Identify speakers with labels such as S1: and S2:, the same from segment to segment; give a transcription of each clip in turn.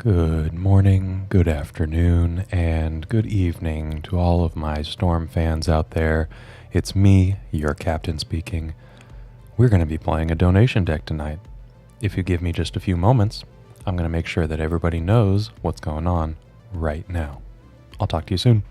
S1: Good morning, good afternoon, and good evening to all of my Storm fans out there. It's me, your captain speaking. We're going to be playing a donation deck tonight. If you give me just a few moments, I'm going to make sure that everybody knows what's going on right now. I'll talk to you soon.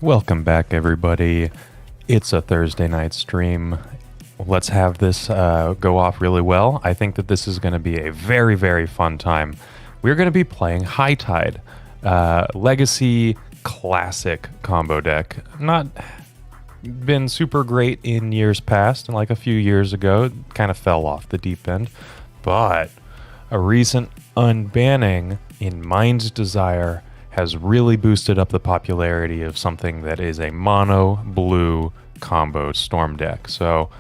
S1: Welcome back, everybody. It's a Thursday night stream. Let's have this go off really well. I think that this is going to be a very, very fun time. We're going to be playing High Tide, Legacy Classic combo deck. Not been super great in years past, and like a few years ago, it kind of fell off the deep end. But a recent unbanning in Mind's Desire has really boosted up the popularity of something that is a mono blue combo storm deck. So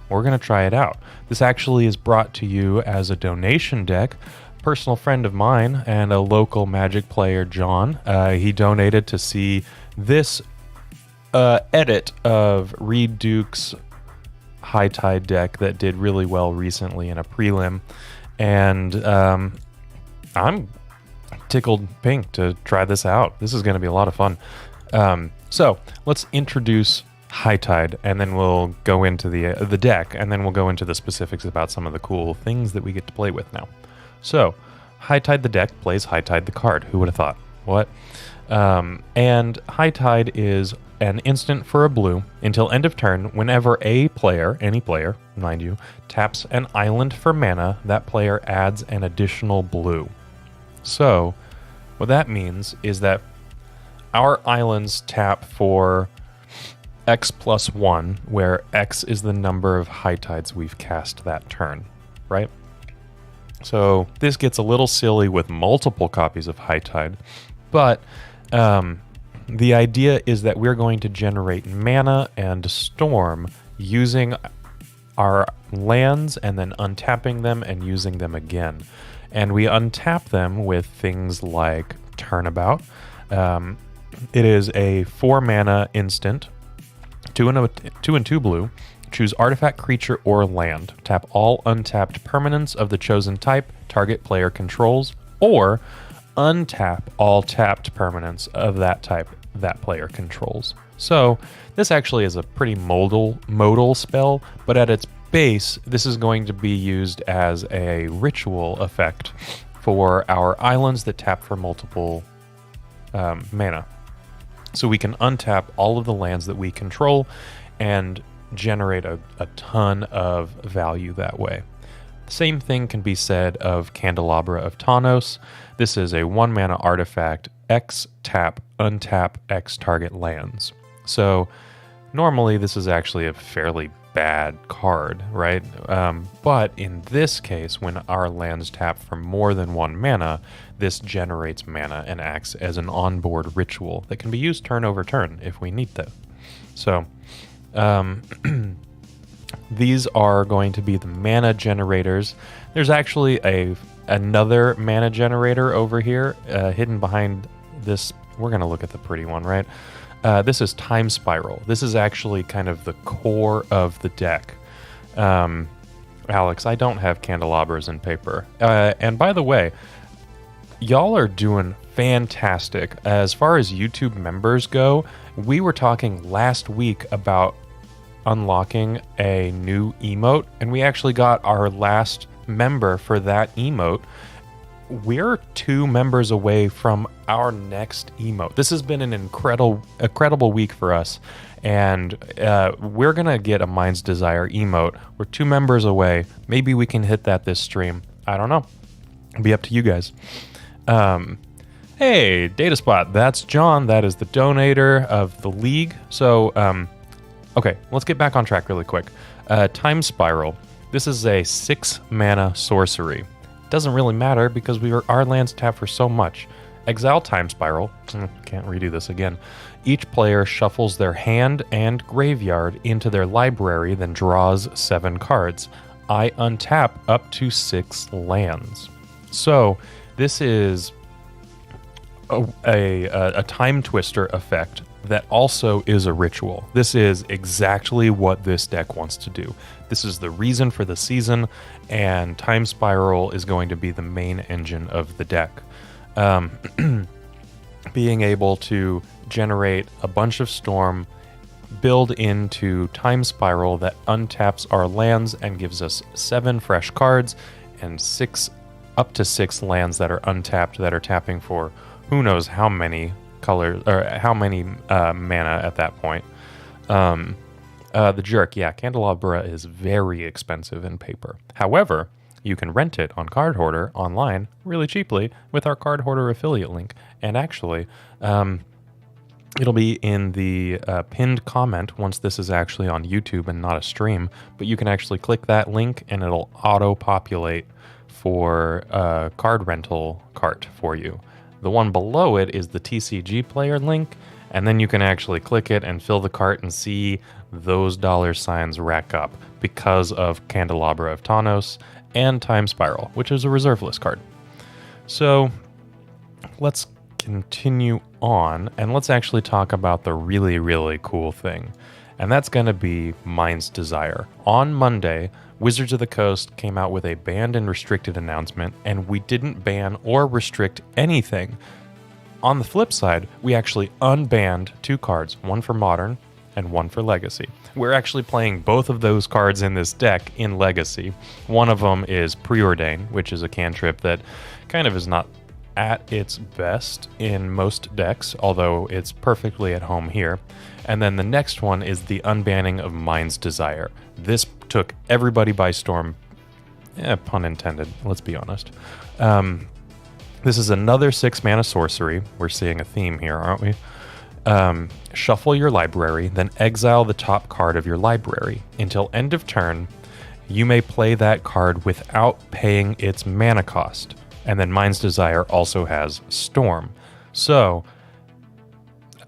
S1: we're going to try it out. This actually is brought to you as a donation deck. A personal friend of mine and a local Magic player, John, he donated to see this edit of Reed Duke's High Tide deck that did really well recently in a prelim. And I'm tickled pink to try this out. This is going to be a lot of fun. So let's introduce High Tide, and then we'll go into the deck, and then we'll go into the specifics about some of the cool things that we get to play with now. So High Tide the deck plays High Tide the card. Who would have thought? What? And High Tide is an instant for a blue until end of turn. Whenever a player, any player, mind you, taps an island for mana, that player adds an additional blue. So what that means is that our islands tap for X plus 1, where X is the number of High Tides we've cast that turn, right? So this gets a little silly with multiple copies of High Tide, but the idea is that we're going to generate mana and storm using our lands and then untapping them and using them again. And we untap them with things like Turnabout. It is a 4-mana instant, 2 and 2 blue. Choose artifact, creature, or land. Tap all untapped permanents of the chosen type target player controls, or untap all tapped permanents of that type that player controls. So this actually is a pretty modal spell, but at its base, this is going to be used as a ritual effect for our islands that tap for multiple mana. So we can untap all of the lands that we control and generate a ton of value that way. The same thing can be said of Candelabra of Tawnos. This is a 1 mana artifact, X tap, untap, X target lands. So normally this is actually a fairly bad card, right? But in this case, when our lands tap for more than 1 mana, this generates mana and acts as an onboard ritual that can be used turn over turn if we need to. So these are going to be the mana generators. There's actually another mana generator over here hidden behind this. We're going to look at the pretty one, right? This is Time Spiral. This is actually kind of the core of the deck. Alex, I don't have candelabras in paper. And by the way, y'all are doing fantastic. As far as YouTube members go, we were talking last week about unlocking a new emote, and we actually got our last member for that emote. We're 2 members away from our next emote. This has been an incredible week for us, and we're gonna get a Mind's Desire emote. We're 2 members away. Maybe we can hit that this stream. I don't know. It'll be up to you guys. Hey, Data Spot, that's John. That is the donator of the league. So, okay, let's get back on track really quick. Time Spiral. This is a 6 mana sorcery. Doesn't really matter because our lands tap for so much. Exile Time Spiral. Can't redo this again. Each player shuffles their hand and graveyard into their library, then draws 7 cards. I untap up to 6 lands. So this is a time twister effect that also is a ritual. This is exactly what this deck wants to do. This is the reason for the season, and Time Spiral is going to be the main engine of the deck. Being able to generate a bunch of storm, build into Time Spiral that untaps our lands and gives us 7 fresh cards and up to 6 lands that are untapped that are tapping for who knows how many colors or how many mana at that point. The Jerk, yeah, Candelabra is very expensive in paper. However, you can rent it on Card Hoarder online really cheaply with our Card Hoarder affiliate link. And actually, it'll be in the pinned comment once this is actually on YouTube and not a stream. But you can actually click that link and it'll auto-populate for a card rental cart for you. The one below it is the TCG player link, and then you can actually click it and fill the cart and see those $ rack up because of Candelabra of Tawnos and Time Spiral, which is a reserve list card. So let's continue on, and let's actually talk about the really, really cool thing, and that's going to be Mind's Desire. On Monday, Wizards of the Coast came out with a banned and restricted announcement, and we didn't ban or restrict anything. On the flip side, we actually unbanned 2 cards, one for Modern and one for Legacy. We're actually playing both of those cards in this deck in Legacy. One of them is Preordain, which is a cantrip that kind of is not at its best in most decks, although it's perfectly at home here. And then the next one is the Unbanning of Mind's Desire. This took everybody by storm. Pun intended, let's be honest. This is another 6 mana sorcery. We're seeing a theme here, aren't we? Shuffle your library, then exile the top card of your library. Until end of turn, you may play that card without paying its mana cost. And then Mind's Desire also has Storm. So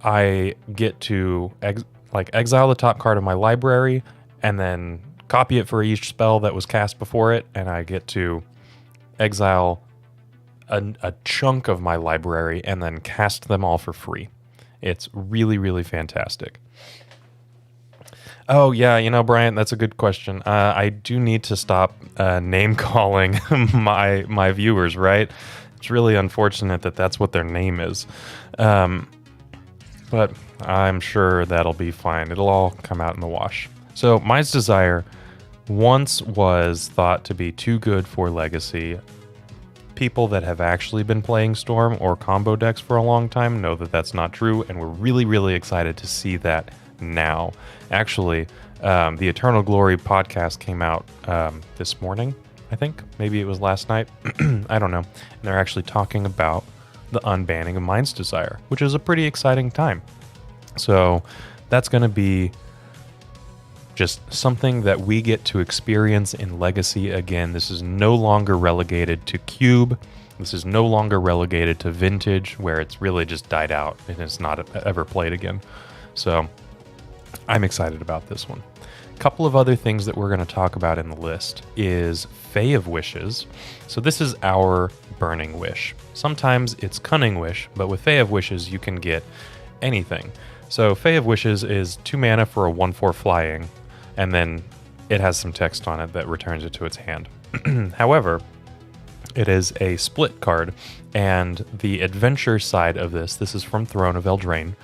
S1: I get to exile the top card of my library and then copy it for each spell that was cast before it, and I get to exile a chunk of my library and then cast them all for free. It's really, really fantastic. Oh, yeah, Brian, that's a good question. I do need to stop name-calling my viewers, right? It's really unfortunate that that's what their name is. But I'm sure that'll be fine. It'll all come out in the wash. So, Mind's Desire once was thought to be too good for Legacy. People that have actually been playing Storm or combo decks for a long time know that that's not true, and we're really, really excited to see that now. Actually, the Eternal Glory podcast came out this morning, I think. Maybe it was last night. I don't know. And they're actually talking about the unbanning of Mind's Desire, which is a pretty exciting time. So that's going to be just something that we get to experience in Legacy again. This is no longer relegated to Cube. This is no longer relegated to Vintage, where it's really just died out and it's not ever played again. So I'm excited about this one. A couple of other things that we're going to talk about in the list is Fae of Wishes. So this is our Burning Wish. Sometimes it's Cunning Wish, but with Fae of Wishes you can get anything. So Fae of Wishes is 2 mana for a 1/4 flying, and then it has some text on it that returns it to its hand. However, it is a split card, and the adventure side of this is from Throne of Eldraine,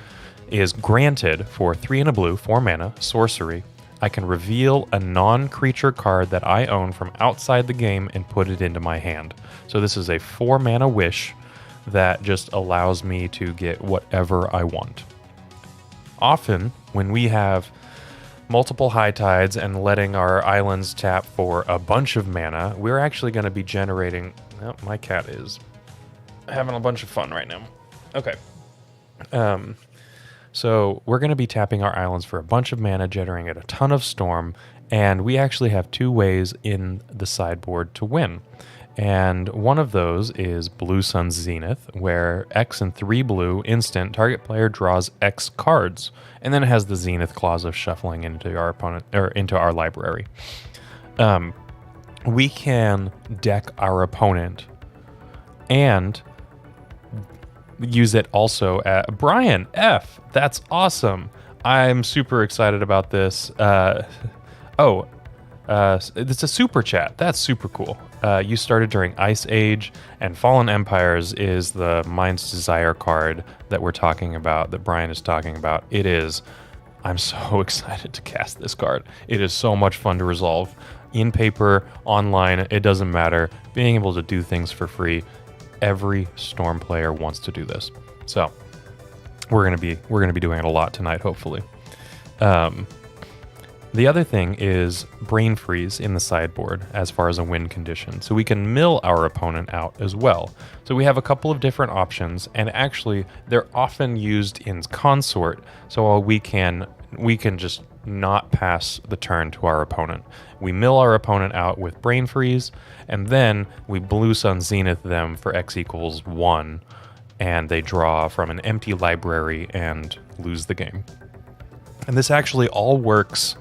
S1: is granted for 3 and a blue, 4 mana, sorcery. I can reveal a non-creature card that I own from outside the game and put it into my hand. So this is a 4 mana wish that just allows me to get whatever I want. Often, when we have multiple high tides and letting our islands tap for a bunch of mana, we're actually going to be generating... Oh, my cat is having a bunch of fun right now. Okay. So we're going to be tapping our islands for a bunch of mana, generating a ton of storm, and we actually have 2 ways in the sideboard to win. And one of those is Blue Sun's Zenith, where X and 3 blue instant target player draws X cards, and then it has the Zenith clause of shuffling into our opponent or into our library. We can deck our opponent and use it also at Brian F. That's awesome. I'm super excited about this. It's a super chat. That's super cool. You started during Ice Age, and Fallen Empires is the Mind's Desire card that we're talking about, that Brian is talking about. It is. I'm so excited to cast this card. It is so much fun to resolve. In paper, online, it doesn't matter. Being able to do things for free. Every Storm player wants to do this. So we're gonna be doing it a lot tonight, hopefully. The other thing is Brain Freeze in the sideboard as far as a win condition. So we can mill our opponent out as well. So we have a couple of different options, and actually they're often used in consort. So we can just not pass the turn to our opponent. We mill our opponent out with Brain Freeze, and then we Blue Sun Zenith them for X equals 1, and they draw from an empty library and lose the game. And this actually all works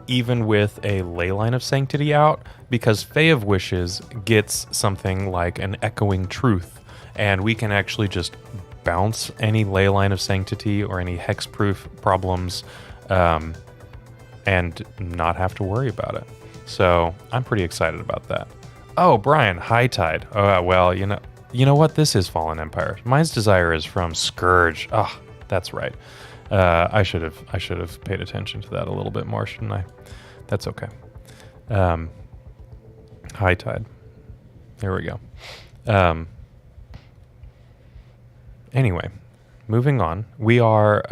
S1: even with a Leyline of Sanctity out, because Fae of Wishes gets something like an Echoing Truth, and we can actually just bounce any Leyline of Sanctity or any hexproof problems and not have to worry about it. So I'm pretty excited about that. Oh, Brian, High Tide. Oh, well, you know what? This is Fallen Empire. Mind's Desire is from Scourge. Oh, that's right. I should have paid attention to that a little bit more, shouldn't I? That's okay. High Tide. There we go. Anyway, moving on. We are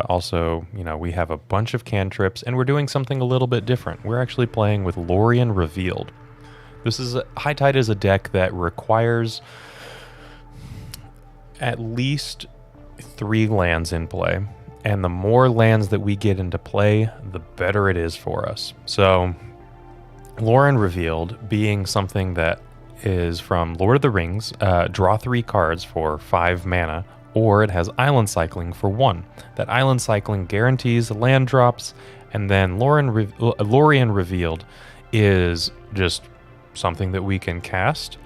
S1: also, we have a bunch of cantrips, and we're doing something a little bit different. We're actually playing with Lorien Revealed. High Tide is a deck that requires at least 3 lands in play. And the more lands that we get into play, the better it is for us. So, Lorien Revealed being something that is from Lord of the Rings, draw 3 cards for 5 mana, or it has island cycling for 1. That island cycling guarantees land drops, and then Lorien Revealed is just something that we can cast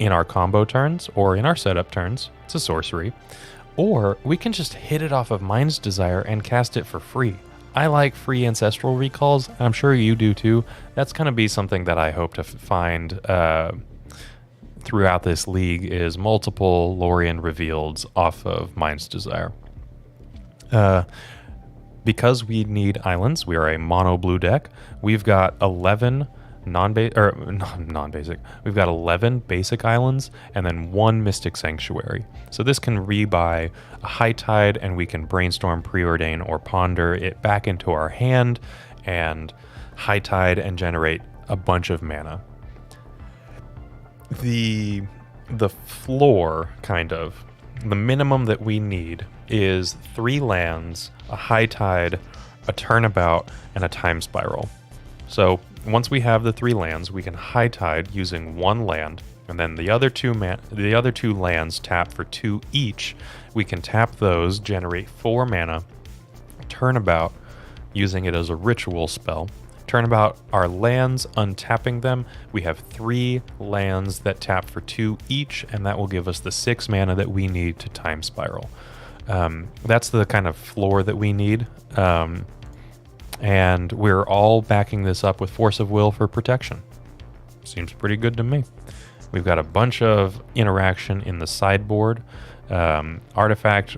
S1: in our combo turns or in our setup turns. It's a sorcery. Or we can just hit it off of Mind's Desire and cast it for free. I like free Ancestral Recalls, and I'm sure you do too. That's going to be something that I hope to find throughout this league, is multiple Lorien Revealeds off of Mind's Desire. Because we need islands, we are a mono blue deck. We've got 11 non-basic. We've got 11 basic islands and then 1 Mystic Sanctuary. So this can rebuy a High Tide, and we can brainstorm, preordain, or ponder it back into our hand and High Tide and generate a bunch of mana. The floor, kind of, the minimum that we need is 3 lands, a High Tide, a Turnabout, and a Time Spiral. So once we have the 3 lands, we can High Tide using 1 land, and then the other two lands tap for 2 each. We can tap those, generate 4 mana, Turnabout, using it as a ritual spell. Turnabout our lands, untapping them. We have 3 lands that tap for 2 each, and that will give us the 6 mana that we need to Time Spiral. That's the kind of floor that we need. And we're all backing this up with Force of Will for protection. Seems pretty good to me. We've got a bunch of interaction in the sideboard. Artifact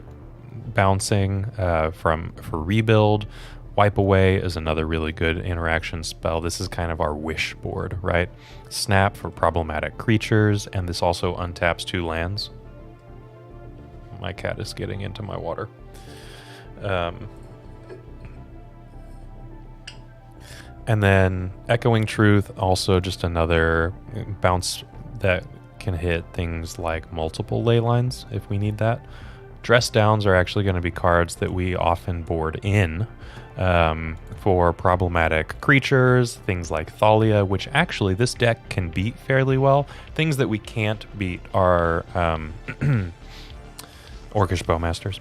S1: bouncing for rebuild. Wipe Away is another really good interaction spell. This is kind of our wish board, right? Snap for problematic creatures, and this also untaps 2 lands. My cat is getting into my water. And then Echoing Truth, also just another bounce that can hit things like multiple ley lines if we need that. Dress Downs are actually going to be cards that we often board in for problematic creatures, things like Thalia, which actually this deck can beat fairly well. Things that we can't beat are Orcish Bowmasters,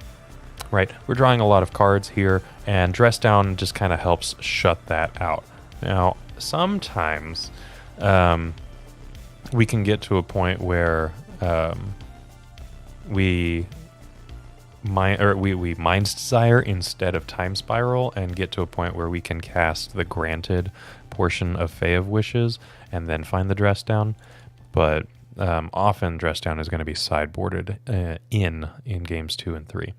S1: right? We're drawing a lot of cards here, and Dress Down just kind of helps shut that out. Now, sometimes we can get to a point where we Mind's Desire instead of Time Spiral, and get to a point where we can cast the granted portion of Fae of Wishes and then find the Dress Down. But often Dress Down is going to be sideboarded in games 2 and 3.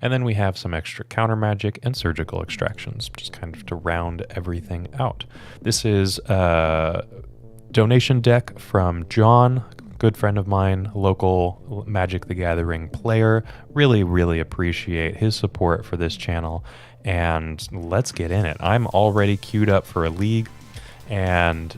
S1: And then we have some extra counter magic and surgical extractions, just kind of to round everything out. This is a donation deck from John, good friend of mine, local Magic the Gathering player. Really, really appreciate his support for this channel, and let's get in it. I'm already queued up for a league, and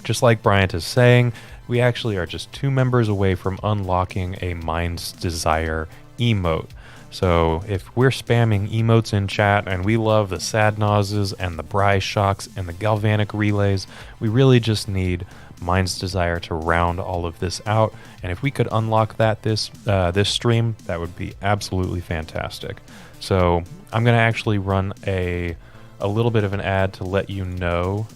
S1: just like Bryant is saying, we actually are just 2 members away from unlocking a Mind's Desire emote. So if we're spamming emotes in chat, and we love the Sad Nauses and the Bry Shocks and the Galvanic Relays, we really just need Mind's Desire to round all of this out. And if we could unlock that this stream, that would be absolutely fantastic. So I'm going to actually run a little bit of an ad to let you know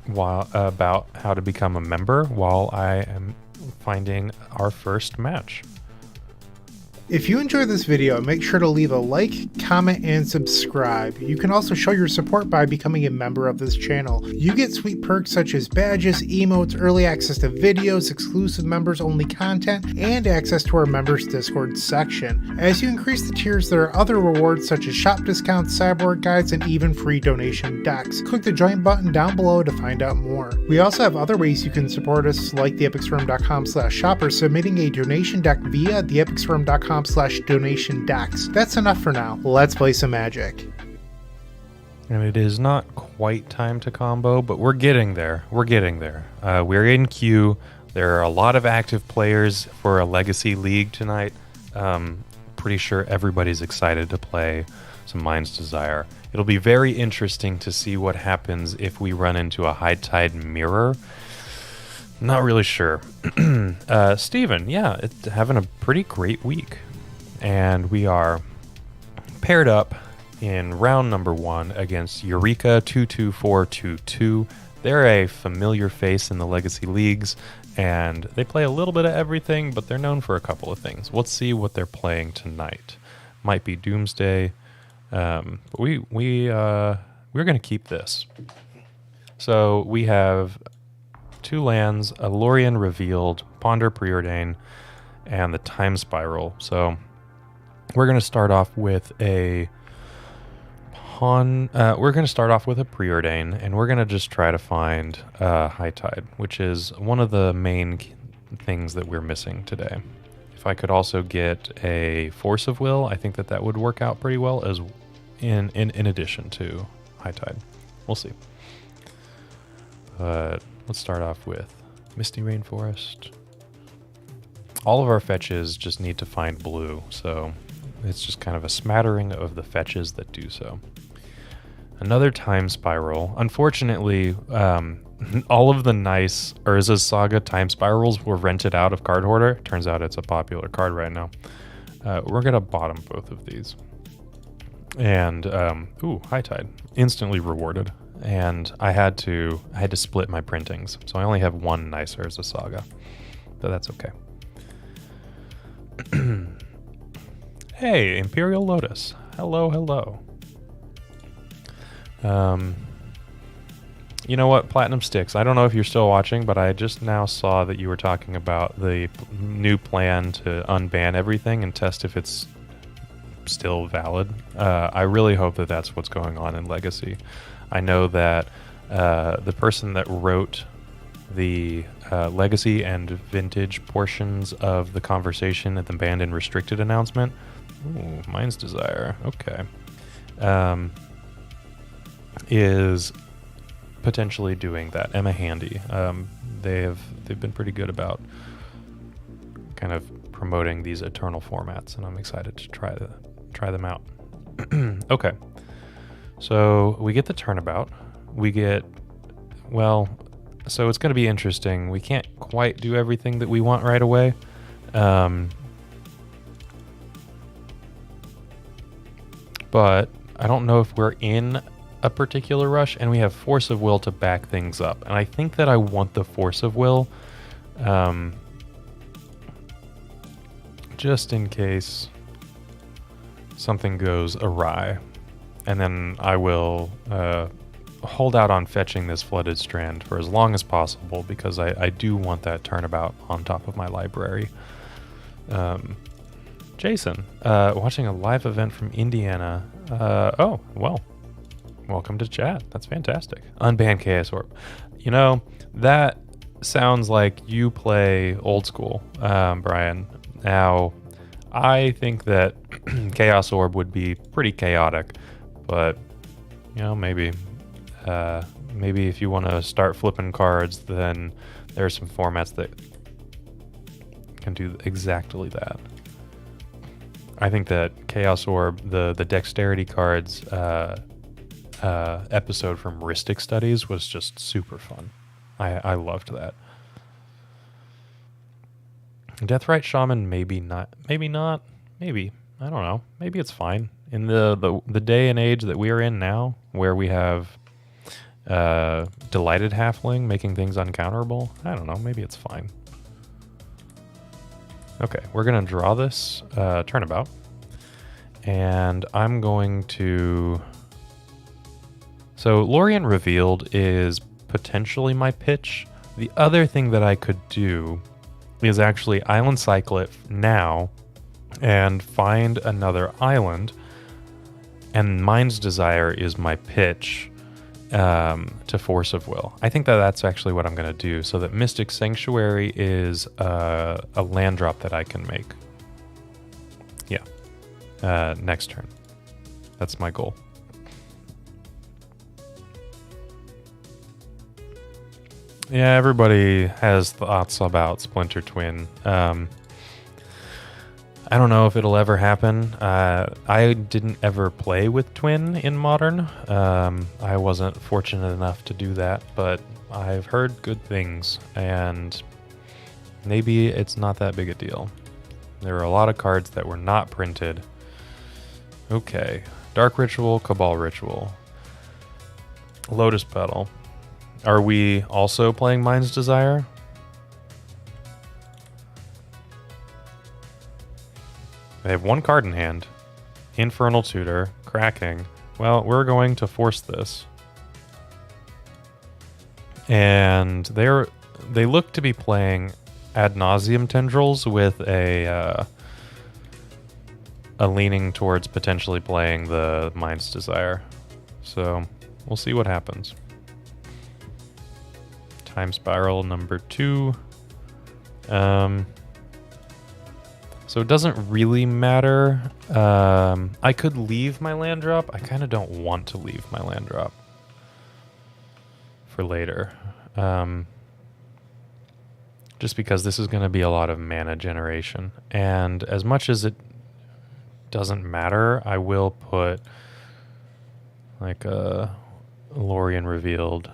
S1: about how to become a member while I am finding our first match.
S2: If you enjoyed this video, make sure to leave a like, comment, and subscribe. You can also show your support by becoming a member of this channel. You get sweet perks such as badges, emotes, early access to videos, exclusive members-only content, and access to our members Discord section. As you increase the tiers, there are other rewards such as shop discounts, sideboard guides, and even free donation decks. Click the join button down below to find out more. We also have other ways you can support us, like theepicstorm.com/shop, or submitting a donation deck via theepicstorm.com/donation decks. That's enough for now. Let's play some Magic.
S1: And it is not quite time to combo, but we're getting there. We're getting there. We're in queue. There are a lot of active players for a Legacy League tonight. Pretty sure everybody's excited to play some Mind's Desire. It'll be very interesting to see what happens if we run into a High Tide Mirror. Not really sure. Steven, yeah, it's having a pretty great week. And we are paired up in round number 1 against Eureka 22422. They're a familiar face in the Legacy Leagues, and they play a little bit of everything, but they're known for a couple of things. Let's see what they're playing tonight. Might be Doomsday, but we're going to keep this. So we have 2 lands, a Lorien Revealed, Ponder Preordain, and the Time Spiral. So we're going to start off with a We're going to start off with a preordain, and we're going to just try to find High Tide, which is one of the main things that we're missing today. If I could also get a Force of Will, I think that would work out pretty well as in addition to High Tide. We'll see. But let's start off with Misty Rainforest. All of our fetches just need to find blue, so it's just kind of a smattering of the fetches that do so. Another time spiral. Unfortunately, all of the nice Urza's Saga time spirals were rented out of Card Hoarder. Turns out it's a popular card right now. We're going to bottom both of these. And, High Tide. Instantly rewarded. And I had to split my printings. So I only have one nice Urza Saga. But that's okay. Hey, Imperial Lotus. Hello, hello. You know what, Platinum Sticks, I don't know if you're still watching, but I just now saw that you were talking about the new plan to unban everything and test if it's still valid. I really hope that that's what's going on in Legacy. I know that the person that wrote the Legacy and Vintage portions of the conversation at the Banned and Restricted announcement. Ooh, Mind's Desire. Okay. Is potentially doing that. Emma Handy. They've been pretty good about kind of promoting these eternal formats, and I'm excited to try them out. Okay. So we get the Turnabout. We get, well, so it's going to be interesting. We can't quite do everything that we want right away. But I don't know if we're in a particular rush, and we have Force of Will to back things up. And I think that I want the Force of Will, just in case something goes awry. And then I will hold out on fetching this Flooded Strand for as long as possible, because I do want that Turnabout on top of my library. Jason, watching a live event from Indiana. Oh, well, welcome to chat. That's fantastic. Unbanned Chaos Orb. You know, that sounds like you play old school, Brian. Now, I think that Chaos Orb would be pretty chaotic, but, you know, maybe if you want to start flipping cards, then there are some formats that can do exactly that. I think that Chaos Orb, the Dexterity cards episode from Rhystic Studies was just super fun. I loved that. Deathrite Shaman, maybe not. Maybe. I don't know. Maybe it's fine. In the day and age that we are in now, where we have Delighted Halfling making things uncounterable, I don't know. Maybe it's fine. Okay, we're going to draw this Turnabout. And I'm going to... So Lorient Revealed is potentially my pitch. The other thing that I could do is actually Island Cycle it now and find another island. And Mind's Desire is my pitch to Force of Will. I think that that's actually what I'm going to do, so that Mystic Sanctuary is a land drop that I can make. Yeah. Next turn. That's my goal. Yeah, everybody has thoughts about Splinter Twin. I don't know if it'll ever happen. I didn't ever play with Twin in Modern. I wasn't fortunate enough to do that, but I've heard good things, and maybe it's not that big a deal. There are a lot of cards that were not printed. Okay. Dark Ritual, Cabal Ritual. Lotus Petal. Are we also playing Mind's Desire? They have one card in hand. Infernal Tutor, Cracking. Well, we're going to force this. And they look to be playing Ad Nauseam Tendrils with a leaning towards potentially playing the Mind's Desire. So we'll see what happens. Time Spiral number 2. So it doesn't really matter. I could leave my land drop. I kind of don't want to leave my land drop for later. Just because this is going to be a lot of mana generation. And as much as it doesn't matter, I will put like a Lorien Revealed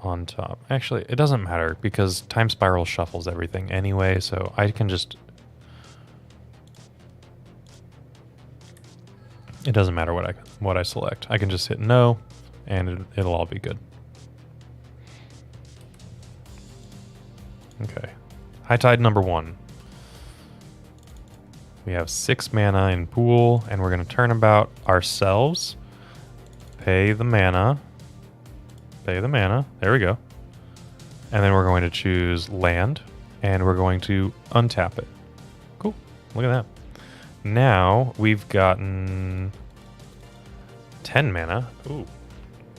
S1: on top. Actually, it doesn't matter because Time Spiral shuffles everything anyway, so I can just... It doesn't matter what I select. I can just hit no, and it'll all be good. Okay. High Tide number 1. We have 6 mana in pool, and we're going to Turnabout ourselves. Pay the mana. Pay the mana. There we go. And then we're going to choose land, and we're going to untap it. Cool. Look at that. Now we've gotten 10 mana. Ooh,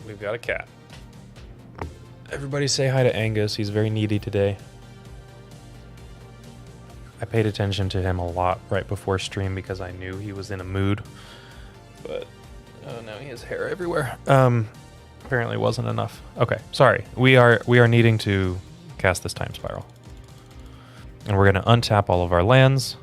S1: we've got a cat. Everybody say hi to Angus. He's very needy today. I paid attention to him a lot right before stream because I knew he was in a mood. But oh, now he has hair everywhere. Apparently wasn't enough. Okay, sorry. We are needing to cast this Time Spiral. And we're going to untap all of our lands.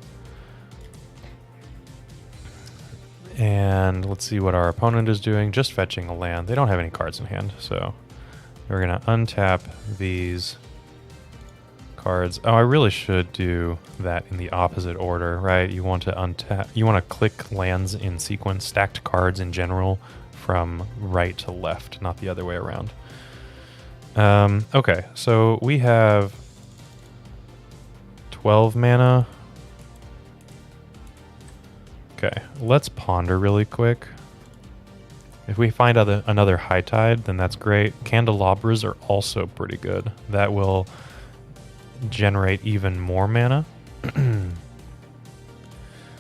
S1: And let's see what our opponent is doing. Just fetching a land. They don't have any cards in hand, so we're going to untap these cards. Oh, I really should do that in the opposite order, right? You want to untap. You want to click lands in sequence, stacked cards in general, from right to left, not the other way around. Okay, so we have 12 mana. Okay, let's ponder really quick. If we find another High Tide, then that's great. Candelabras are also pretty good. That will generate even more mana.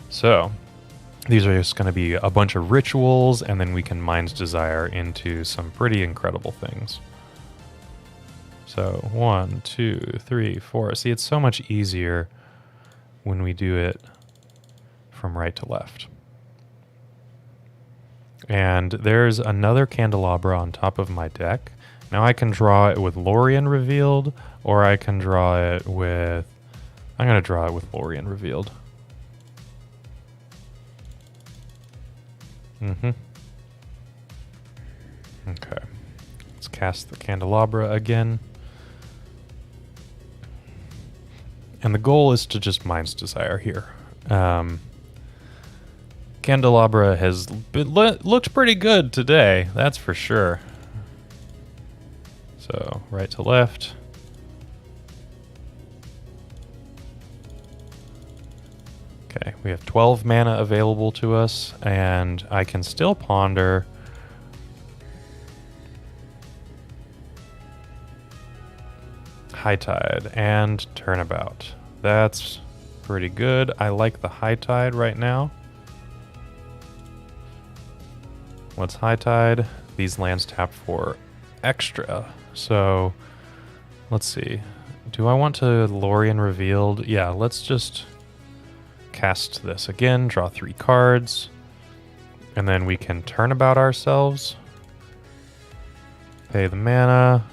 S1: So, these are just going to be a bunch of rituals, and then we can Mind's Desire into some pretty incredible things. So, 1, 2, 3, 4. See, it's so much easier when we do it from right to left. And there's another Candelabra on top of my deck. Now I can draw it with Lorien Revealed, or I can draw it with... I'm going to draw it with Lorien Revealed. Okay. Let's cast the Candelabra again. And the goal is to just Mind's Desire here. Candelabra has looked pretty good today, that's for sure. So, right to left. Okay, we have 12 mana available to us, and I can still ponder High Tide and Turnabout. That's pretty good. I like the High Tide right now. Let's High Tide. These lands tap for extra. So, let's see. Do I want to Lorien Revealed? Yeah, let's just cast this again, draw 3 cards, and then we can Turnabout ourselves. Pay the mana.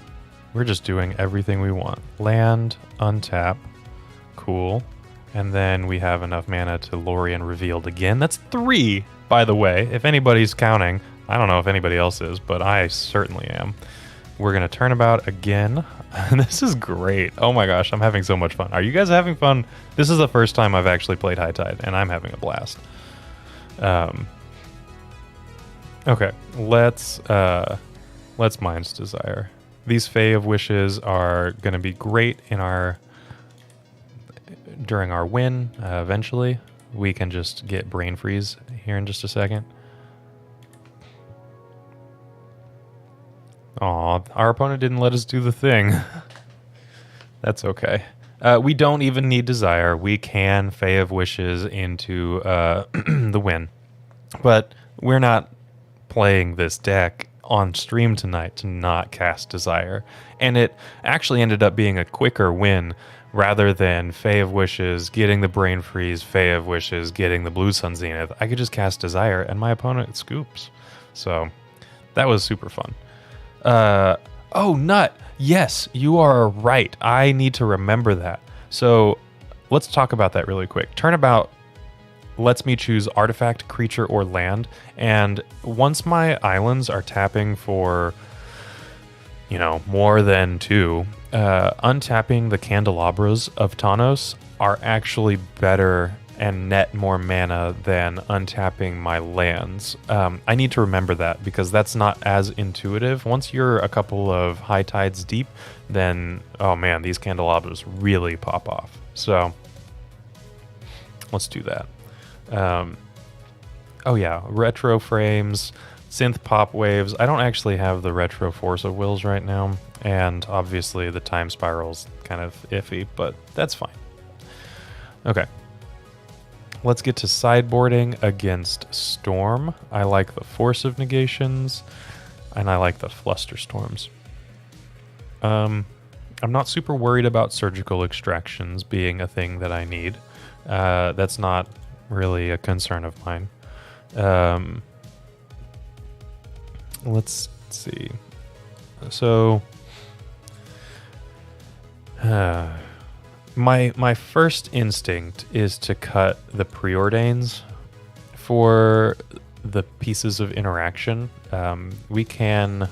S1: We're just doing everything we want. Land, untap. Cool. And then we have enough mana to Lorien Revealed again. That's 3, by the way, if anybody's counting. I don't know if anybody else is, but I certainly am. We're going to Turnabout again. This is great. Oh my gosh, I'm having so much fun. Are you guys having fun? This is the first time I've actually played High Tide, and I'm having a blast. Okay, let's Mind's Desire. These Fae of Wishes are going to be great in during our win. Eventually, we can just get Brain Freeze here in just a second. Aw, our opponent didn't let us do the thing. That's okay. We don't even need Desire. We can Fae of Wishes into the win. But we're not playing this deck on stream tonight to not cast Desire. And it actually ended up being a quicker win rather than Fae of Wishes, getting the Brain Freeze, Fae of Wishes, getting the Blue Sun Zenith. I could just cast Desire and my opponent scoops. So that was super fun. Oh, Nut. Yes, you are right. I need to remember that. So let's talk about that really quick. Turnabout lets me choose artifact, creature, or land. And once my islands are tapping for, more than 2, untapping the Candelabras of Tawnos are actually better and net more mana than untapping my lands. I need to remember that because that's not as intuitive. Once you're a couple of high tides deep, then, oh man, these Candelabras really pop off. So let's do that. Oh yeah, retro frames, synth pop waves. I don't actually have the retro Force of Wills right now, and obviously the time spiral's kind of iffy, but that's fine. Okay. Let's get to sideboarding against Storm. I like the Force of Negations, and I like the Fluster Storms. I'm not super worried about surgical extractions being a thing that I need. That's not really a concern of mine. Let's see. So, my first instinct is to cut the preordains for the pieces of interaction. We can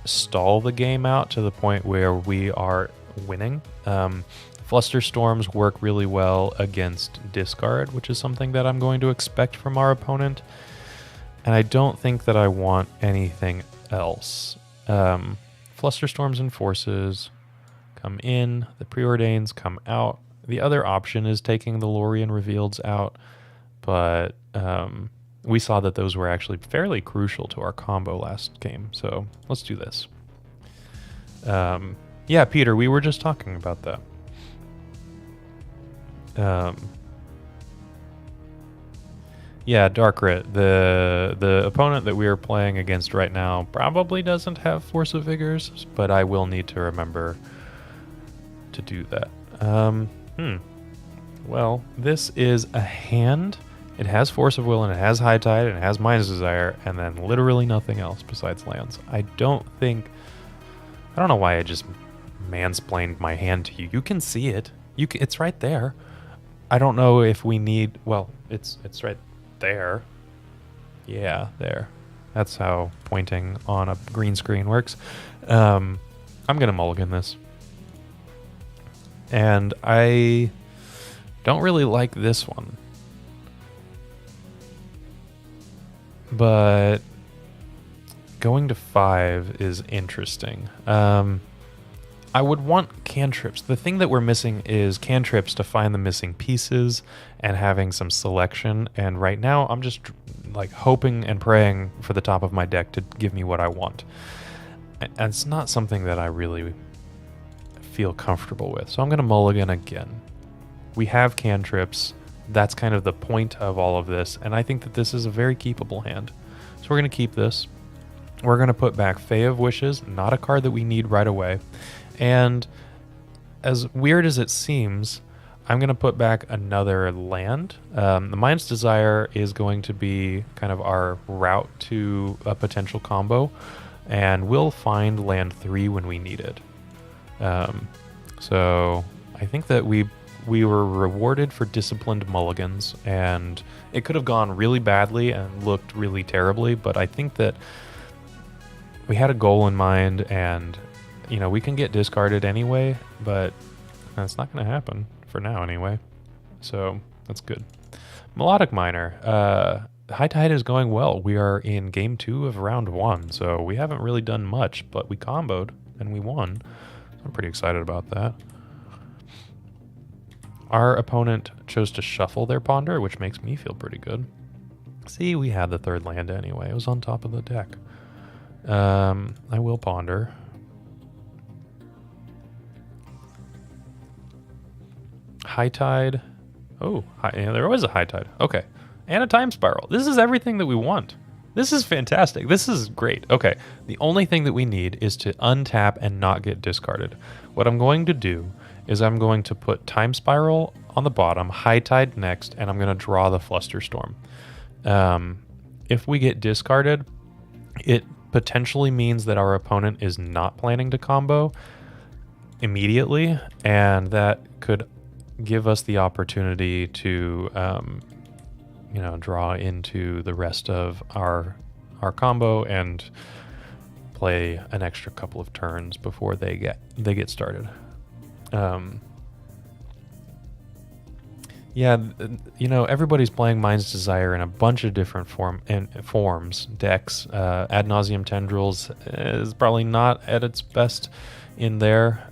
S1: stall the game out to the point where we are winning. Fluster Storms work really well against discard, which is something that I'm going to expect from our opponent. And I don't think that I want anything else. Fluster Storms and Forces come in, the Preordains come out. The other option is taking the Lorien Revealeds out, but we saw that those were actually fairly crucial to our combo last game, so let's do this. Yeah, Peter, we were just talking about that. Yeah, Darkrit, the opponent that we are playing against right now probably doesn't have Force of Vigors, but I will need to remember to do that. Well, this is a hand. It has Force of Will, and it has High Tide, and it has Mind's Desire, and then literally nothing else besides lands. I don't know why I just mansplained my hand to you. You can see it. It's right there. I don't know if we need... Well, it's right there. Yeah, there. That's how pointing on a green screen works. I'm going to mulligan this. And I don't really like this one. But going to 5 is interesting. I would want cantrips. The thing that we're missing is cantrips to find the missing pieces and having some selection. And right now, I'm just like hoping and praying for the top of my deck to give me what I want. And it's not something that I really feel comfortable with. So I'm going to mulligan again. We have cantrips. That's kind of the point of all of this. And I think that this is a very keepable hand. So we're going to keep this. We're going to put back Fae of Wishes, not a card that we need right away. And as weird as it seems, I'm going to put back another land. The Mind's Desire is going to be kind of our route to a potential combo, and we'll find land 3 when we need it. So I think that we were rewarded for disciplined mulligans, and it could have gone really badly and looked really terribly, but I think that we had a goal in mind, and we can get discarded anyway, but that's not going to happen for now anyway. So that's good. Melodic Miner. High Tide is going well. We are in game 2 of round 1, so we haven't really done much, but we comboed and we won. I'm pretty excited about that. Our opponent chose to shuffle their Ponder, which makes me feel pretty good. See, we had the 3rd land anyway. It was on top of the deck. I will Ponder. High Tide. Oh, yeah, there was a High Tide. Okay. And a Time Spiral. This is everything that we want. This is fantastic. This is great. Okay, the only thing that we need is to untap and not get discarded. What I'm going to do is I'm going to put Time Spiral on the bottom, High Tide next, and I'm going to draw the Flusterstorm. If we get discarded, it potentially means that our opponent is not planning to combo immediately, and that could give us the opportunity to draw into the rest of our combo and play an extra couple of turns before they get started. Everybody's playing Mind's Desire in a bunch of different forms, decks. Ad Nauseam Tendrils is probably not at its best in there.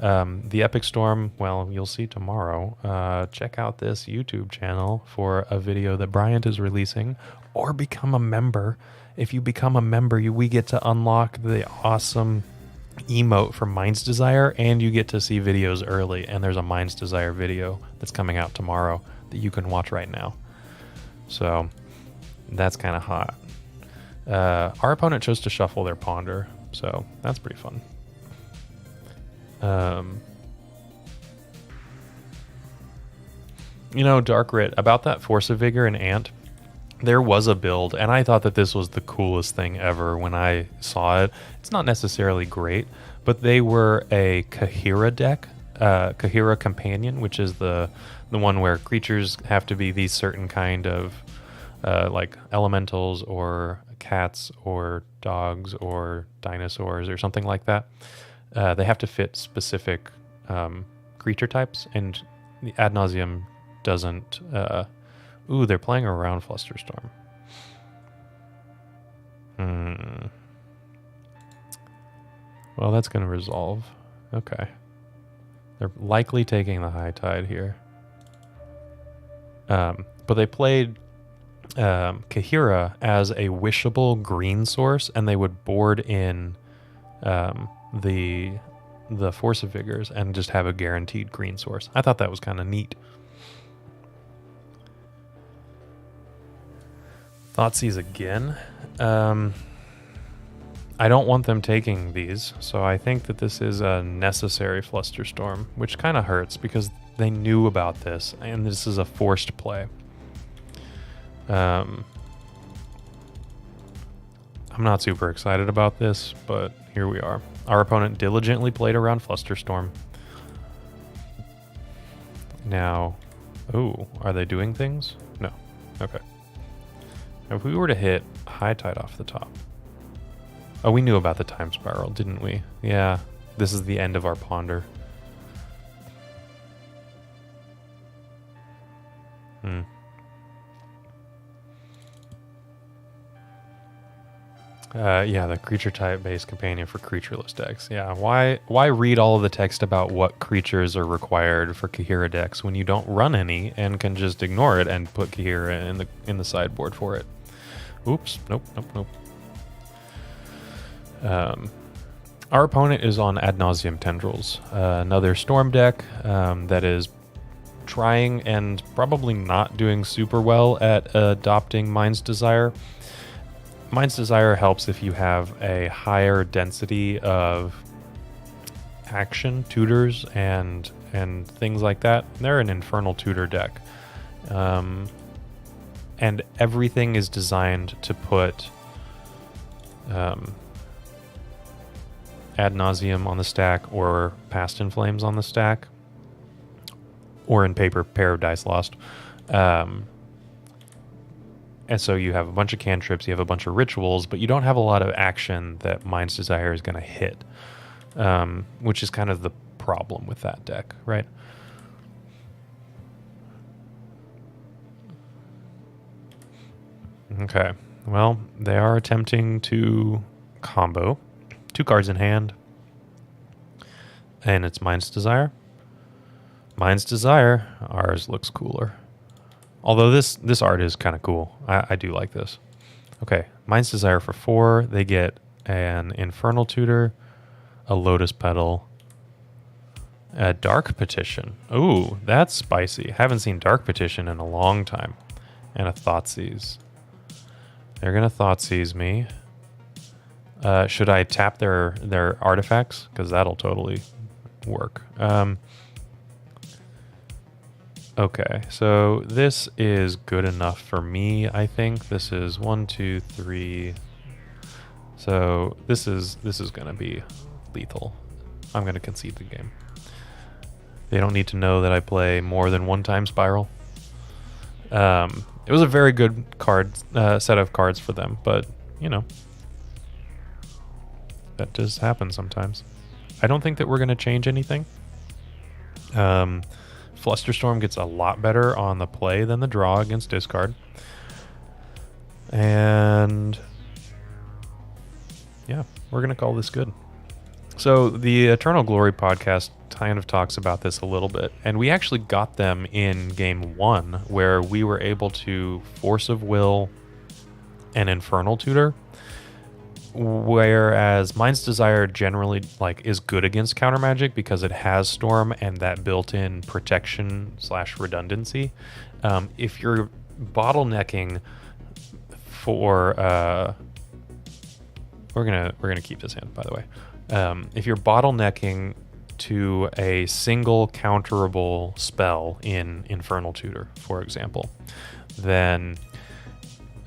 S1: The Epic Storm, well, you'll see tomorrow. Check out this YouTube channel for a video that Bryant is releasing, or become a member. If you become a member, we get to unlock the awesome emote from Mind's Desire, and you get to see videos early, and there's a Mind's Desire video that's coming out tomorrow that you can watch right now. So that's kind of hot. Our opponent chose to shuffle their Ponder, so that's pretty fun. Dark Rit, about that Force of Vigor and Ant, there was a build, and I thought that this was the coolest thing ever when I saw it. It's not necessarily great, but they were a Kahira deck, Kahira Companion, which is the one where creatures have to be these certain kind of like elementals or cats or dogs or dinosaurs or something like that. They have to fit specific creature types, and the Ad Nauseam doesn't. They're playing around Flusterstorm. Well, that's going to resolve. Okay. They're likely taking the High Tide here. But they played Kahira as a wishable green source, and they would board in the Force of Vigors and just have a guaranteed green source. I thought that was kind of neat. Thoughtseize again. I don't want them taking these, so I think that this is a necessary Flusterstorm, which kind of hurts because they knew about this, and this is a forced play. I'm not super excited about this, but here we are. Our opponent diligently played around Flusterstorm. Now, are they doing things? No. Okay. If we were to hit High Tide off the top. Oh, we knew about the Time Spiral, didn't we? Yeah, this is the end of our Ponder. Yeah, the creature type based companion for creatureless decks. Yeah, why read all of the text about what creatures are required for Kahira decks when you don't run any and can just ignore it and put Kahira in the sideboard for it? Oops, nope. Our opponent is on Ad Nauseam Tendrils, another Storm deck that is trying and probably not doing super well at adopting Mind's Desire. Mind's Desire helps if you have a higher density of action, tutors, and things like that. They're an Infernal Tutor deck. And everything is designed to put Ad Nauseam on the stack, or Past in Flames on the stack, or in paper, Pair of Dice Lost. And so you have a bunch of cantrips, you have a bunch of rituals, but you don't have a lot of action that Mind's Desire is going to hit, which is kind of the problem with that deck, right? Okay, well, they are attempting to combo. 2 cards in hand, and it's Mind's Desire. Mind's Desire, ours looks cooler. Although this art is kind of cool. I do like this. Okay, Mind's Desire for 4. They get an Infernal Tutor, a Lotus Petal, a Dark Petition. Ooh, that's spicy. Haven't seen Dark Petition in a long time. And a Thoughtseize. They're going to Thoughtseize me. Should I tap their artifacts? Because that'll totally work. Okay, so this is good enough for me, I think. This is 1, 2, 3. So this is going to be lethal. I'm going to concede the game. They don't need to know that I play more than one time Spiral. It was a very good set of cards for them, but, you know, that does happen sometimes. I don't think that we're going to change anything. Flusterstorm gets a lot better on the play than the draw against discard. And yeah, we're going to call this good. So the Eternal Glory podcast kind of talks about this a little bit, and we actually got them in game 1 where we were able to Force of Will and Infernal Tutor, whereas Mind's Desire generally is good against countermagic because it has Storm and that built-in protection / redundancy. If you're bottlenecking for we're gonna keep this hand, by the way. If you're bottlenecking to a single counterable spell in Infernal Tutor, for example, then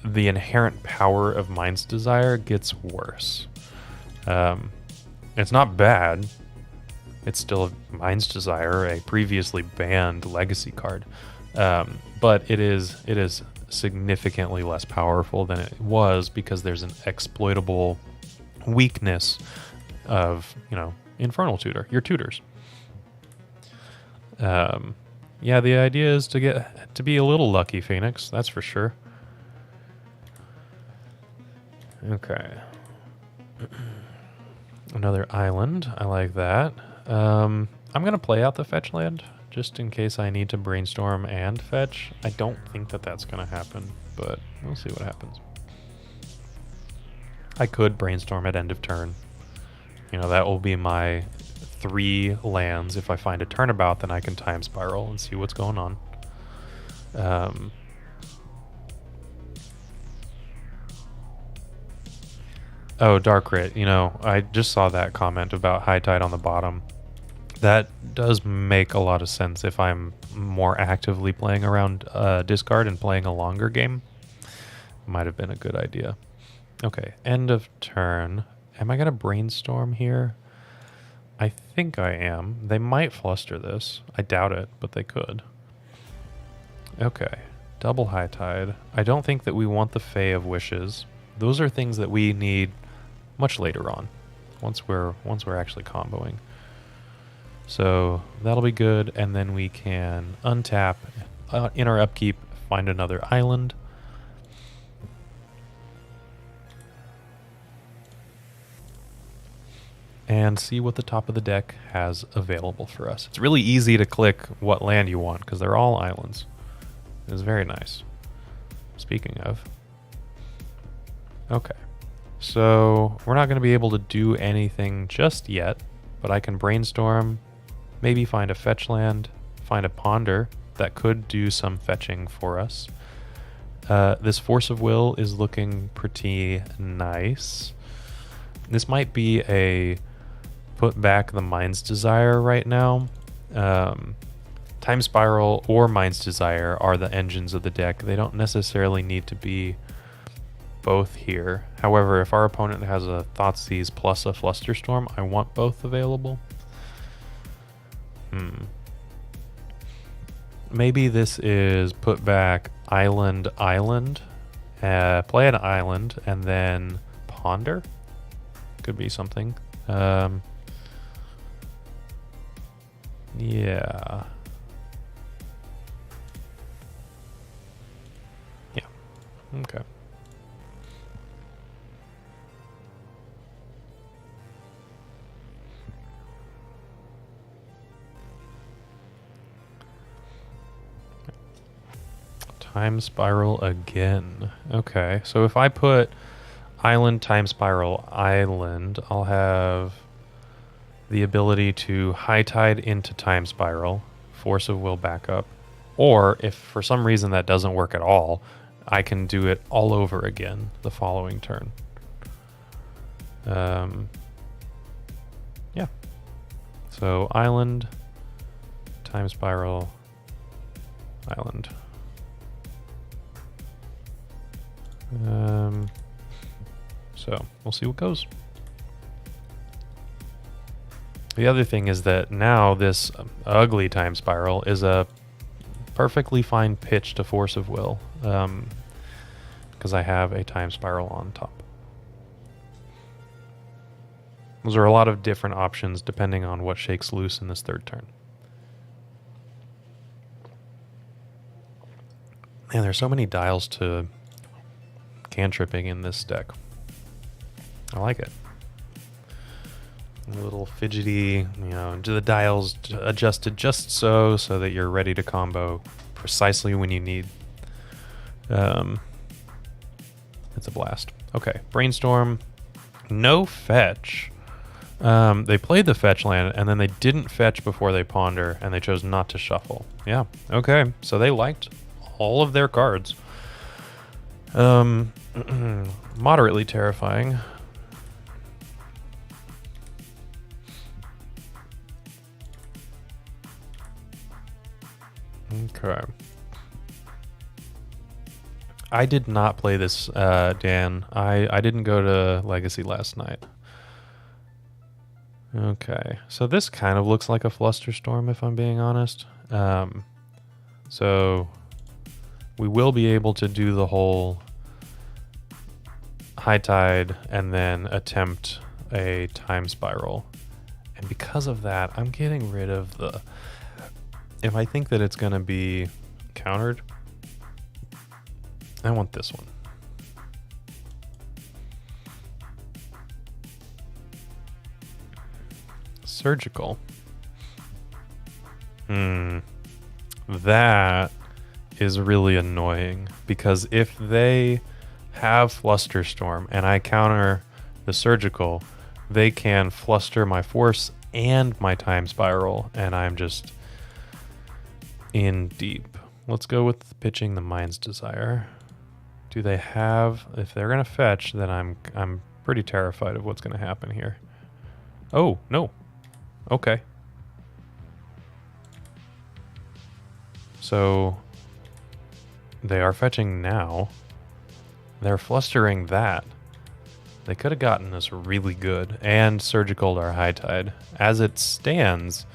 S1: the inherent power of Mind's Desire gets worse. It's not bad. It's still Mind's Desire, a previously banned legacy card, but it is significantly less powerful than it was because there's an exploitable weakness of, Infernal Tutor, your tutors. Yeah, the idea is to be a little lucky, Phoenix, that's for sure. Okay. Another island. I like that. I'm going to play out the fetch land just in case I need to brainstorm and fetch. I don't think that that's going to happen, but we'll see what happens. I could brainstorm at end of turn. That will be my 3 lands. If I find a Turnabout, then I can time Spiral and see what's going on. Oh, Dark Rit. I just saw that comment about High Tide on the bottom. That does make a lot of sense if I'm more actively playing around discard and playing a longer game. Might have been a good idea. Okay, end of turn. Am I going to brainstorm here? I think I am. They might fluster this. I doubt it, but they could. Okay, double High Tide. I don't think that we want the Fae of Wishes. Those are things that we need much later on, once we're actually comboing. So that'll be good, and then we can untap in our upkeep, find another island. And see what the top of the deck has available for us. It's really easy to click what land you want because they're all islands. It's very nice. Speaking of. Okay. So we're not going to be able to do anything just yet, but I can brainstorm, maybe find a fetch land, find a ponder that could do some fetching for us. This Force of Will is looking pretty nice. This might be a put back the Mind's Desire right now. Time Spiral or Mind's Desire are the engines of the deck. They don't necessarily need to be both here. However, if our opponent has a Thoughtseize plus a Flusterstorm, I want both available. Maybe this is put back island, play an island, and then ponder. Could be something. Yeah. Okay. Time Spiral again. Okay, so if I put Island, Time Spiral, Island, I'll have the ability to High Tide into Time Spiral, Force of Will backup, or if for some reason that doesn't work at all, I can do it all over again the following turn. Yeah. So island, time spiral, island. So we'll see what goes. The other thing is that now this ugly time spiral is a perfectly fine pitch to force of will, because I have a time spiral on top. Those are a lot of different options depending on what shakes loose in this third turn. Man, there's so many dials to cantripping in this deck. I like it. A little fidgety, do the dials adjusted just so that you're ready to combo precisely when you need. It's a blast. Okay, Brainstorm, no fetch. They played the fetch land, and then they didn't fetch before they ponder, and they chose not to shuffle. Yeah, okay, so they liked all of their cards. Moderately terrifying. Okay. I did not play this, Dan. I didn't go to Legacy last night. Okay. So this kind of looks like a Flusterstorm, if I'm being honest. So we will be able to do the whole High Tide and then attempt a time spiral. And because of that, I'm getting rid of the... If I think that it's going to be countered, I want this one. Surgical. That is really annoying, because if they have Flusterstorm and I counter the surgical, they can fluster my force and my time spiral, and I'm just in deep. Let's go with pitching the Mind's Desire. Do they have... If they're going to fetch, then I'm pretty terrified of what's going to happen here. Oh, no. Okay. So they are fetching now. They're flustering that. They could have gotten this really good and surgical our High Tide. As it stands,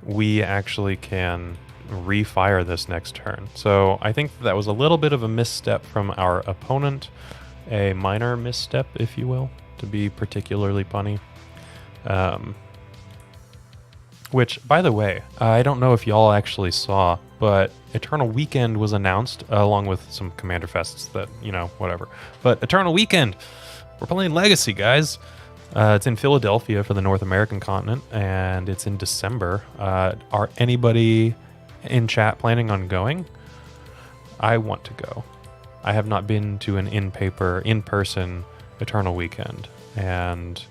S1: we actually can refire this next turn. So I think that was a little bit of a misstep from our opponent, a minor misstep, if you will, to be particularly punny. Which, by the way, I don't know if y'all actually saw, but Eternal Weekend was announced along with some Commander Fests that, whatever. But Eternal Weekend, we're playing Legacy, guys. It's in Philadelphia for the North American continent, and it's in December. Are anybody in chat planning on going? I want to go. I have not been to an in-person Eternal Weekend, and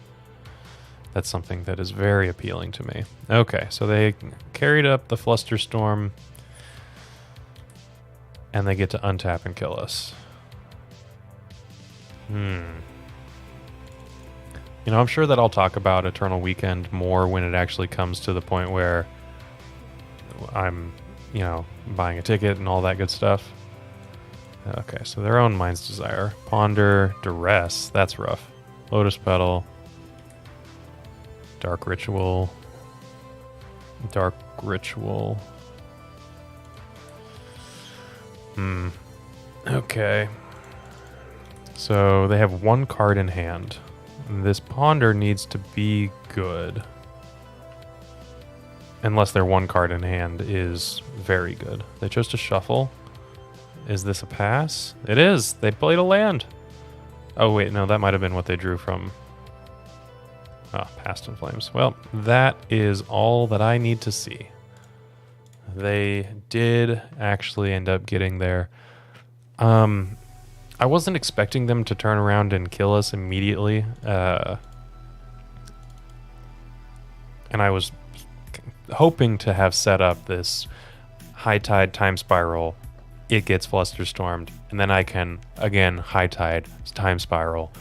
S1: that's something that is very appealing to me. Okay, so they carried up the Flusterstorm, and they get to untap and kill us. I'm sure that I'll talk about Eternal Weekend more when it actually comes to the point where I'm, buying a ticket and all that good stuff. Okay, so their own Mind's Desire. Ponder, Duress, that's rough. Lotus Petal. Dark Ritual. Dark Ritual. Okay. So they have one card in hand. This Ponder needs to be good. Unless their one card in hand is very good. They chose to shuffle. Is this a pass? It is. They played a land. Oh, wait. No, that might have been what they drew from. Past in Flames. Well, that is all that I need to see. They did actually end up getting there. I wasn't expecting them to turn around and kill us immediately. And I was hoping to have set up this High Tide time spiral it gets flusterstormed, and then I can again high tide, time spiral.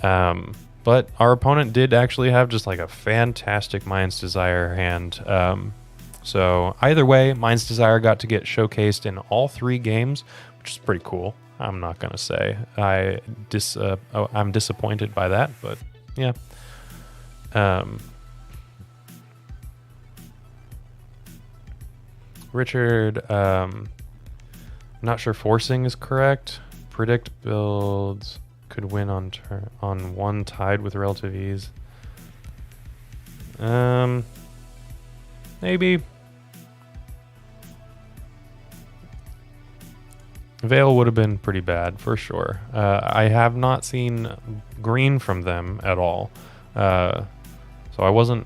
S1: But our opponent did actually have just like a fantastic Mind's Desire hand. So either way, Mind's Desire got to get showcased in all 3 games, which is pretty cool. I'm not gonna say I'm disappointed by that, but yeah. Richard, not sure forcing is correct. Predict builds could win on one tide with relative ease. Maybe. Veil would have been pretty bad for sure. I have not seen green from them at all, so I wasn't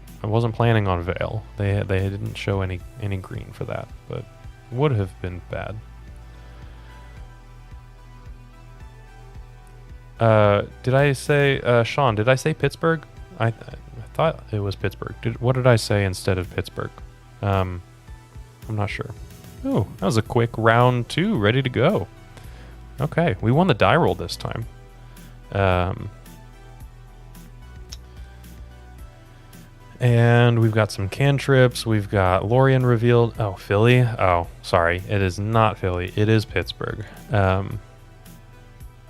S1: planning on Veil. They didn't show any green for that, but would have been bad. Did I say Sean? Did I say Pittsburgh? I thought it was Pittsburgh. What did I say instead of Pittsburgh? I'm not sure. Oh, that was a quick round 2, ready to go. Okay, we won the die roll this time. And we've got some cantrips. We've got Lorien revealed. Oh, Philly? Oh, sorry. It is not Philly. It is Pittsburgh. Yeah,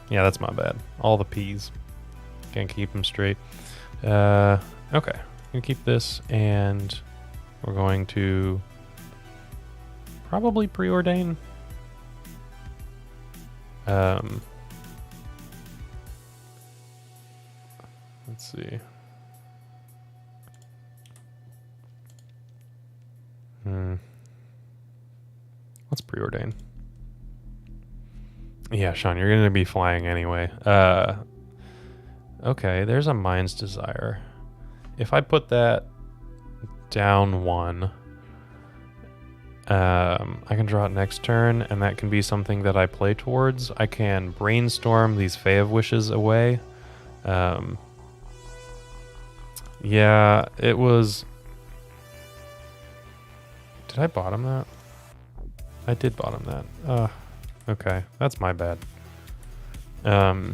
S1: that's my bad. All the P's. Can't keep them straight. Okay. I'm going to keep this, and we're going to probably preordain. Let's see. Let's preordain. Yeah, Sean, you're going to be flying anyway. Okay, there's a Mind's Desire. If I put that down 1, I can draw it next turn, and that can be something that I play towards. I can brainstorm these Fae of Wishes away. Yeah, it was... Did I bottom that? I did bottom that. Okay, that's my bad. The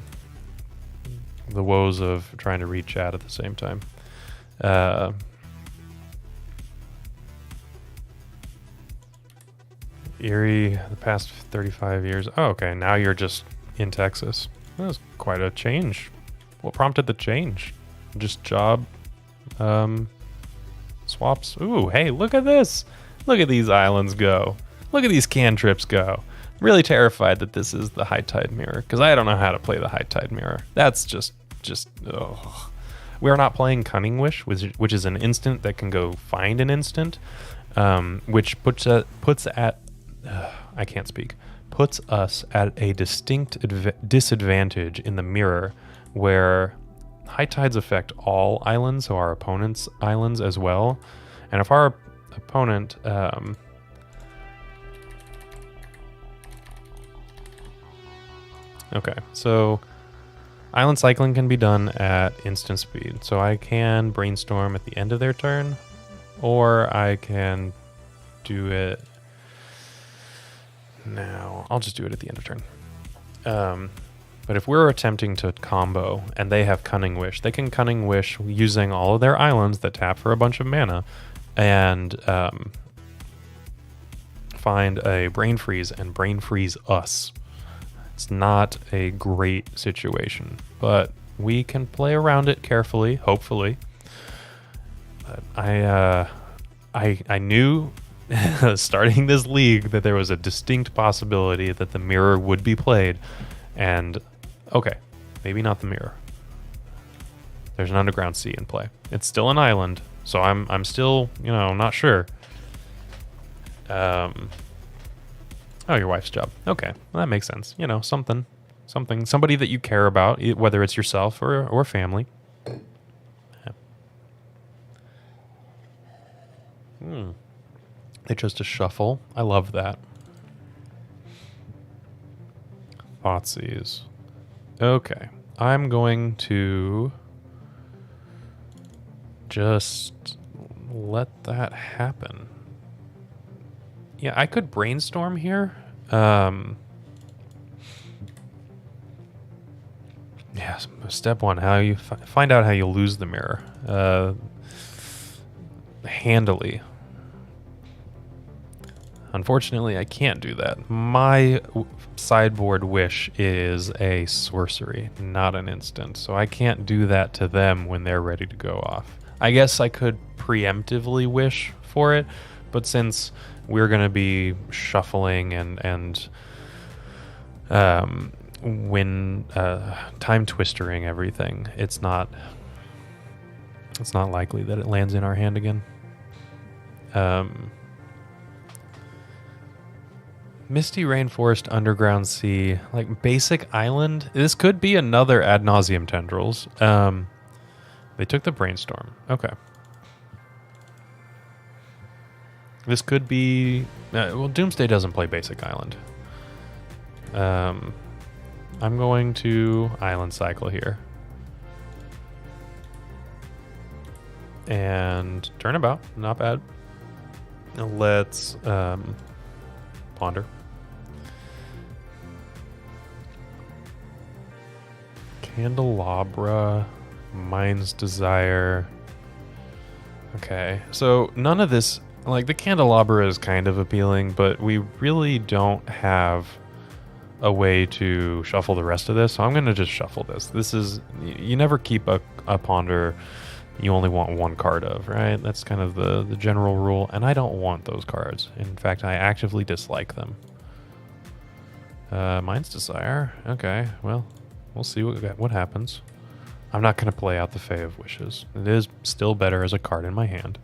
S1: woes of trying to read chat at the same time. Erie, the past 35 years. Oh, okay, now you're just in Texas. That was quite a change. What prompted the change? Just job swaps. Ooh, hey, look at this. Look at these islands go. Look at these cantrips go. Really terrified that this is the High Tide Mirror, because I don't know how to play the High Tide Mirror. That's just ugh. We're not playing Cunning Wish, which is an instant that can go find an instant, which puts us at a distinct disadvantage in the mirror, where high tides affect all islands, so our opponent's islands as well. And if our opponent okay, so island cycling can be done at instant speed. So I can brainstorm at the end of their turn, or I can do it now. I'll just do it at the end of turn. But if we're attempting to combo and they have Cunning Wish, they can Cunning Wish using all of their islands that tap for a bunch of mana and find a Brain Freeze and Brain Freeze us. It's not a great situation, but we can play around it carefully, hopefully. But I knew starting this league that there was a distinct possibility that the mirror would be played, and okay, maybe not the mirror. There's an underground sea in play. It's still an island, so I'm still, not sure. Oh, your wife's job. Okay, well, that makes sense. Somebody that you care about, whether it's yourself or family. Yeah. They chose to shuffle. I love that. Thoughtseize. Okay, I'm going to just let that happen. Yeah, I could brainstorm here. Yeah, step one, how you find out how you lose the mirror. Handily. Unfortunately, I can't do that. My sideboard wish is a sorcery, not an instant, so I can't do that to them when they're ready to go off. I guess I could preemptively wish for it, but since we're going to be shuffling and when time twistering everything, it's not likely that it lands in our hand again. Misty Rainforest, Underground Sea, like basic island. This could be another Ad Nauseam Tendrils. They took the Brainstorm. Okay. This could be... well, Doomsday doesn't play basic island. I'm going to Island Cycle here. And Turnabout. Not bad. Let's ponder. Candelabra, Mind's Desire. Okay, so none of this, like the Candelabra is kind of appealing, but we really don't have a way to shuffle the rest of this, so I'm going to just shuffle this. This is, you never keep a ponder you only want one card of, right? That's kind of the general rule, and I don't want those cards. In fact, I actively dislike them. Mind's Desire. Okay, well, we'll see what happens. I'm not going to play out the Fae of Wishes. It is still better as a card in my hand,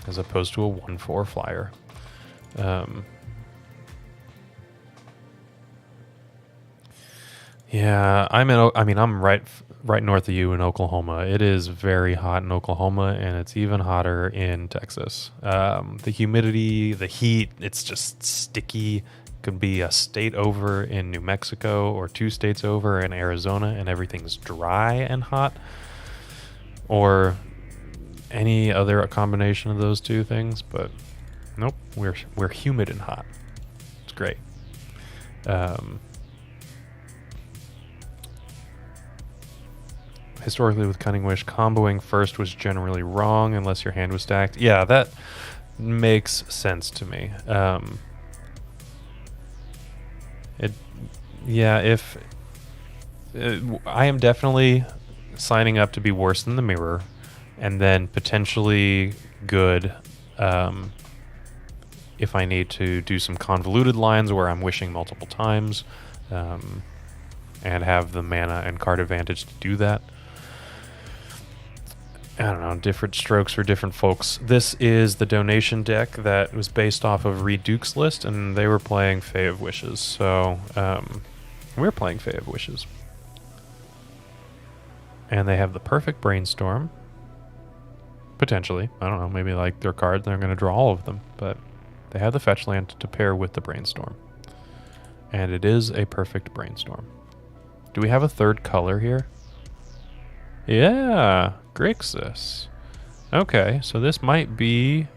S1: as opposed to a 1/4 flyer. Yeah, I'm right north of you in Oklahoma. It is very hot in Oklahoma, and it's even hotter in Texas. The humidity, the heat, it's just sticky. Could be a state over in New Mexico or 2 states over in Arizona, and everything's dry and hot. Or any other combination of those two things, but nope, we're humid and hot. It's great. Historically with Cunning Wish, comboing first was generally wrong unless your hand was stacked. Yeah, that makes sense to me. I am definitely signing up to be worse than the mirror, and then potentially good if I need to do some convoluted lines where I'm wishing multiple times and have the mana and card advantage to do that. I don't know, different strokes for different folks. This is the donation deck that was based off of Reed Duke's list, and they were playing Fae of Wishes. So we're playing Fae of Wishes. And they have the perfect Brainstorm. Potentially. I don't know, maybe like their card, they're going to draw all of them. But they have the fetch land to pair with the Brainstorm. And it is a perfect Brainstorm. Do we have a third color here? Yeah, Grixis. Okay, so this might be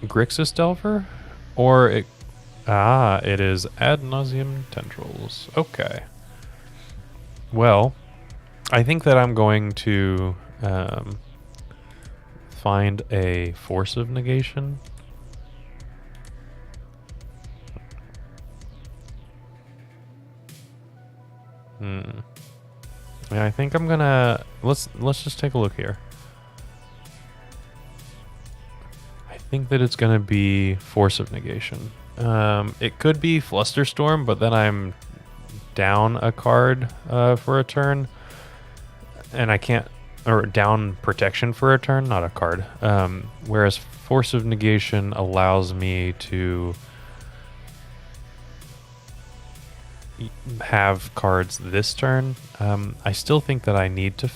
S1: Grixis Delver, or it is Ad Nauseam Tendrils. Okay. Well, I think that I'm going to find a Force of Negation. Yeah, I think I'm gonna let's just take a look here. I think that it's gonna be Force of Negation. It could be Flusterstorm, but then I'm down a card for a turn, and I can't, or down protection for a turn, not a card. Whereas Force of Negation allows me to have cards this turn. I still think that I need to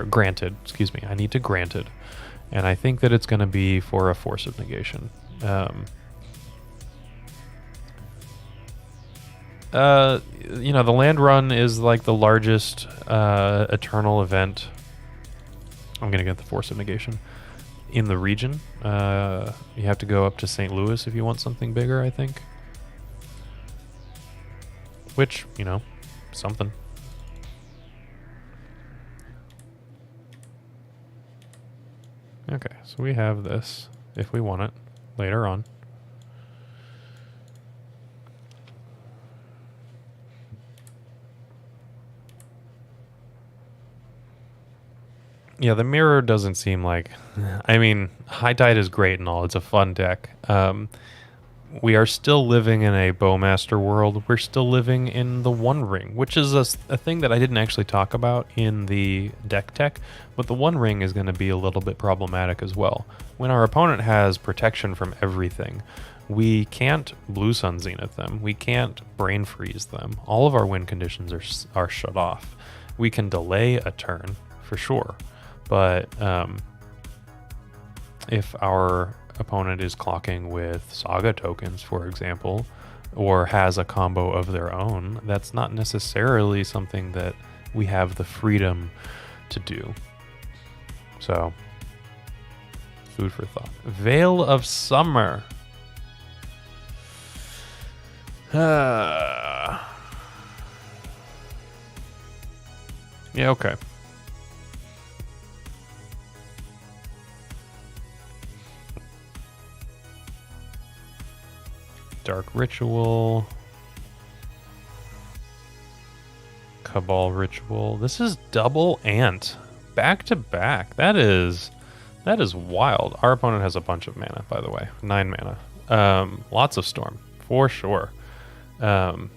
S1: granted, I need to granted, and I think that it's going to be for a Force of Negation. The land run is like the largest eternal event. I'm going to get the Force of Negation in the region. You have to go up to St. Louis if you want something bigger, I think. Which, something. Okay, so we have this if we want it later on. Yeah, the mirror doesn't seem like... I mean, High Tide is great and all. It's a fun deck. We are still living in a Bowmaster world. We're still living in the One Ring, which is a thing that I didn't actually talk about in the deck tech, but the One Ring is going to be a little bit problematic as well. When our opponent has protection from everything, we can't Blue Sun Zenith them. We can't Brain Freeze them. All of our win conditions are shut off. We can delay a turn, for sure. But if our opponent is clocking with Saga tokens, for example, or has a combo of their own, that's not necessarily something that we have the freedom to do. So, food for thought. Veil of Summer. Yeah, okay. Dark Ritual. Cabal Ritual. This is double Ant. Back to back. That is wild. Our opponent has a bunch of mana, by the way. 9 mana. Lots of Storm, for sure. No,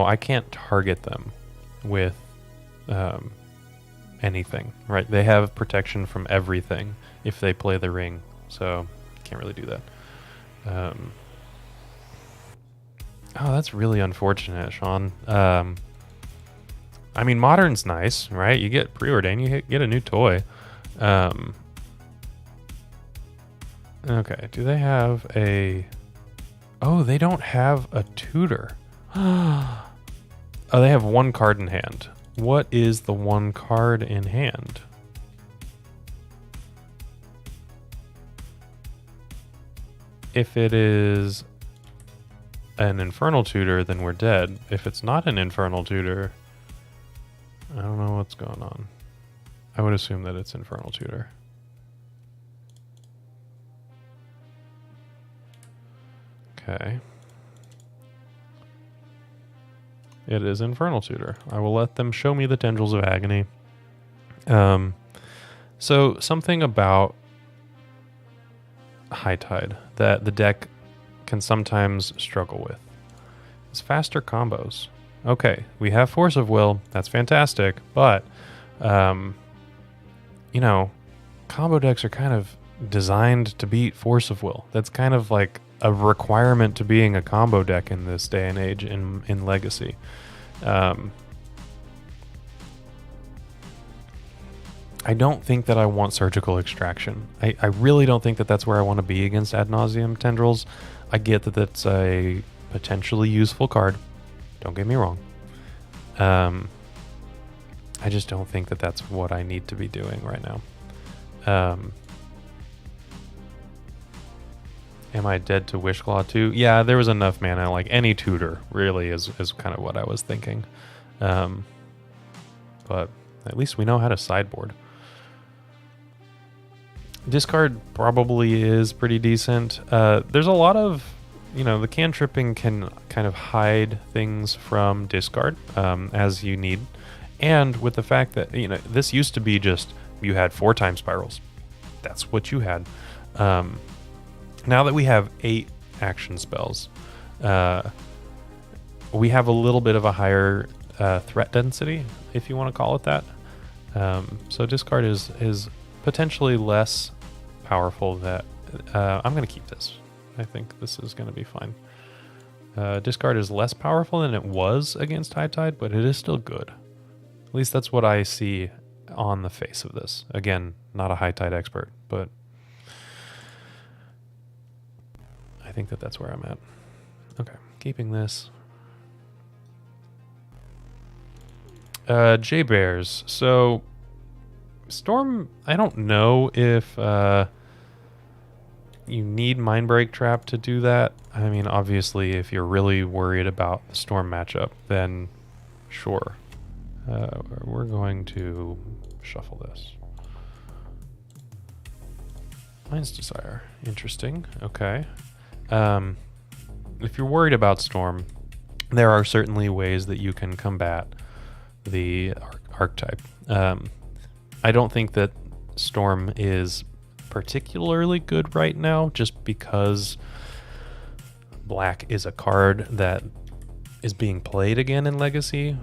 S1: I can't target them with anything, right? They have protection from everything if they play the ring, so can't really do that. Oh, that's really unfortunate, Sean. I mean, Modern's nice, right? You get Preordain, you get a new toy. Okay, do they have a... Oh, they don't have a tutor. Oh, they have one card in hand. What is the one card in hand? If it is an Infernal Tutor, then we're dead. If it's not an Infernal Tutor, I don't know what's going on. I would assume that it's Infernal Tutor. Okay. It is Infernal Tutor. I will let them show me the Tendrils of Agony. So something about High Tide that the deck can sometimes struggle with is faster combos. Okay, we have Force of Will. That's fantastic. But, you know, combo decks are kind of designed to beat Force of Will. That's kind of like a requirement to being a combo deck in this day and age in Legacy. I don't think that I want Surgical Extraction. I really don't think that that's where I want to be against Ad Nauseam Tendrils. I get that that's a potentially useful card. Don't get me wrong. I just don't think that that's what I need to be doing right now. Am I dead to Wishclaw too? Yeah, there was enough mana. Like any tutor really is kind of what I was thinking. But at least we know how to sideboard. Discard probably is pretty decent. There's a lot of, the cantripping can kind of hide things from discard as you need. And with the fact that, this used to be just you had 4 time spirals. That's what you had. Now that we have 8 action spells, we have a little bit of a higher threat density, if you want to call it that. So discard is potentially less powerful. That I'm going to keep this. I think this is going to be fine. Discard is less powerful than it was against High Tide, but it is still good. At least that's what I see on the face of this. Again, not a High Tide expert, but I think that that's where I'm at. Okay, keeping this. J-Bears. So, Storm, I don't know if you need Mindbreak Trap to do that. I mean, obviously, if you're really worried about the Storm matchup, then sure. We're going to shuffle this. Mind's Desire. Interesting. Okay. If you're worried about Storm, there are certainly ways that you can combat the archetype. I don't think that Storm is particularly good right now, just because Black is a card that is being played again in Legacy.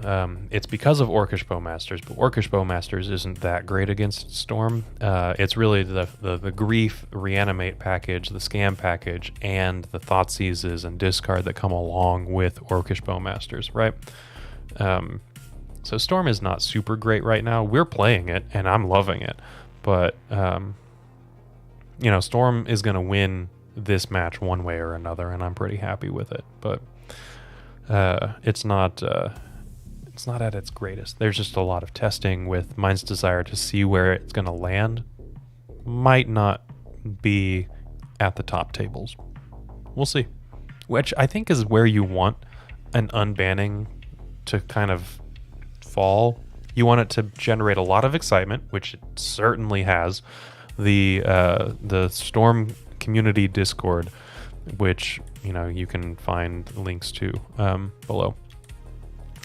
S1: It's because of Orcish Bowmasters, but Orcish Bowmasters isn't that great against Storm. It's really the Grief Reanimate package, the Scam package, and the Thoughtseizes and Discard that come along with Orcish Bowmasters, right? So Storm is not super great right now. We're playing it, and I'm loving it. But, Storm is going to win this match one way or another, and I'm pretty happy with it. But it's not at its greatest. There's just a lot of testing with Mind's Desire to see where it's going to land. Might not be at the top tables. We'll see. Which I think is where you want an unbanning to kind of fall. You want it to generate a lot of excitement, which it certainly has. The Storm community Discord, which you can find links to below,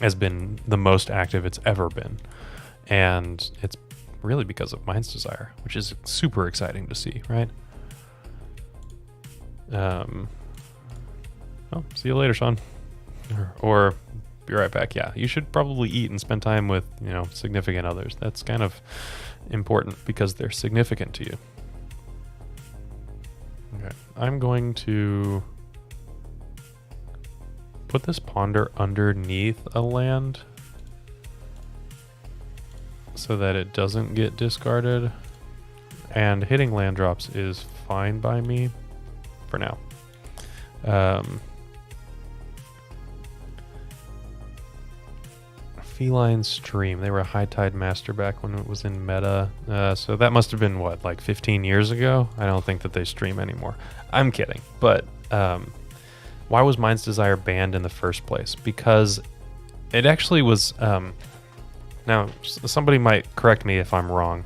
S1: has been the most active it's ever been, and it's really because of Mind's Desire, which is super exciting to see, right? See you later, Sean, or be right back. Yeah, you should probably eat and spend time with significant others. That's kind of important because they're significant to you. Okay, I'm going to put this Ponder underneath a land so that it doesn't get discarded, and hitting land drops is fine by me for now. Feline Stream, they were a High Tide Master back when it was in meta, so that must have been like 15 years ago. I don't think that they stream anymore. I'm kidding, but why was Mind's Desire banned in the first place? Because it actually was, now somebody might correct me if I'm wrong,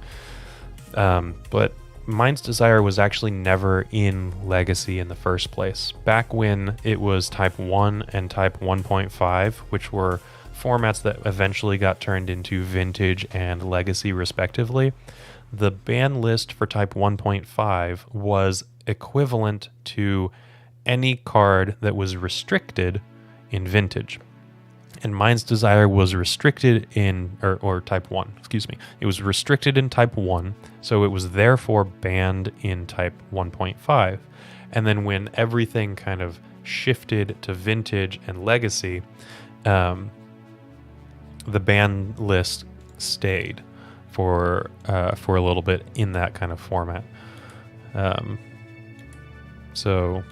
S1: but Mind's Desire was actually never in Legacy in the first place. Back when it was Type 1 and Type 1.5, which were formats that eventually got turned into Vintage and Legacy respectively, the ban list for Type 1.5 was equivalent to any card that was restricted in Vintage. And Mind's Desire was restricted in, or Type 1, excuse me. It was restricted in Type 1, so it was therefore banned in Type 1.5. And then when everything kind of shifted to Vintage and Legacy, the ban list stayed for a little bit in that kind of format. So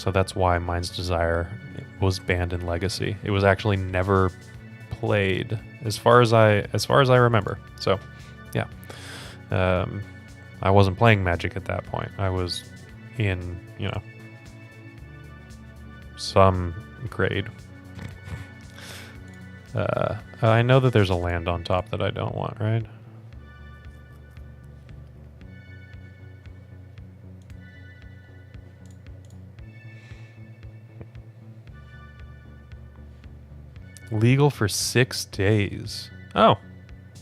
S1: that's why Mind's Desire was banned in Legacy. It was actually never played, as far as I remember. So, yeah, I wasn't playing Magic at that point. I was in some grade. I know that there's a land on top that I don't want, right? Legal for 6 days. Oh,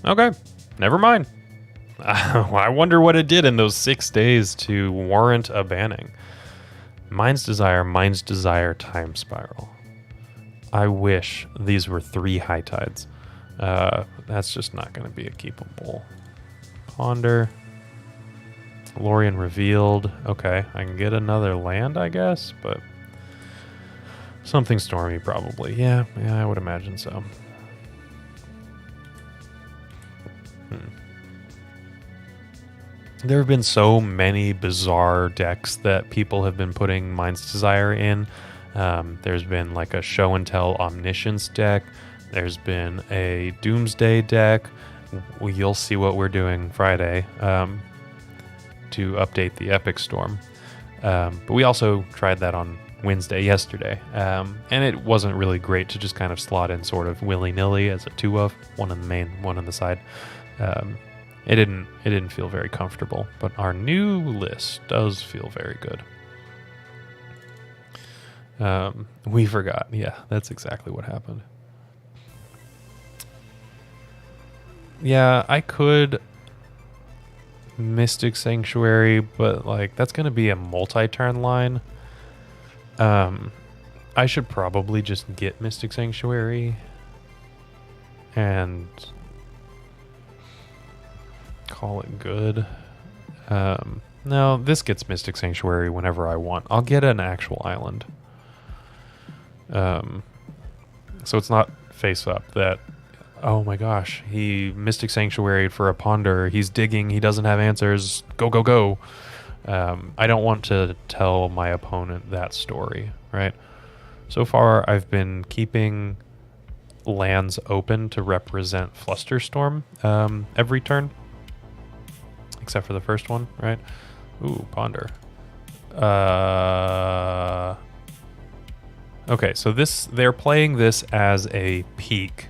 S1: okay. Never mind. I wonder what it did in those 6 days to warrant a banning. Mind's Desire, Time Spiral. I wish these were 3 High Tides. That's just not going to be a keepable. Ponder. Lorien Revealed. Okay, I can get another land, I guess, but something stormy probably. Yeah, I would imagine so. There have been so many bizarre decks that people have been putting Mind's Desire in. There's been like a Show and Tell Omniscience deck. There's been a Doomsday deck. You'll see what we're doing Friday to update the Epic Storm. But we also tried that on Wednesday yesterday, and it wasn't really great to just kind of slot in sort of willy-nilly as a 2 of, one in the main, one on the side. It didn't feel very comfortable, but our new list does feel very good. We forgot. Yeah, that's exactly what happened. Yeah, I could Mystic Sanctuary, but like that's going to be a multi-turn line. I should probably just get Mystic Sanctuary and call it good. No, this gets Mystic Sanctuary whenever I want. I'll get an actual island. So it's not face up that, oh my gosh, he Mystic Sanctuary for a ponder. He's digging. He doesn't have answers. Go, go, go. I don't want to tell my opponent that story, right? So far, I've been keeping lands open to represent Flusterstorm every turn, except for the first one, right? Ooh, ponder. Okay, so they're playing this as a peak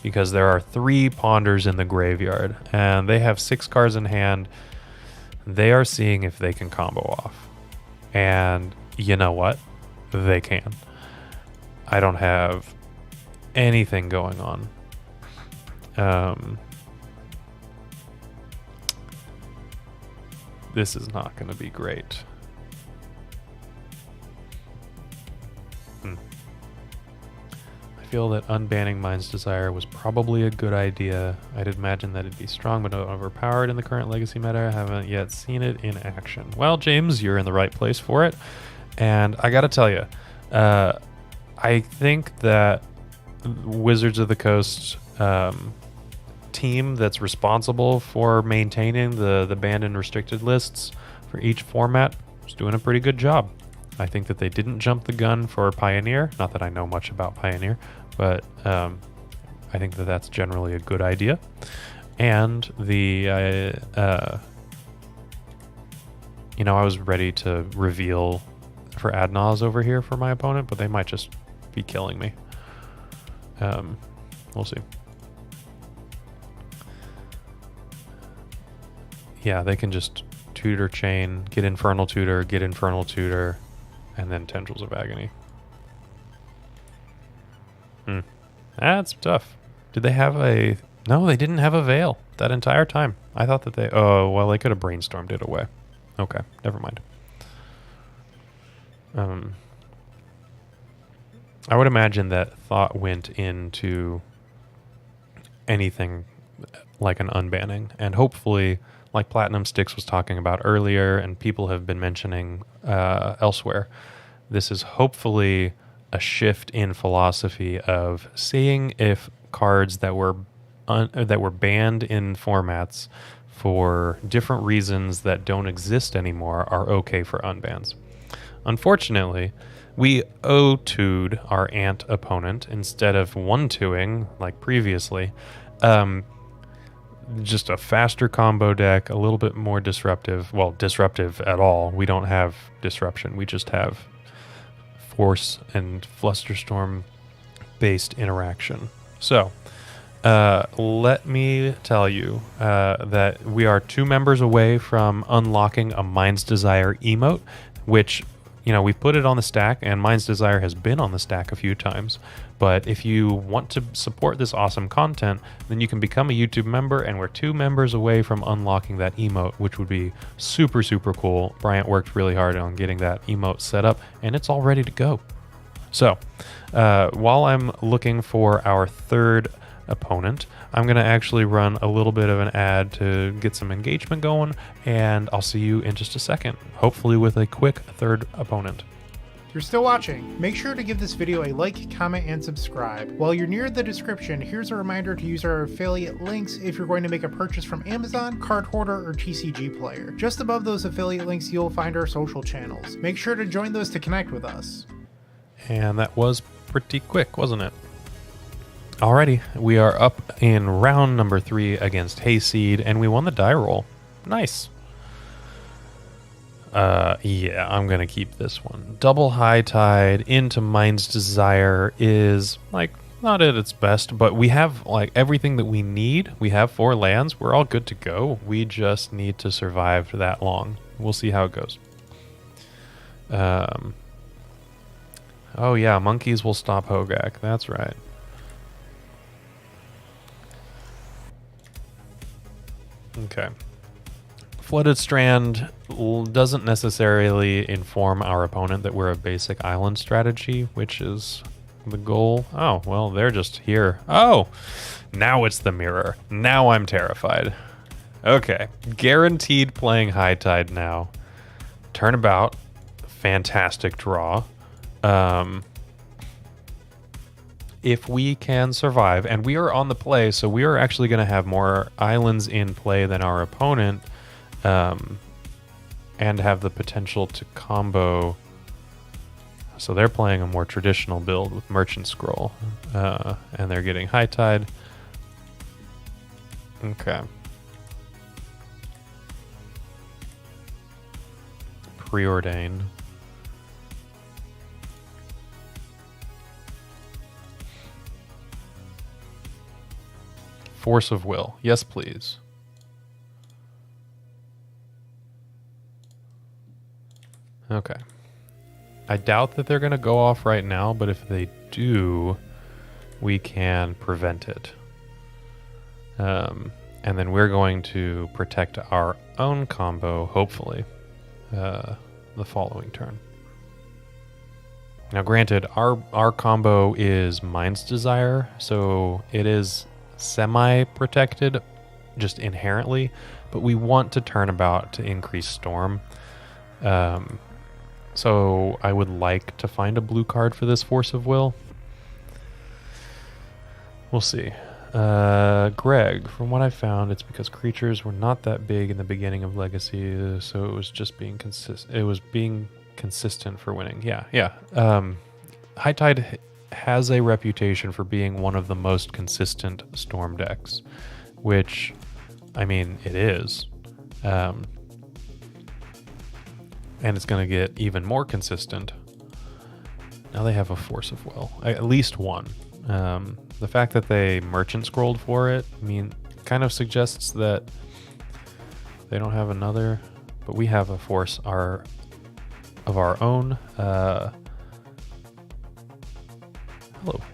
S1: because there are 3 ponders in the graveyard, and they have 6 cards in hand. They are seeing if they can combo off. And you know what? They can. I don't have anything going on. This is not going to be great. I feel that unbanning Mind's Desire was probably a good idea. I'd imagine that it'd be strong but not overpowered in the current Legacy meta. I haven't yet seen it in action. Well, James, you're in the right place for it. And I gotta tell you, I think that Wizards of the Coast team that's responsible for maintaining the banned and restricted lists for each format is doing a pretty good job. I think that they didn't jump the gun for Pioneer. Not that I know much about Pioneer, but I think that that's generally a good idea. And I was ready to reveal for Adnaz over here for my opponent, but they might just be killing me. We'll see. Yeah, they can just Tutor Chain, get Infernal Tutor, and then Tendrils of Agony. That's tough. Did they have a... No, they didn't have a Veil that entire time. I thought that they... Oh, well, they could have brainstormed it away. Okay, never mind. I would imagine that thought went into anything like an unbanning. And hopefully, like Platinum Sticks was talking about earlier, and people have been mentioning elsewhere, this is hopefully a shift in philosophy of seeing if cards that were banned in formats for different reasons that don't exist anymore are okay for unbans. Unfortunately, we O2'd our Ant opponent instead of 1-2ing like previously. Just a faster combo deck, a little bit more disruptive. Well, disruptive at all. We don't have disruption. We just have Force and Flusterstorm based interaction. So, let me tell you that we are 2 members away from unlocking a Mind's Desire emote, which, we've put it on the stack, and Mind's Desire has been on the stack a few times. But if you want to support this awesome content, then you can become a YouTube member, and we're 2 members away from unlocking that emote, which would be super, super cool. Bryant worked really hard on getting that emote set up, and it's all ready to go. So, while I'm looking for our 3rd opponent, I'm going to actually run a little bit of an ad to get some engagement going, and I'll see you in just a second, hopefully with a quick 3rd opponent.
S2: If you're still watching, make sure to give this video a like, comment, and subscribe. While you're near the description, here's a reminder to use our affiliate links if you're going to make a purchase from Amazon, Card Hoarder, or TCG Player. Just above those affiliate links, you'll find our social channels. Make sure to join those to connect with us.
S1: And that was pretty quick, wasn't it? Alrighty, we are up in round number 3 against Hayseed, and we won the die roll. Nice. Yeah, I'm gonna keep this one. Double High Tide into Mind's Desire is like not at its best, but we have like everything that we need. We have 4 lands. We're all good to go. We just need to survive that long. We'll see how it goes. Oh yeah, monkeys will stop Hogak. That's right. Okay. Flooded Strand doesn't necessarily inform our opponent that we're a basic island strategy, which is the goal. Oh, well, they're just here. Oh, now it's the mirror. Now I'm terrified. Okay, guaranteed playing High Tide now. Turnabout, fantastic draw. If we can survive, and we are on the play, so we are actually going to have more islands in play than our opponent, and have the potential to combo. So they're playing a more traditional build with Merchant Scroll, and they're getting High Tide. Okay. Preordain. Force of Will. Yes, please. Okay. I doubt that they're going to go off right now, but if they do, we can prevent it. And then we're going to protect our own combo, hopefully, the following turn. Now, granted, our combo is Mind's Desire, so it is semi-protected just inherently, but we want to Turnabout to increase Storm. So I would like to find a blue card for this Force of Will. We'll see. Greg, from what I found, it's because creatures were not that big in the beginning of Legacy, so it was just being consistent. It was being consistent for winning. Yeah. High Tide has a reputation for being one of the most consistent Storm decks, which, I mean, it is. And it's going to get even more consistent. Now they have a Force of Will, at least one. The fact that they Merchant Scrolled for it, I mean, kind of suggests that they don't have another, but we have a Force of our own.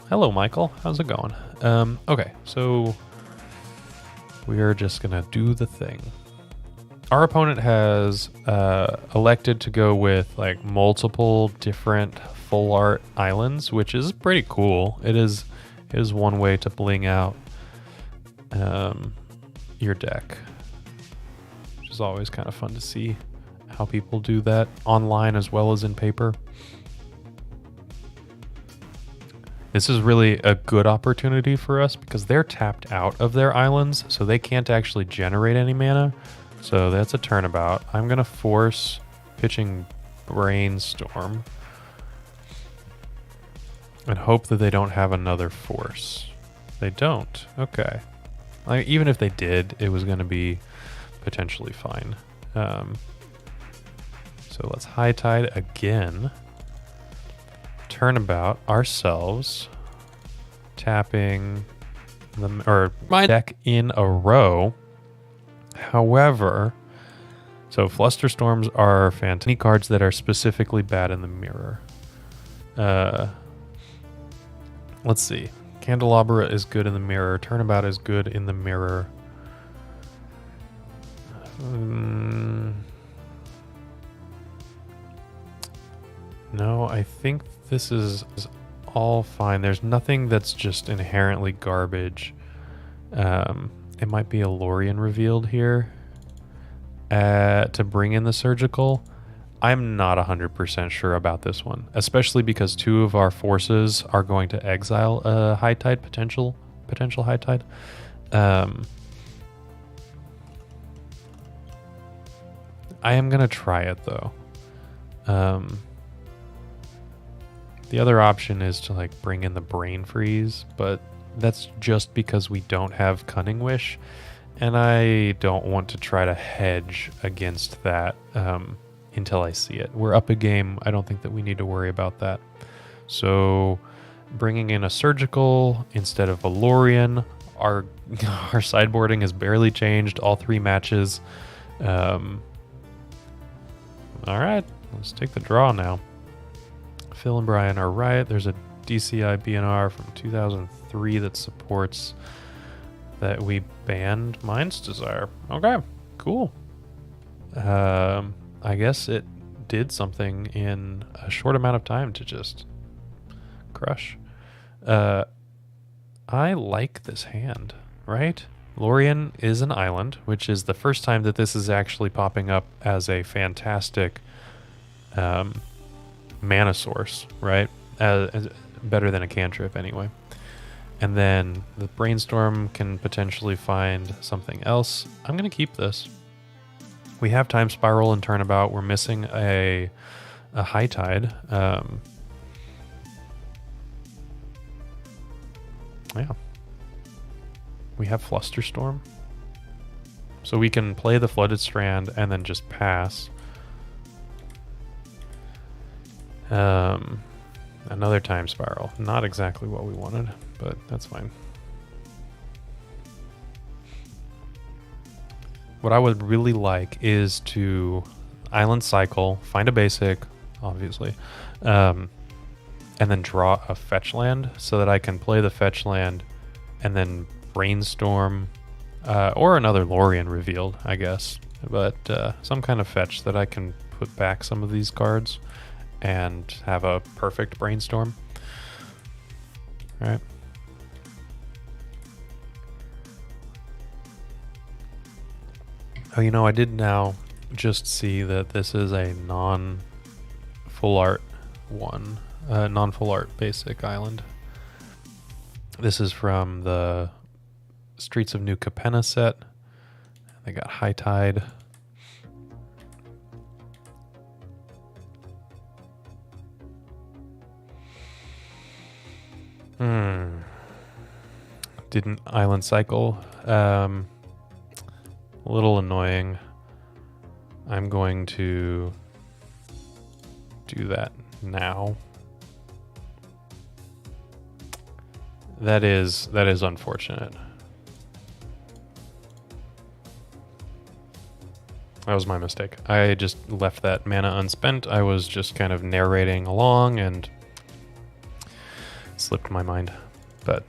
S1: Hello, Michael. How's it going? Okay, so we are just gonna do the thing. Our opponent has elected to go with like multiple different full art islands, which is pretty cool. It is one way to bling out your deck, which is always kind of fun to see how people do that online as well as in paper. This is really a good opportunity for us because they're tapped out of their islands, so they can't actually generate any mana. So that's a Turnabout. I'm going to force pitching Brainstorm and hope that they don't have another Force. They don't. Okay. Even if they did, it was going to be potentially fine. So let's High Tide again. Turnabout ourselves, tapping my deck in a row. However, so Flusterstorms are fantastic cards that are specifically bad in the mirror. Let's see. Candelabra is good in the mirror. Turnabout is good in the mirror. No, I think this is all fine. There's nothing that's just inherently garbage. It might be a Lorien revealed here to bring in the Surgical. I'm not 100% sure about this one, especially because 2 of our forces are going to exile a High Tide potential High Tide. I am going to try it though. The other option is to like bring in the Brain Freeze, but that's just because we don't have Cunning Wish, and I don't want to try to hedge against that. until I see it. We're up a game. I don't think that we need to worry about that. So bringing in a surgical instead of a Lorien. Our sideboarding has barely changed all 3 matches. All right, let's take the draw now. Phil and Brian are right. There's a DCI BNR from 2003 that supports that we banned Mind's Desire. Okay, cool. I guess it did something in a short amount of time to just crush. I like this hand, right? Lorien is an island, which is the first time that this is actually popping up as a fantastic mana source, right? Better than a cantrip anyway. And then the Brainstorm can potentially find something else. I'm going to keep this. We have Time Spiral and Turnabout. We're missing a High Tide. Yeah. We have Flusterstorm. So we can play the Flooded Strand and then just pass. Another Time Spiral. Not exactly what we wanted, but that's fine. What I would really like is to Island Cycle, find a basic, obviously, and then draw a fetch land so that I can play the fetch land and then Brainstorm, or another Lorien revealed, I guess. But some kind of fetch that I can put back some of these cards and have a perfect Brainstorm. All right. Oh, you know, I did now just see that this is a non-full art one. Non-full art basic island. This is from the Streets of New Capenna set. They got High Tide. Didn't Island Cycle. A little annoying. I'm going to do that now. That is unfortunate. That was my mistake. I just left that mana unspent. I was just kind of narrating along and slipped my mind. But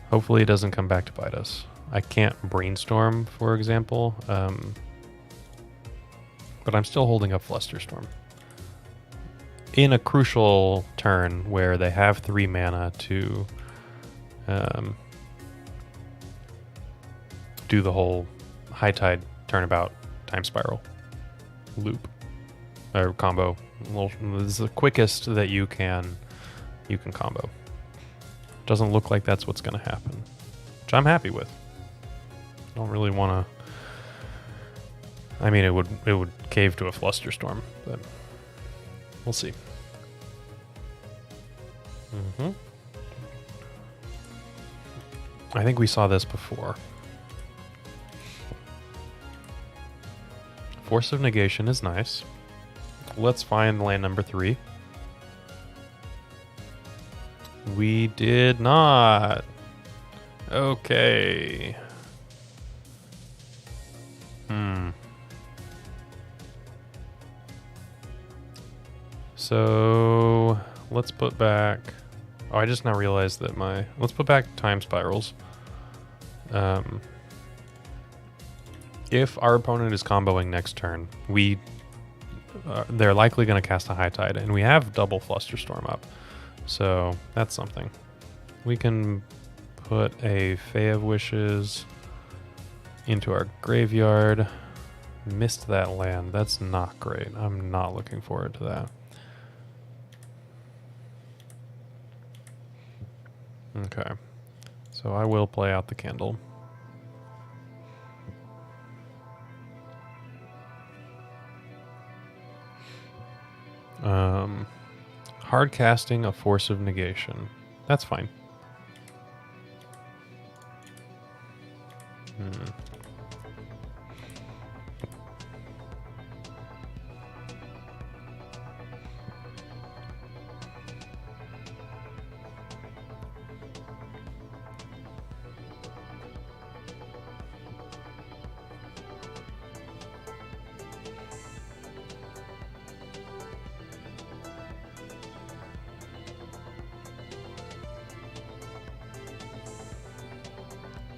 S1: hopefully it doesn't come back to bite us. I can't Brainstorm, for example, but I'm still holding up Flusterstorm. In a crucial turn where they have 3 mana to do the whole High Tide, Turnabout, Time Spiral loop or combo. This is the quickest that you can combo. Doesn't look like that's what's going to happen, which I'm happy with. Don't really want to. I mean, it would cave to a Flusterstorm, but we'll see. I think we saw this before. Force of Negation is nice. Let's find land number 3. We did not. Okay. So let's put back. Oh, I just now realized that let's put back Time Spirals. If our opponent is comboing next turn, they're likely going to cast a High Tide, and we have double Flusterstorm up. So that's something. We can put a Fae of Wishes into our graveyard. Missed that land. That's not great. I'm not looking forward to that. Okay. So I will play out the candle. Hard casting a Force of Negation. That's fine.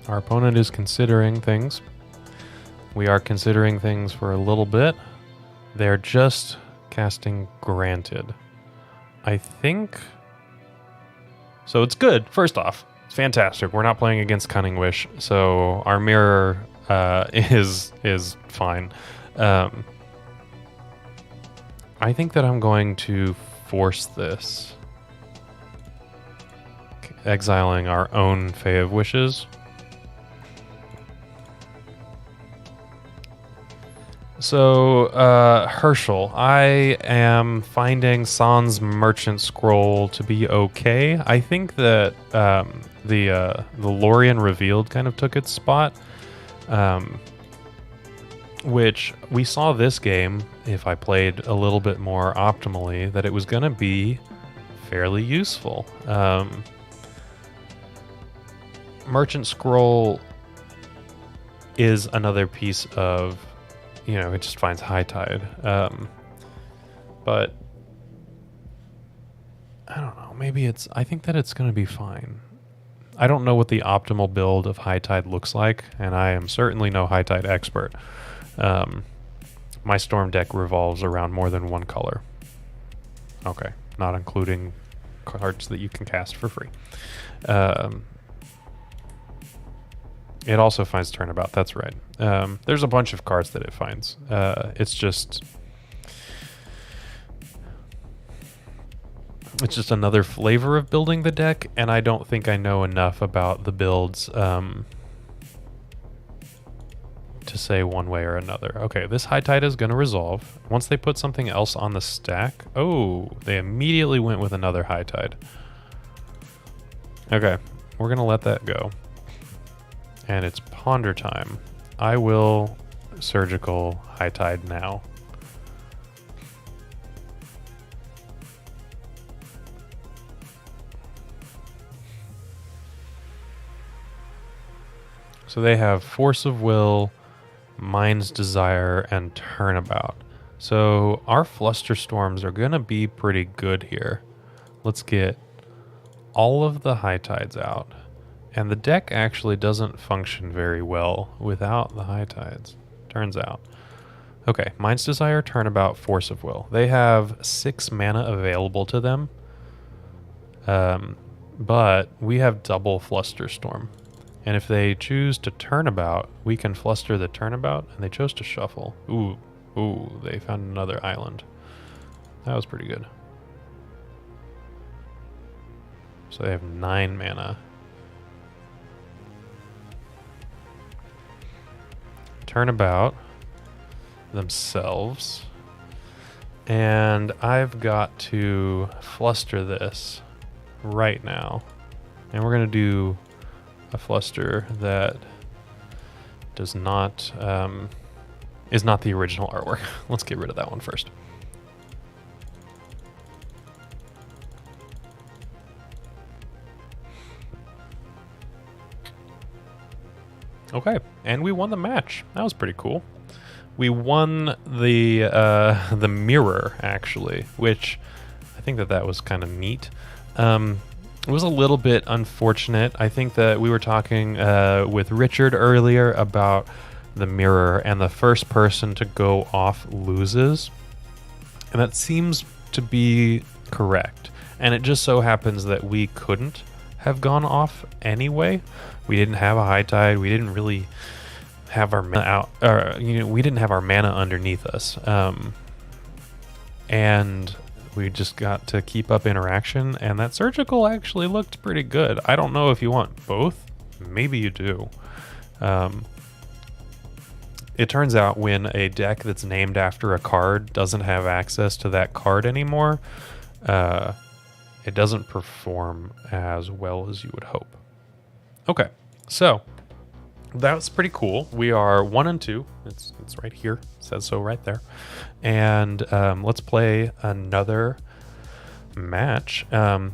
S1: Our opponent is considering things. We are considering things for a little bit. They're just casting Granted. I think... So it's good, first off. It's fantastic. We're not playing against Cunning Wish, so our mirror is fine. I think that I'm going to force this. Exiling our own Fae of Wishes. So, Herschel, I am finding Sans Merchant Scroll to be okay. I think that the Lorien Revealed kind of took its spot, which we saw this game, if I played a little bit more optimally, that it was going to be fairly useful. Merchant Scroll is another piece of... it just finds High Tide. But I don't know. Maybe I think that it's going to be fine. I don't know what the optimal build of High Tide looks like, and I am certainly no High Tide expert. My Storm deck revolves around more than one color. Okay, not including cards that you can cast for free. It also finds Turnabout, that's right. There's a bunch of cards that it finds. It's just another flavor of building the deck, and I don't think I know enough about the builds to say one way or another. Okay, this High Tide is going to resolve. Once they put something else on the stack... Oh, they immediately went with another High Tide. Okay, we're going to let that go. And it's Ponder time. I will Surgical High Tide now. So they have Force of Will, Mind's Desire, and Turnabout. So our Flusterstorms are going to be pretty good here. Let's get all of the High Tides out. And the deck actually doesn't function very well without the High Tides, turns out. Okay, Mind's Desire, Turnabout, Force of Will. They have 6 mana available to them, but we have double Flusterstorm. And if they choose to Turnabout, we can Fluster the Turnabout, and they chose to Shuffle. Ooh, they found another island. That was pretty good. So they have 9 mana. Turnabout themselves, and I've got to Fluster this right now, and we're going to do a Fluster that does not is not the original artwork. Let's get rid of that one first. Okay, and we won the match. That was pretty cool. We won the mirror, actually, which I think that was kind of neat. It was a little bit unfortunate. I think that we were talking with Richard earlier about the mirror, and the first person to go off loses. And that seems to be correct. And it just so happens that we couldn't have gone off anyway. We didn't have a High Tide. We didn't really have our mana out, or we didn't have our mana underneath us, and we just got to keep up interaction. And that Surgical actually looked pretty good. I don't know if you want both. Maybe you do. It turns out when a deck that's named after a card doesn't have access to that card anymore, it doesn't perform as well as you would hope. Okay, so that was pretty cool. We are 1-2. It's right here. It says so right there. And let's play another match.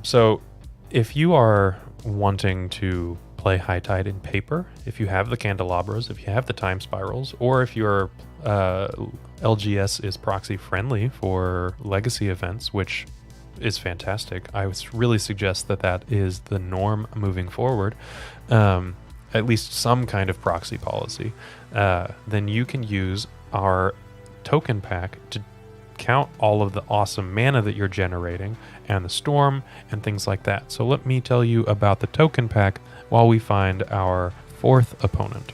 S1: So if you are wanting to play High Tide in paper, if you have the Candelabras, if you have the Time Spirals, or if your LGS is proxy friendly for legacy events, which is fantastic. I would really suggest that is the norm moving forward. at least some kind of proxy policy, then you can use our token pack to count all of the awesome mana that you're generating and the storm and things like that. So let me tell you about the token pack while we find our fourth opponent.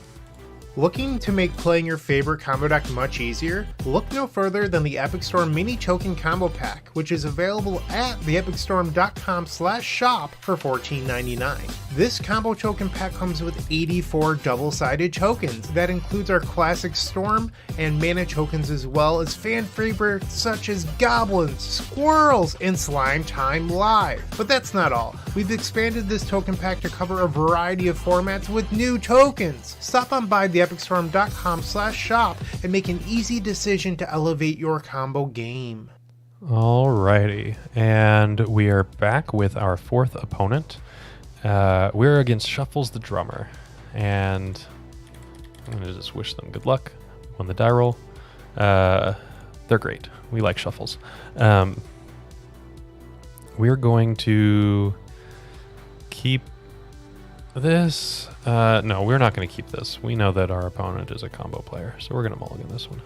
S2: Looking to make playing your favorite combo deck much easier? Look no further than the Epic Storm Mini Token Combo Pack, which is available at theepicstorm.com/shop for $14.99. This combo token pack comes with 84 double-sided tokens. That includes our classic Storm and mana tokens, as well as fan favorites such as Goblins, Squirrels, and Slime Time Live. But that's not all. We've expanded this token pack to cover a variety of formats with new tokens. Stop on by theepicstorm.com/shop and make an easy decision to elevate your combo game.
S1: Alrighty, and we are back with our fourth opponent. We're against Shuffles the Drummer, and I'm going to just wish them good luck on the die roll. They're great. We like Shuffles. We're going to keep this. No, we're not going to keep this. We know that our opponent is a combo player, so we're going to mulligan this one.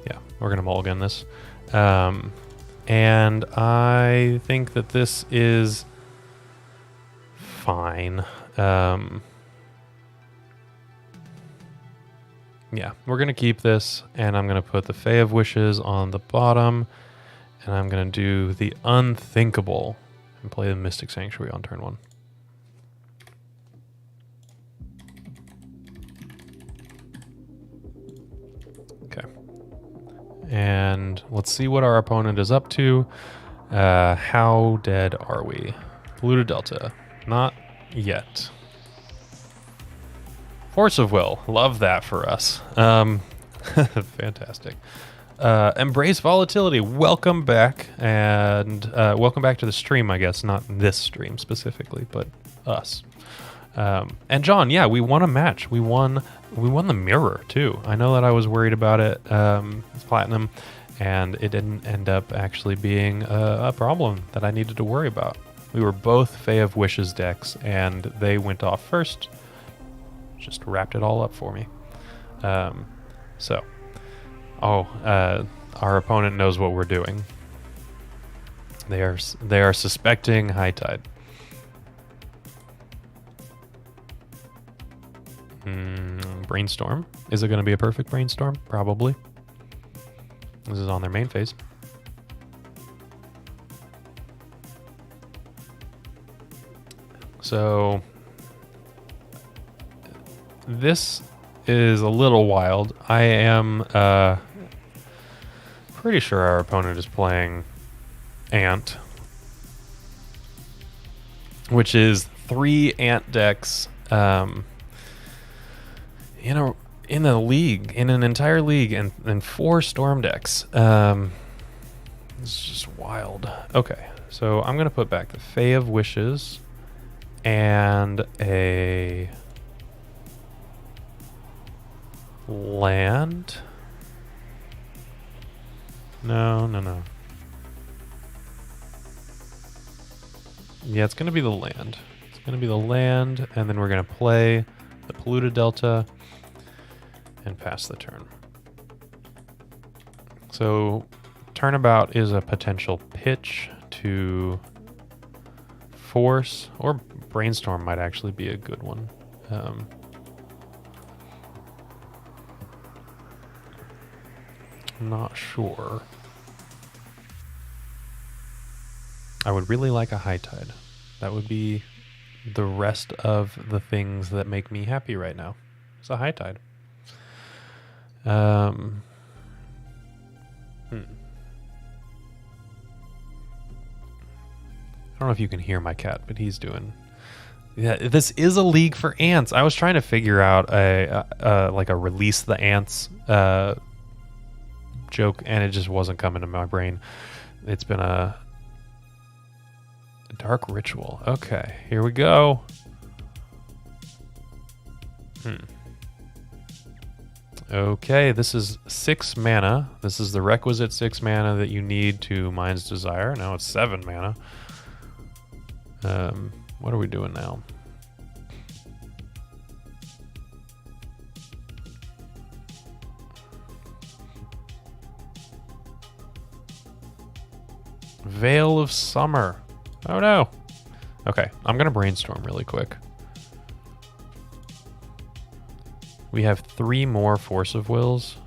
S1: Yeah, we're going to mulligan this. And I think that this is fine. Yeah, we're going to keep this, and I'm going to put the Fae of Wishes on the bottom, and I'm going to do the unthinkable and play the Mystic Sanctuary on turn 1. Okay. And let's see what our opponent is up to. How dead are we? Polluted Delta. Not yet. Force of Will. Love that for us. Fantastic. Embrace Volatility. Welcome back. And welcome back to the stream, I guess. Not this stream specifically, but us. And John, yeah, we won a match. We won the mirror too. I know that I was worried about it. It's platinum, and it didn't end up actually being a problem that I needed to worry about. We were both Fae of Wishes decks, and they went off first. Just wrapped it all up for me. Our opponent knows what we're doing. They are suspecting High Tide. Brainstorm. Is it going to be a perfect Brainstorm? Probably. This is on their main phase. So this is a little wild. I am pretty sure our opponent is playing Ant, which is 3 Ant decks in a league, in an entire league, and 4 Storm decks. It's just wild. Okay, so I'm gonna put back the Fae of Wishes and a land. No. Yeah, it's gonna be the land. It's gonna be the land, and then we're gonna play the Polluted Delta and pass the turn. So Turnabout is a potential pitch to force, or Brainstorm might actually be a good one. I'm not sure. I would really like a High Tide. That would be the rest of the things that make me happy right now. It's a High Tide. I don't know if you can hear my cat, but he's doing... Yeah, this is a league for ants. I was trying to figure out a release the ants joke, and it just wasn't coming to my brain. It's been a Dark Ritual. Okay, here we go. Okay, this is 6 mana. This is the requisite 6 mana that you need to Mind's Desire. Now it's 7 mana.
S3: What are we doing now? Veil of Summer. Oh no. Okay, I'm gonna brainstorm really quick. We have 3 more Force of Wills.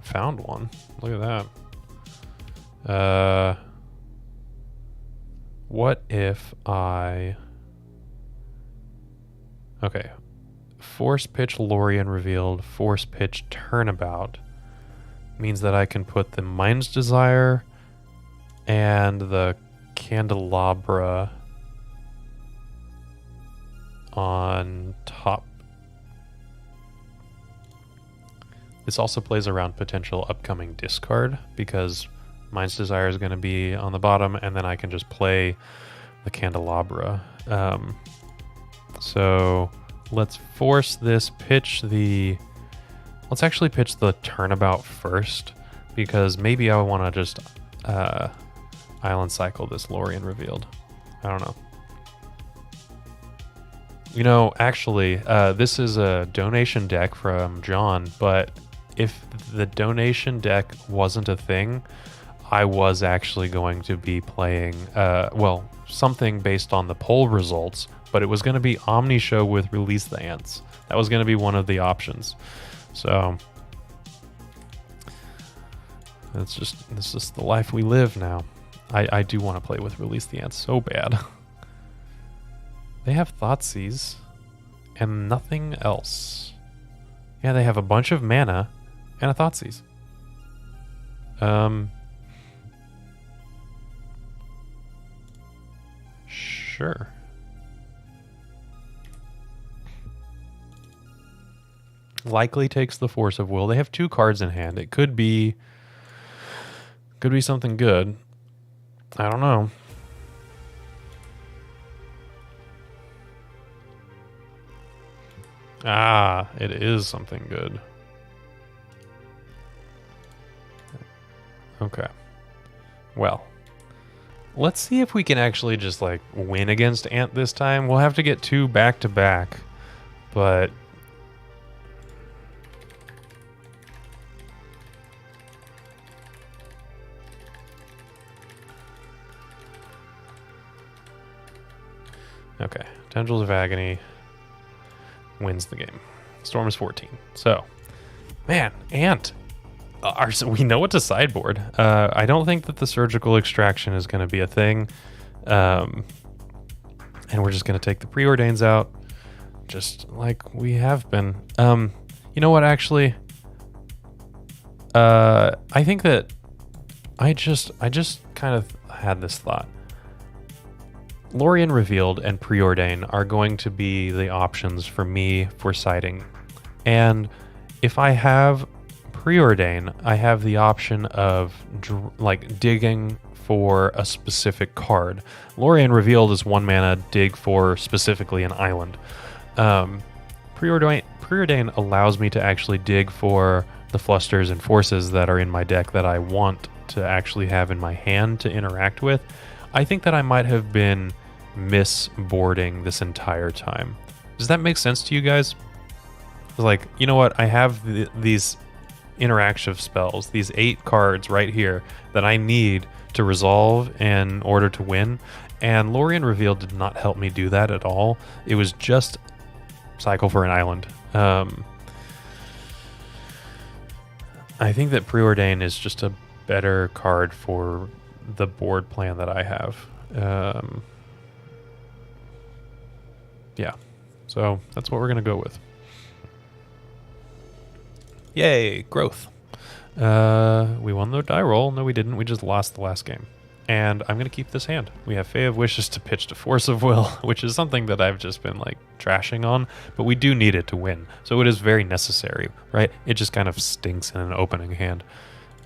S3: Found one. Look at that. What if I... Okay. Force Pitch Lorien revealed. Force Pitch Turnabout. Means that I can put the Mind's Desire and the Candelabra on top. This also plays around potential upcoming discard because Mind's Desire is going to be on the bottom, and then I can just play the Candelabra. So let's force this, pitch the... Let's actually pitch the Turnabout first, because maybe I want to just Island Cycle this Lorien revealed. I don't know. You know, actually, this is a donation deck from John, but if the donation deck wasn't a thing, I was actually going to be playing, well, something based on the poll results, but it was going to be Omni Show with Release the Ants. That was going to be one of the options. So it's just the life we live now. I do want to play with Release the Ants so bad. They have Thoughtseize and nothing else. Yeah, they have a bunch of mana and a Thoughtseize. Sure. Likely takes the Force of Will. They have 2 cards in hand. It could be something good. I don't know. Ah, it is something good. Okay. Well, let's see if we can actually just like win against Ant this time. We'll have to get 2 back to back, but okay, Tendrils of Agony wins the game. Storm is 14. So, man, Ant. We know what to sideboard. I don't think that the Surgical Extraction is going to be a thing. And we're just going to take the Preordains out, just like we have been. You know what, actually? I think that I just kind of had this thought. Lorien Revealed and Preordain are going to be the options for me for siding. And if I have Preordain, I have the option of like digging for a specific card. Lorien Revealed is 1 mana, dig for specifically an island. Preordain allows me to actually dig for the flusters and forces that are in my deck that I want to actually have in my hand to interact with. I think that I might have been misboarding this entire time. Does that make sense to you guys? Like, you know what? I have these interaction spells, these 8 cards right here that I need to resolve in order to win, and Lorien Revealed did not help me do that at all. It was just cycle for an island. I think that Preordain is just a better card for the board plan that I have. Yeah, so that's what we're going to go with. Yay, growth. We won the die roll. No, we didn't. We just lost the last game. And I'm going to keep this hand. We have Fae of Wishes to pitch to Force of Will, which is something that I've just been like trashing on, but we do need it to win. So it is very necessary, right? It just kind of stinks in an opening hand.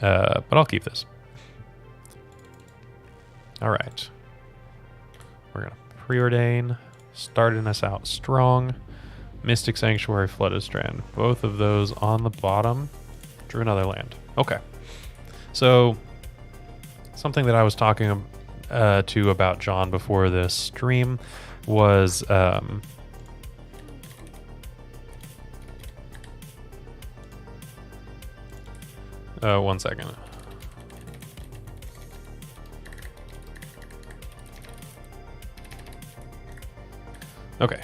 S3: But I'll keep this. All right. We're going to Preordain, starting us out strong. Mystic Sanctuary, Flooded Strand. Both of those on the bottom. Drew another land. Okay. So, something that I was talking to about John before this stream was one second. Okay.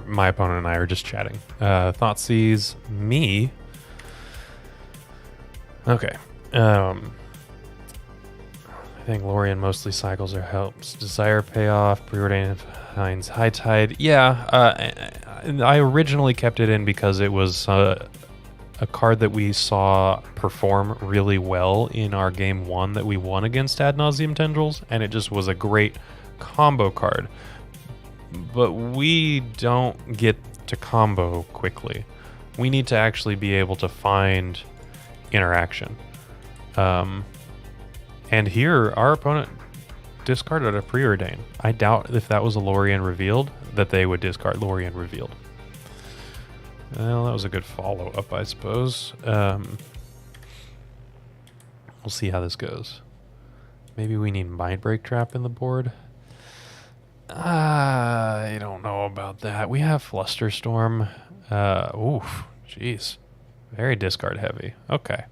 S3: My opponent and I are just chatting. Thought sees me. Okay. I think Lorien mostly cycles or helps. Desire payoff, preordained finds high tide. Yeah, I originally kept it in because it was a card that we saw perform really well in our game 1 that we won against Ad Nauseam Tendrils, and it just was a great combo card. But we don't get to combo quickly. We need to actually be able to find interaction. And here, our opponent discarded a preordain. I doubt if that was a Lorien revealed, that they would discard Lorien revealed. Well, that was a good follow-up, I suppose. We'll see how this goes. Maybe we need Mindbreak Trap in the board. I don't know about that. We have Flusterstorm. Oof, jeez. Very discard heavy. Okay.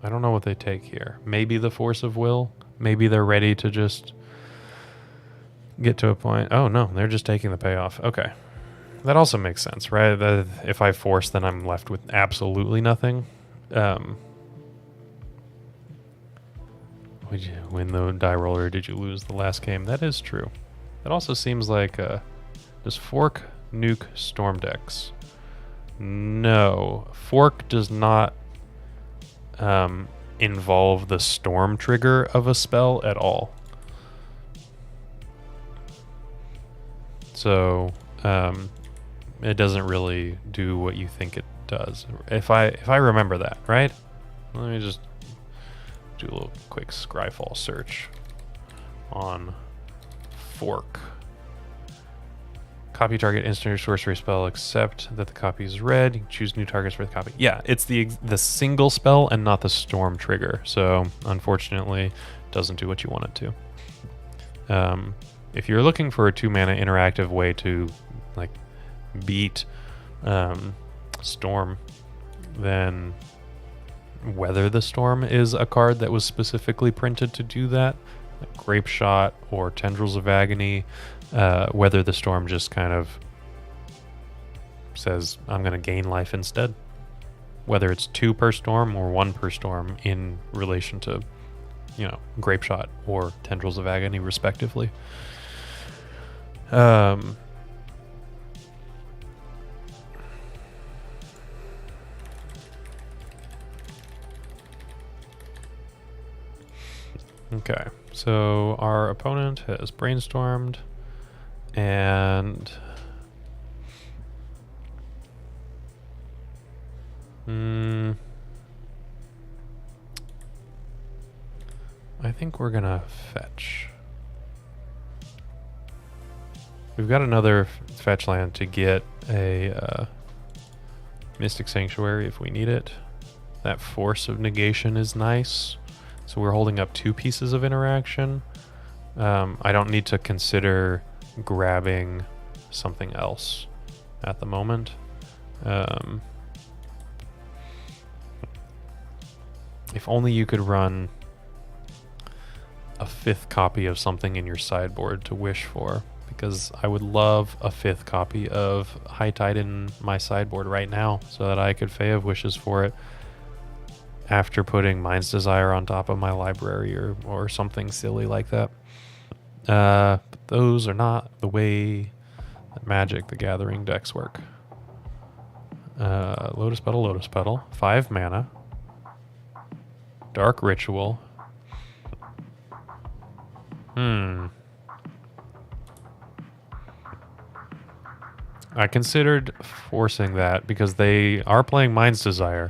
S3: I don't know what they take here. Maybe the Force of Will. Maybe they're ready to just get to a point. Oh, no, they're just taking the payoff. Okay. That also makes sense, right? That if I force, then I'm left with absolutely nothing. Would you win the die roller, or did you lose the last game? That is true. That also seems like does Fork nuke Storm decks? No. Fork does not involve the Storm trigger of a spell at all. So it doesn't really do what you think it does. If I remember that, right? Let me just do a little quick Scryfall search on Fork. Copy target instant or sorcery spell except that the copy is red. You can choose new targets for the copy. Yeah, it's the single spell and not the Storm trigger. So unfortunately, it doesn't do what you want it to. If you're looking for a 2-mana interactive way to like beat Storm, then Weather the Storm is a card that was specifically printed to do that. Like Grape Shot or Tendrils of Agony. Weather the Storm just kind of says, I'm going to gain life instead. Whether it's 2 per storm or 1 per storm in relation to, Grape Shot or Tendrils of Agony, respectively. Okay, so our opponent has brainstormed, and I think we're gonna fetch. We've got another fetch land to get a Mystic Sanctuary if we need it. That Force of Negation is nice. So we're holding up 2 pieces of interaction. I don't need to consider grabbing something else at the moment. If only you could run a 5th copy of something in your sideboard to wish for, because I would love a 5th copy of High Tide in my sideboard right now so that I could Fae of Wishes for it after putting Mind's Desire on top of my library or something silly like that. But those are not the way that Magic the Gathering decks work. Lotus Petal, 5 mana. Dark Ritual. I considered forcing that because they are playing Mind's Desire.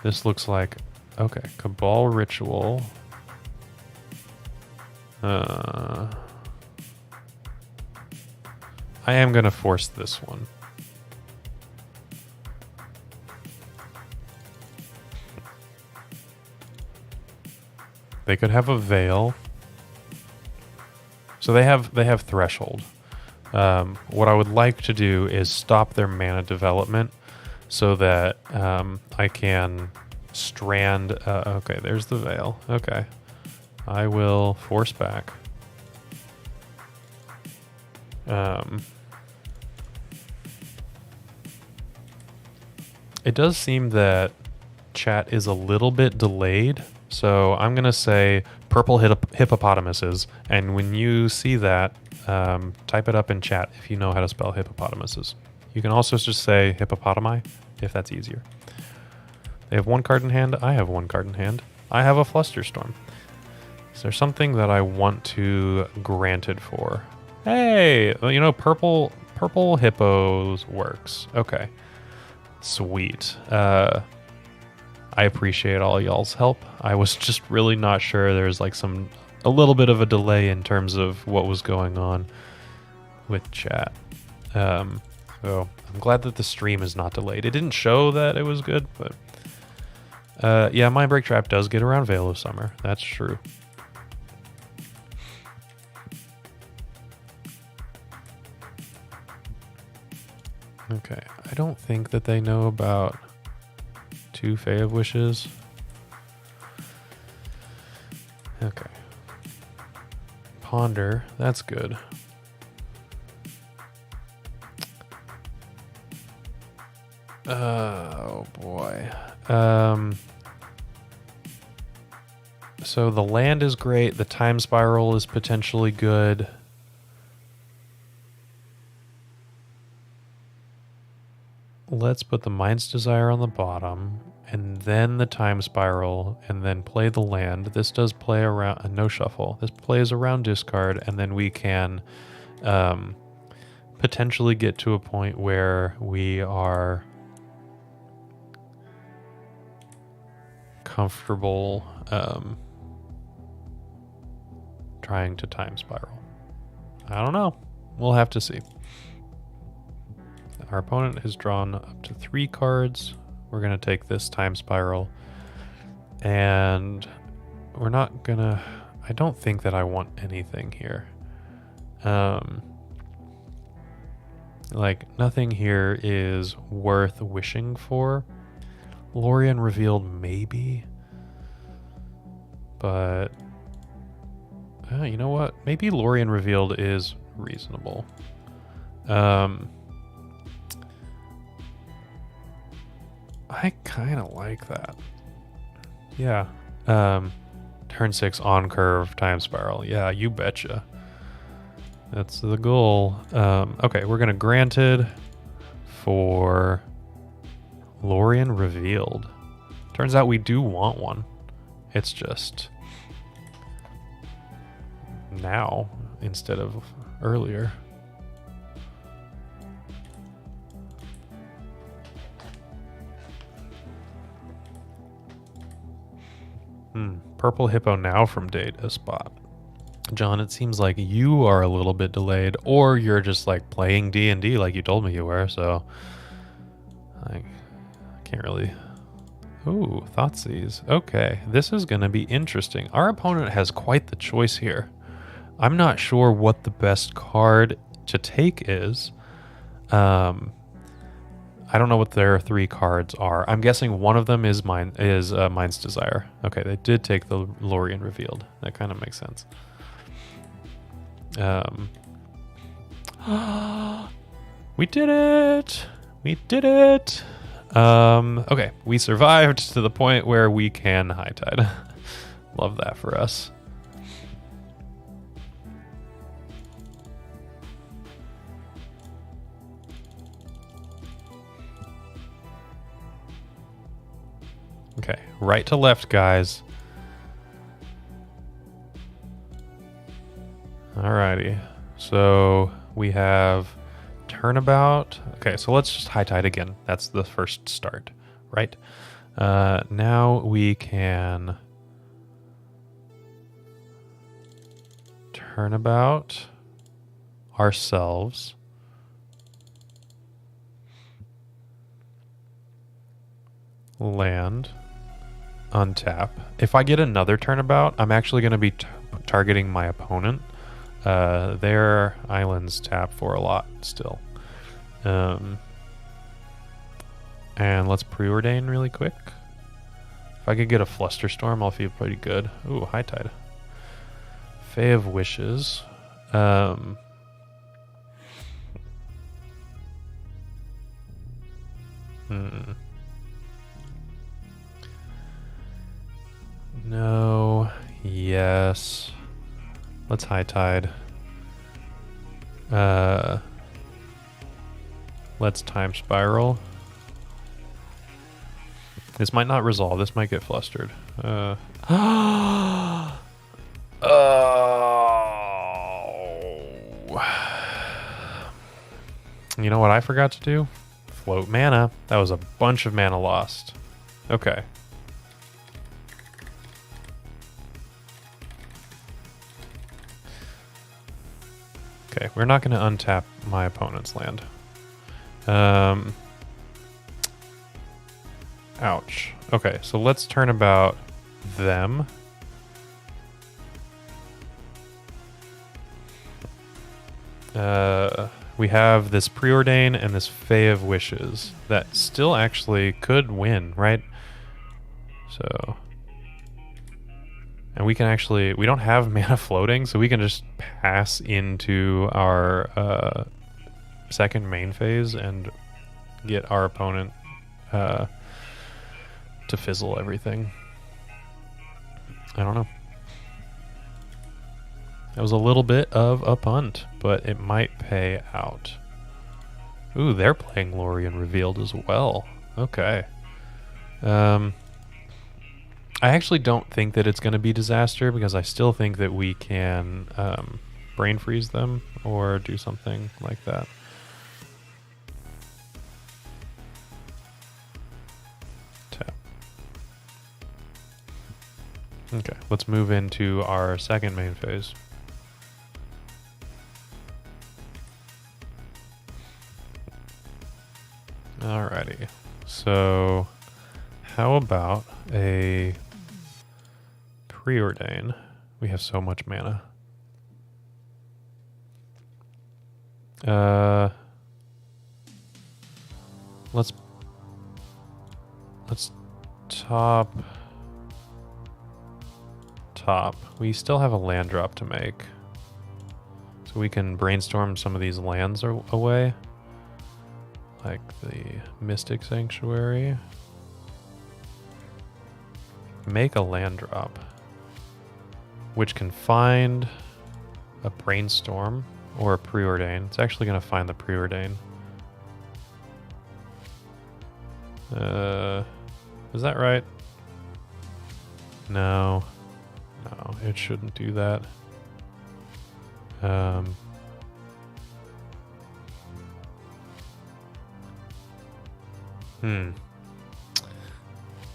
S3: This looks like... Okay, Cabal Ritual. I am going to force this one. They could have a Veil. So they have Threshold. What I would like to do is stop their mana development so that I can strand... okay, there's the Veil. Okay. I will force back. It does seem that chat is a little bit delayed, so I'm going to say purple hippopotamuses, and when you see that, type it up in chat if you know how to spell hippopotamuses. You can also just say hippopotami if that's easier. They have one card in hand. I have one card in hand. I have a Flusterstorm. Is there something that I want to Granted for? Hey, well, you know, purple hippos works. Okay, sweet. I appreciate all y'all's help. I was just really not sure. There's like a little bit of a delay in terms of what was going on with chat. So I'm glad that the stream is not delayed. It didn't show that it was good, but yeah, my Break Trap does get around Veil of Summer. That's true. Okay, I don't think that they know about 2 Fae of Wishes. Okay. Ponder, that's good. Oh boy. So the land is great, the Time Spiral is potentially good. Let's put the Mind's Desire on the bottom, and then the Time Spiral, and then play the land. This does play around, no shuffle. This plays around discard, and then we can potentially get to a point where we are comfortable trying to Time Spiral. I don't know. We'll have to see. Our opponent has drawn up to 3 cards. We're going to take this Time Spiral. And we're not going to... I don't think that I want anything here. Like, nothing here is worth wishing for. Lorien Revealed, maybe. But... you know what? Maybe Lorien Revealed is reasonable. I kind of like that. Yeah. Turn 6 on curve Time Spiral. Yeah, you betcha. That's the goal. Okay, we're going to Granted for Lorien Revealed. Turns out we do want one. It's just now instead of earlier. Purple Hippo now from Data Spot. John, it seems like you are a little bit delayed, or you're just like playing D&D like you told me you were, so I can't really... Ooh, Thoughtseize. Okay, this is going to be interesting. Our opponent has quite the choice here. I'm not sure what the best card to take is. I don't know what their 3 cards are. I'm guessing one of them is Mind's Desire. Okay, they did take the Lorien Revealed. That kind of makes sense. We did it! We did it! Okay, we survived to the point where we can High Tide. Love that for us. Okay, right to left, guys. Alrighty, so we have Turnabout. Okay, so let's just High Tide again. That's the first start, right? Now we can Turnabout ourselves. land, untap. If I get another turnabout, I'm actually going to be targeting my opponent. Their islands tap for a lot still. And let's preordain really quick. If I could get a Flusterstorm, I'll feel pretty good. Ooh, High Tide. Fae of Wishes. No. Yes. Let's High Tide. Let's Time Spiral. This might not resolve. This might get flustered. Oh. You know what I forgot to do? Float mana. That was a bunch of mana lost. Okay. Okay, we're not going to untap my opponent's land. Ouch. Okay, so let's Turnabout them. We have this Preordain and this Fae of Wishes that still actually could win, right? So... And we can actually... We don't have mana floating, so we can just pass into our second main phase and get our opponent to fizzle everything. I don't know. That was a little bit of a punt, but it might pay out. Ooh, they're playing Lorien Revealed as well. Okay. I actually don't think that it's going to be disaster because I still think that we can brain freeze them or do something like that. Tap. Okay, let's move into our second main phase. Alrighty, so how about a Preordain? We have so much mana. Let's top. We still have a land drop to make, so we can brainstorm some of these lands away. Like the Mystic Sanctuary. Make a land drop, which can find a Brainstorm or a Preordain. It's actually going to find the Preordain. Is that right? No. No, it shouldn't do that.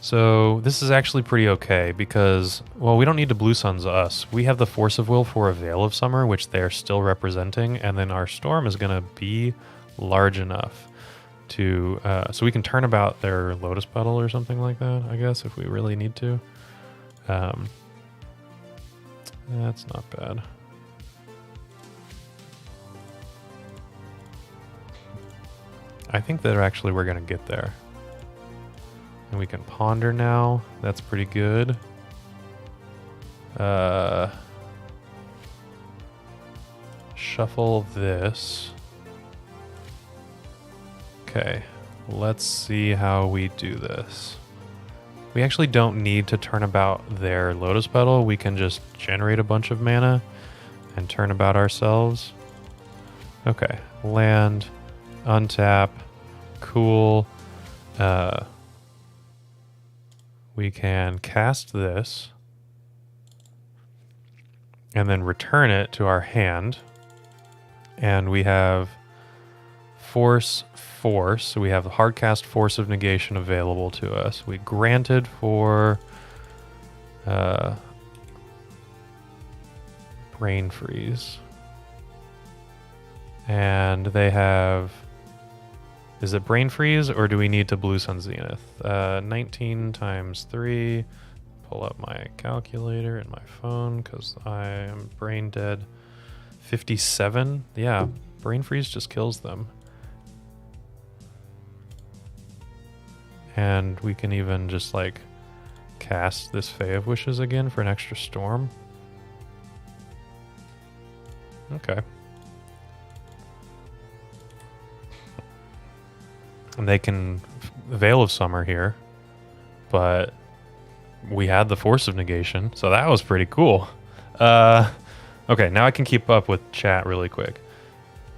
S3: So this is actually pretty okay because, well, we don't need to Blue Suns us. We have the Force of Will for a Veil of Summer, which they're still representing, and then our Storm is going to be large enough to, so we can Turnabout their Lotus Petal or something like that, I guess, if we really need to. That's not bad. I think that actually we're going to get there. And we can Ponder now. That's pretty good. Shuffle this. Okay, let's see how we do this. We actually don't need to Turnabout their Lotus Petal. We can just generate a bunch of mana and Turnabout ourselves. Okay, land, untap, cool. We can cast this and then return it to our hand. And we have Force. So we have Hardcast Force of Negation available to us. We granted for Brain Freeze. And they have Is it Brain Freeze, or do we need to Blue Sun Zenith? 19 times 3. Pull up my calculator in my phone because I am brain dead. 57? Yeah, Brain Freeze just kills them. And we can even just like cast this Fae of Wishes again for an extra storm. Okay. And they can Veil of Summer here, but we had the Force of Negation, so that was pretty cool. Okay, now I can keep up with chat really quick.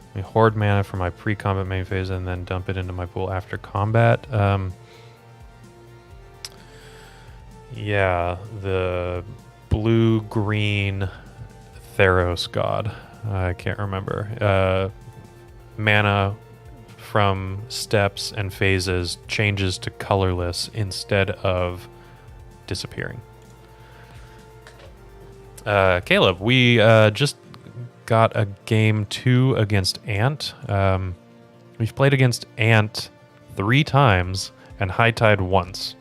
S3: Let me hoard mana for my pre-combat main phase and then dump it into my pool after combat. Yeah, the blue-green Theros god. I can't remember. Mana from steps and phases changes to colorless instead of disappearing. Caleb, we just got a game 2 against Ant. We've played against Ant 3 times and High Tide once.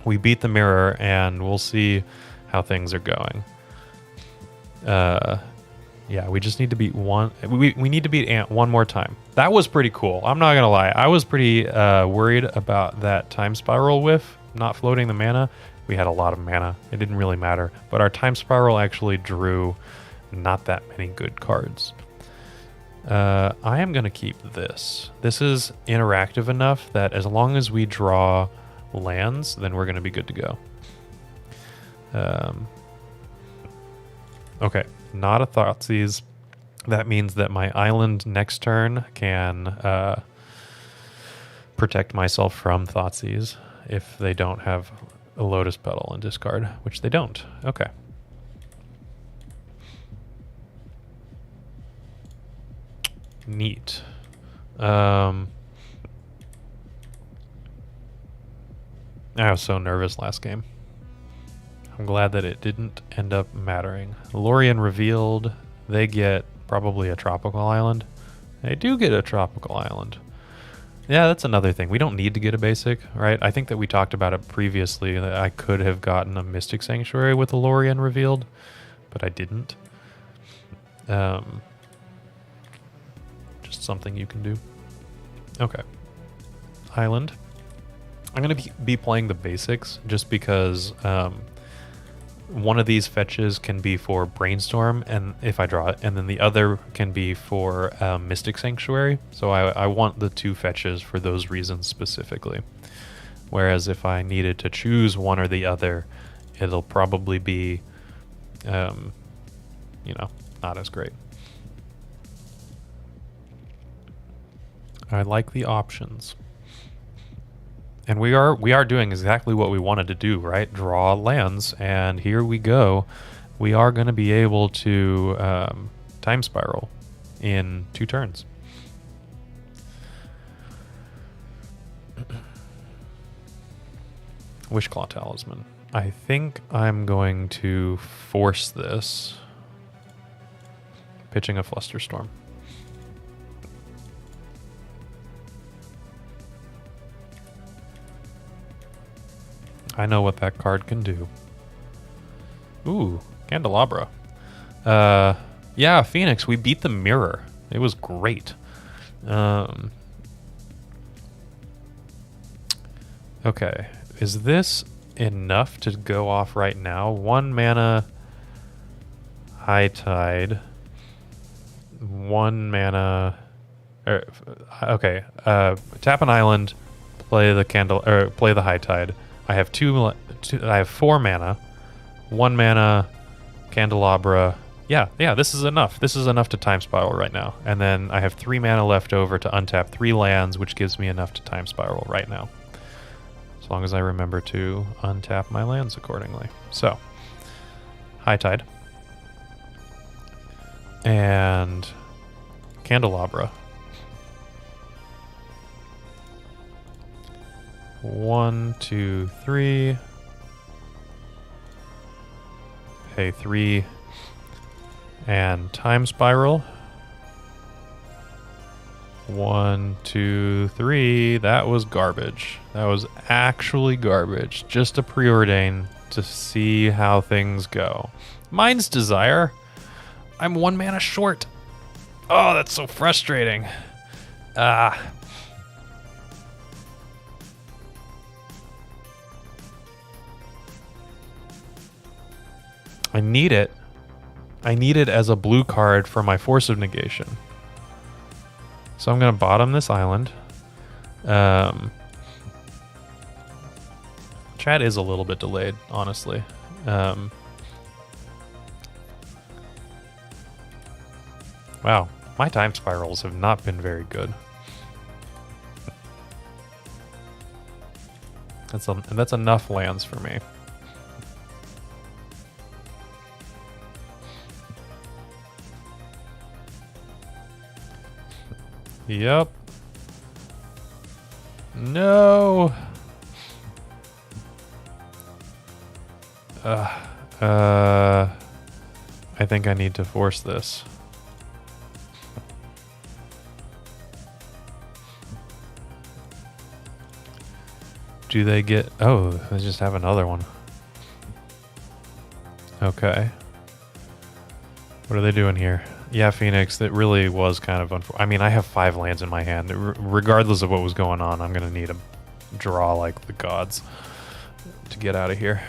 S3: We beat the mirror, and we'll see how things are going. Yeah, we just need to beat one. We need to beat Ant one more time. That was pretty cool. I'm not gonna lie. I was pretty worried about that time spiral whiff, not floating the mana. We had a lot of mana. It didn't really matter. But our time spiral actually drew not that many good cards. I am gonna keep this. This is interactive enough that as long as we draw lands, then we're gonna be good to go. Okay. Not a Thoughtseize. That means that my island next turn can protect myself from Thoughtseize if they don't have a Lotus Petal and discard, which they don't. Okay. Neat. I was so nervous last game. I'm glad that it didn't end up mattering. Lorien revealed. They get probably a tropical island. They do get a tropical island. Yeah, that's another thing. We don't need to get a basic, right? I think that we talked about it previously, that I could have gotten a Mystic Sanctuary with a Lorien revealed, but I didn't. Just something you can do. Okay. Island. I'm going to be playing the basics just because one of these fetches can be for Brainstorm, and if I draw it, and then the other can be for Mystic Sanctuary. So I want the 2 fetches for those reasons specifically. Whereas if I needed to choose one or the other, it'll probably be, not as great. I like the options. And we are doing exactly what we wanted to do, right? Draw lands, and here we go. We are going to be able to time spiral in 2 turns. Wishclaw Talisman. I think I'm going to force this. Pitching a Flusterstorm. I know what that card can do. Ooh, Candelabra. Yeah, Phoenix, we beat the mirror. It was great. Okay, is this enough to go off right now? 1 mana High Tide. 1 mana... okay, tap an island, play the High Tide. I have 4 mana, 1 mana Candelabra. Yeah, this is enough. This is enough to time spiral right now. And then I have 3 mana left over to untap 3 lands, which gives me enough to time spiral right now. As long as I remember to untap my lands accordingly. So, High Tide. And Candelabra. 1, 2, 3. Pay 3. And time spiral. 1, 2, 3. That was garbage. That was actually garbage. Just a preordain to see how things go. Mind's Desire. I'm 1 mana short. Oh, that's so frustrating. I need it. I need it as a blue card for my Force of Negation. So I'm going to bottom this island. Chat is a little bit delayed, honestly. Wow, my time spirals have not been very good. That's enough lands for me. Yep. No. I think I need to force this. Do they get... Oh, they just have another one. Okay. What are they doing here? Yeah, Phoenix, that really was kind of unfortunate. I mean, I have 5 lands in my hand. Regardless of what was going on, I'm going to need a draw like the gods to get out of here.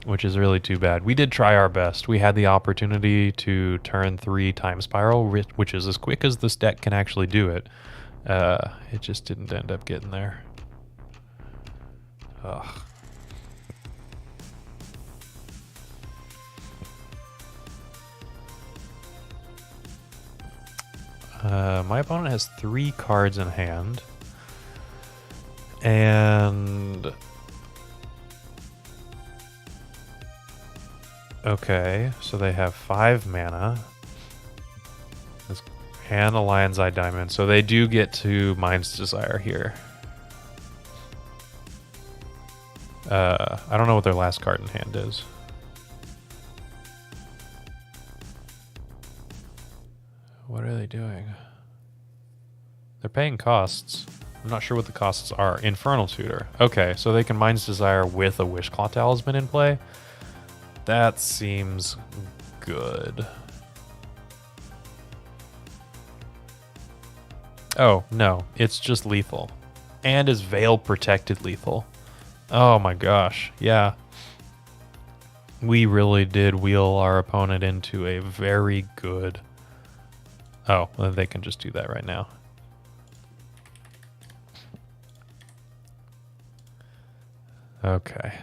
S3: Which is really too bad. We did try our best. We had the opportunity to turn 3 Time Spiral, which is as quick as this deck can actually do it. It just didn't end up getting there. Ugh. My opponent has 3 cards in hand. And... Okay, so they have 5 mana. And a Lion's Eye Diamond. So they do get to Mind's Desire here. I don't know what their last card in hand is. What are they doing? They're paying costs. I'm not sure what the costs are. Infernal Tutor. Okay, so they can Mind's Desire with a Wishclaw Talisman in play. That seems good. Oh, no. It's just lethal. And is Veil Protected lethal. Oh my gosh. Yeah. We really did wheel our opponent into a very good... Oh, well, they can just do that right now. Okay.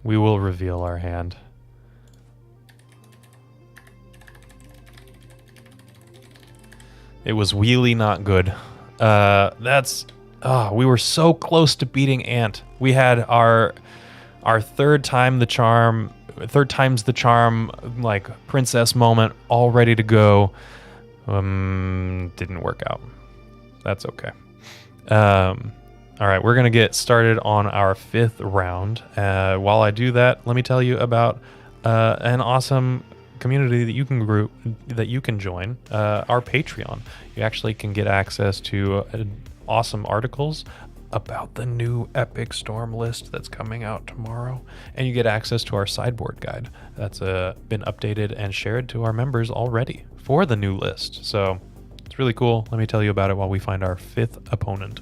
S3: We will reveal our hand. It was really not good. We were so close to beating Ant. We had our third time's the charm, like princess moment, all ready to go. Didn't work out. That's okay. All right, we're gonna get started on our 5th round. While I do that, let me tell you about an awesome community that you can join, our Patreon. You actually can get access to awesome articles about the new Epic Storm list that's coming out tomorrow, and you get access to our sideboard guide that's been updated and shared to our members already for the new list. So it's really cool. Let me tell you about it while we find our 5th opponent.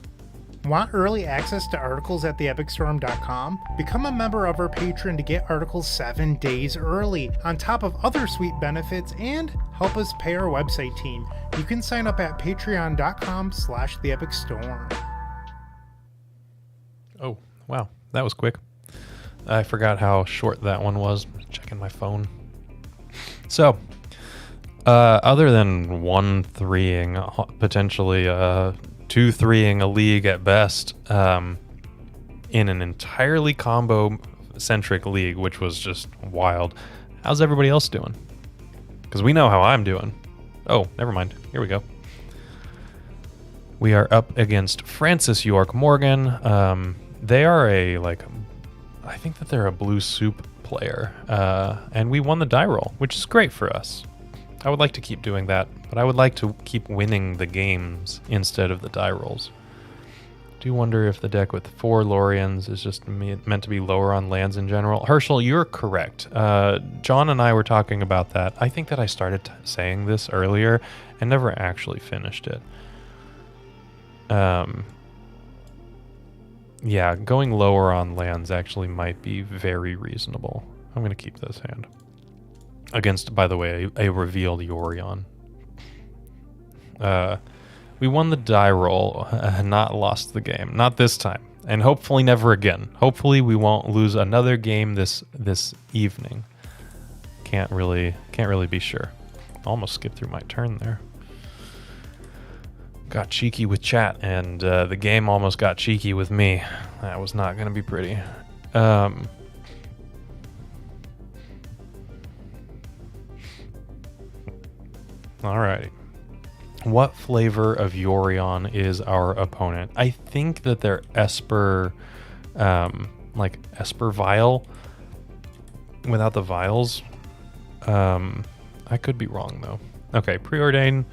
S2: Want early access to articles at theepicstorm.com? Become a member of our Patreon to get articles 7 days early, on top of other sweet benefits, and help us pay our website team. You can sign up at patreon.com/theepicstorm.
S3: Oh, wow. That was quick. I forgot how short that one was. Checking my phone. So, other than 1-3ing, potentially 2-3ing a league at best, in an entirely combo-centric league, which was just wild. How's everybody else doing? Because we know how I'm doing. Oh, never mind. Here we go. We are up against Francis York Morgan. They are a I think that they're a blue soup player, and we won the die roll, which is great for us. I would like to keep doing that, but I would like to keep winning the games instead of the die rolls. Do wonder if the deck with 4 Lorians is just meant to be lower on lands in general. Herschel, you're correct. John and I were talking about that. I think that I started saying this earlier and never actually finished it. Yeah, going lower on lands actually might be very reasonable. I'm going to keep this hand. Against, by the way, a revealed Yorion. We won the die roll, not lost the game. Not this time. And hopefully never again. Hopefully we won't lose another game this evening. Can't really be sure. Almost skipped through my turn there. Got cheeky with chat, and the game almost got cheeky with me. That was not going to be pretty. Alrighty. What flavor of Yorion is our opponent? I think that they're Esper, like Esper Vial, without the vials. I could be wrong though. Okay, Preordain.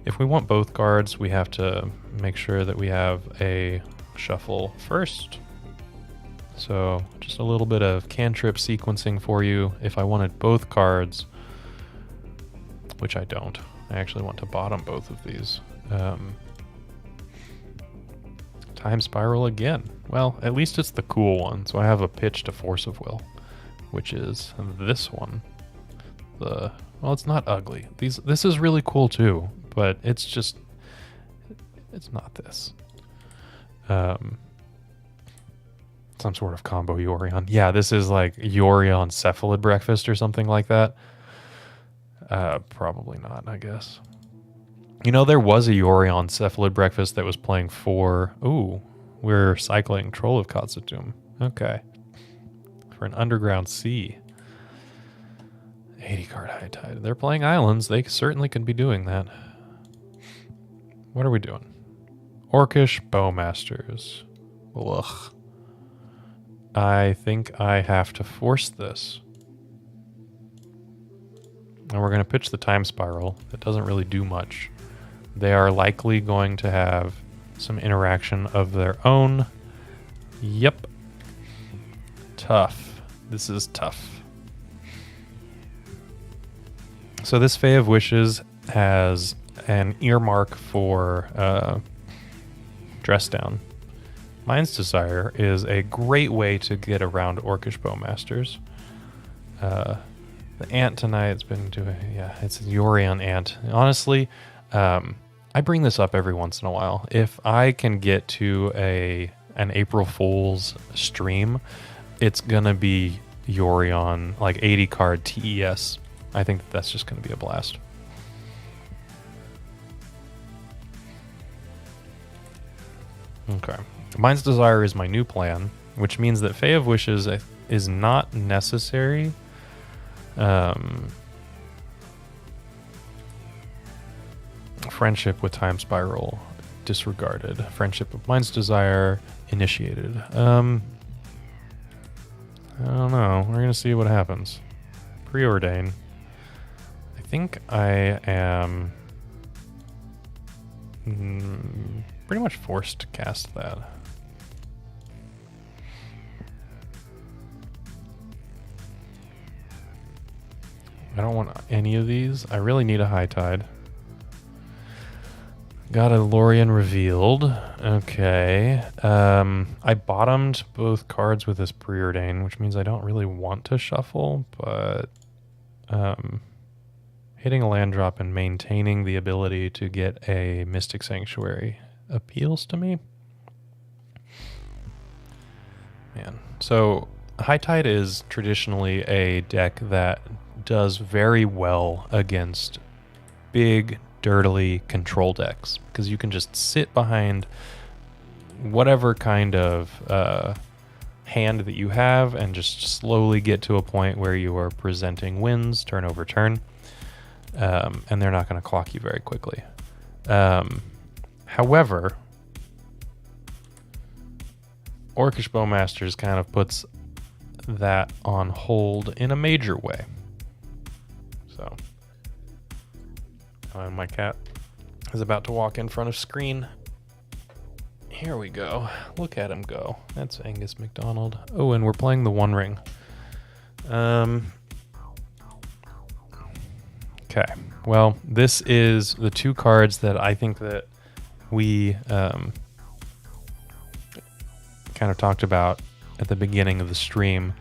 S3: If we want both cards, we have to make sure that we have a shuffle first. So just a little bit of cantrip sequencing for you. If I wanted both cards, which I don't. I actually want to bottom both of these. Time Spiral again. Well, at least it's the cool one. So I have a pitch to Force of Will, which is this one. Well, it's not ugly. This is really cool too, but it's not this. Some sort of combo Yorion. Yeah, this is like Yorion Cephalid Breakfast or something like that. Probably not, I guess. You know, there was a Yorion Cephalid Breakfast that was playing 4. Ooh, we're cycling Troll of Katsutum. Okay. For an Underground Sea. 80 card High Tide. They're playing Islands. They certainly could be doing that. What are we doing? Orcish Bowmasters. Ugh. I think I have to force this. And we're going to pitch the Time Spiral. That doesn't really do much. They are likely going to have some interaction of their own. Yep. Tough. This is tough. So this Fae of Wishes has an earmark for Dress Down. Mind's Desire is a great way to get around Orcish Bowmasters. The ant tonight, it's been doing, yeah, it's a Yorion ant. Honestly, I bring this up every once in a while. If I can get to an April Fool's stream, it's gonna be Yorion, like 80 card TES. I think that's just gonna be a blast. Okay. Mind's Desire is my new plan, which means that Fae of Wishes is not necessary. Friendship with Time Spiral disregarded. Friendship with Mind's Desire initiated. I don't know. We're gonna see what happens. Preordain. I think I am pretty much forced to cast that. I don't want any of these. I really need a High Tide. Got a Lorien revealed. Okay. I bottomed both cards with this Preordain, which means I don't really want to shuffle, but hitting a land drop and maintaining the ability to get a Mystic Sanctuary appeals to me. Man. So High Tide is traditionally a deck that does very well against big, dirtily control decks, because you can just sit behind whatever kind of hand that you have and just slowly get to a point where you are presenting wins turn over turn, and they're not going to clock you very quickly. However, Orcish Bowmasters kind of puts that on hold in a major way. So, and my cat is about to walk in front of screen. Here we go. Look at him go. That's Angus McDonald. Oh, and we're playing the One Ring. Okay. Well, this is the two cards that I think that we kind of talked about at the beginning of the stream.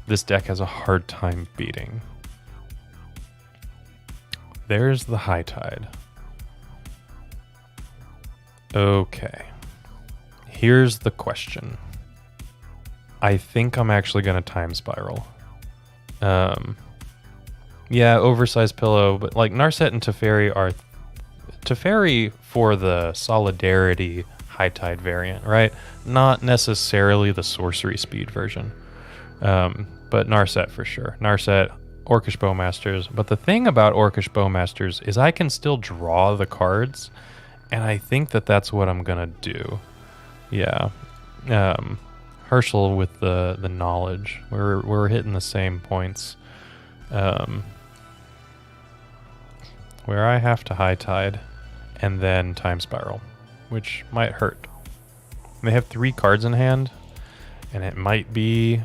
S3: This deck has a hard time beating. There's the High Tide. Okay. Here's the question. I think I'm actually going to Time Spiral. Yeah, Oversized Pillow, but like Narset and Teferi are... Teferi for the Solidarity High Tide variant, right? Not necessarily the Sorcery Speed version. But Narset for sure. Narset, Orcish Bowmasters. But the thing about Orcish Bowmasters is I can still draw the cards, and I think that that's what I'm going to do. Yeah. Herschel with the knowledge. We're hitting the same points. Where I have to High Tide and then Time Spiral, which might hurt. They have 3 cards in hand, and it might be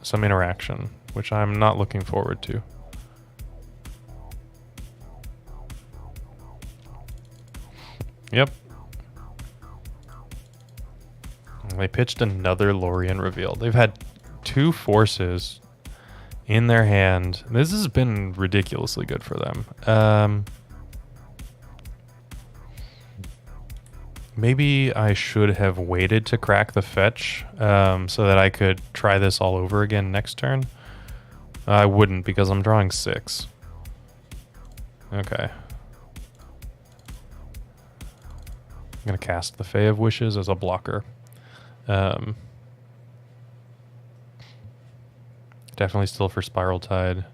S3: some interaction, which I'm not looking forward to. Yep. They pitched another Lorien Reveal. They've had 2 forces in their hand. This has been ridiculously good for them. Maybe I should have waited to crack the fetch so that I could try this all over again next turn. I wouldn't because I'm drawing 6. Okay. I'm going to cast the Fae of Wishes as a blocker. Definitely still for Spiral Tide.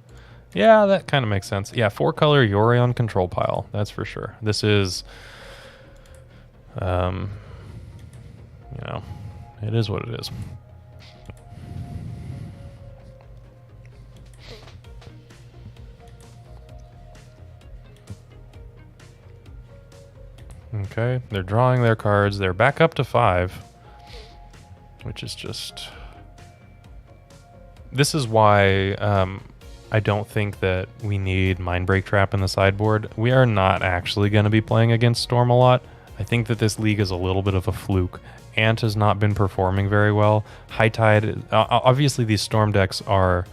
S3: Yeah, that kind of makes sense. Yeah, 4-color Yorion control pile. That's for sure. This is... you know, it is what it is. Okay, they're drawing their cards. They're back up to 5, which is just... This is why I don't think that we need Mindbreak Trap in the sideboard. We are not actually going to be playing against Storm a lot. I think that this league is a little bit of a fluke. Ant has not been performing very well. High Tide, obviously these Storm decks are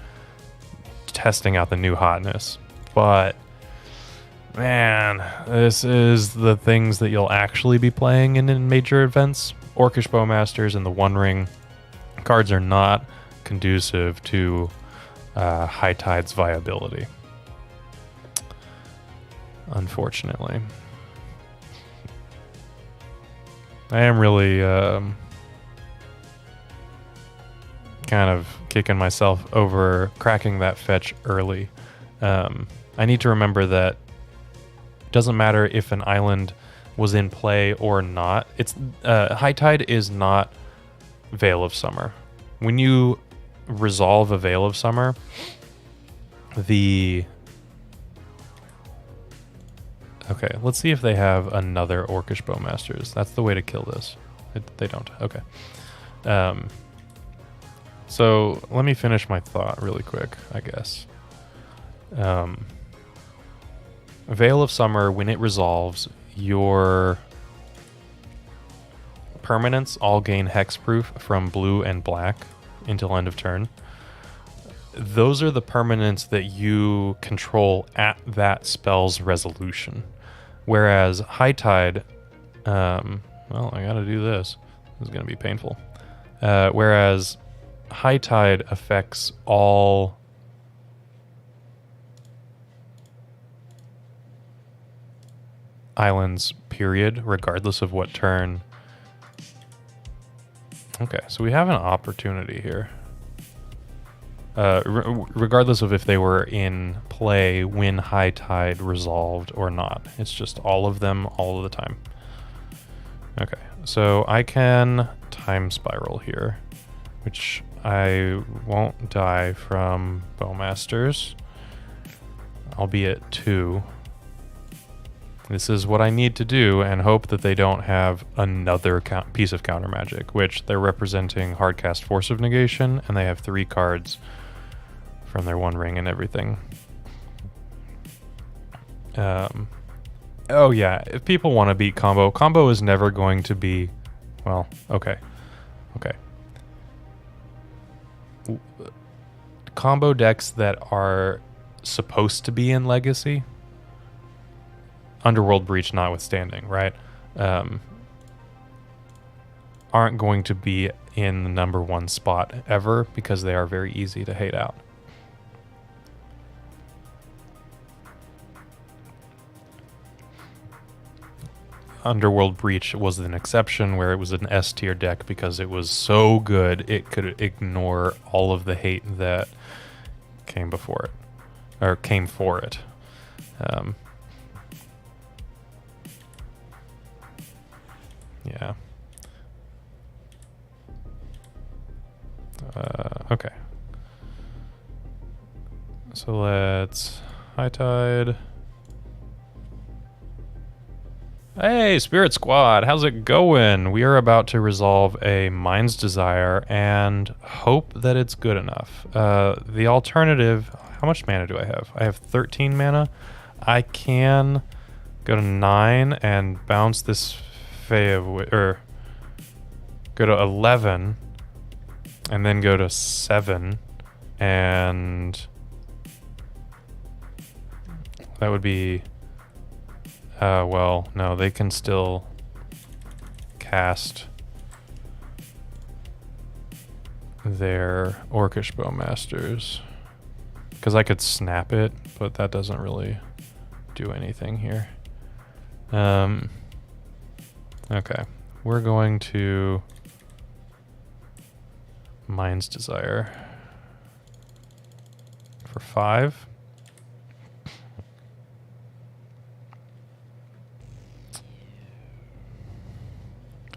S3: testing out the new hotness, but man, this is the things that you'll actually be playing in major events. Orcish Bowmasters and the One Ring cards are not conducive to High Tide's viability, unfortunately. I am really kind of kicking myself over cracking that fetch early. I need to remember that it doesn't matter if an island was in play or not. It's High Tide is not Veil of Summer. When you resolve a Veil of Summer, Okay, let's see if they have another Orcish Bowmasters. That's the way to kill this. They don't. Okay. So let me finish my thought really quick, I guess. Veil of Summer, when it resolves, your permanents all gain hexproof from blue and black until end of turn. Those are the permanents that you control at that spell's resolution. Whereas High Tide, well, I gotta do this. This is gonna be painful. Whereas High Tide affects all islands, period, regardless of what turn. Okay, so we have an opportunity here. Regardless of if they were in play when High Tide resolved or not. It's just all of them all of the time. Okay, so I can Time Spiral here, which I won't die from Bowmasters. I'll be at 2. This is what I need to do, and hope that they don't have another piece of counter magic, which they're representing Hardcast Force of Negation, and they have 3 cards from their 1 ring and everything. Oh yeah, if people want to beat combo is never going to be, well, okay. Combo decks that are supposed to be in Legacy, Underworld Breach notwithstanding, right? Aren't going to be in the number 1 spot ever because they are very easy to hate out. Underworld Breach was an exception where it was an S tier deck because it was so good it could ignore all of the hate that came before it, or came for it. Yeah. Okay. So let's High Tide. Hey, Spirit Squad, how's it going? We are about to resolve a Mind's Desire and hope that it's good enough. The alternative, how much mana do I have? I have 13 mana. I can go to 9 and bounce this or go to 11 and then go to 7, and that would be well, no, they can still cast their Orcish Bowmasters, because I could snap it, but that doesn't really do anything here. Okay, we're going to Mind's Desire for 5.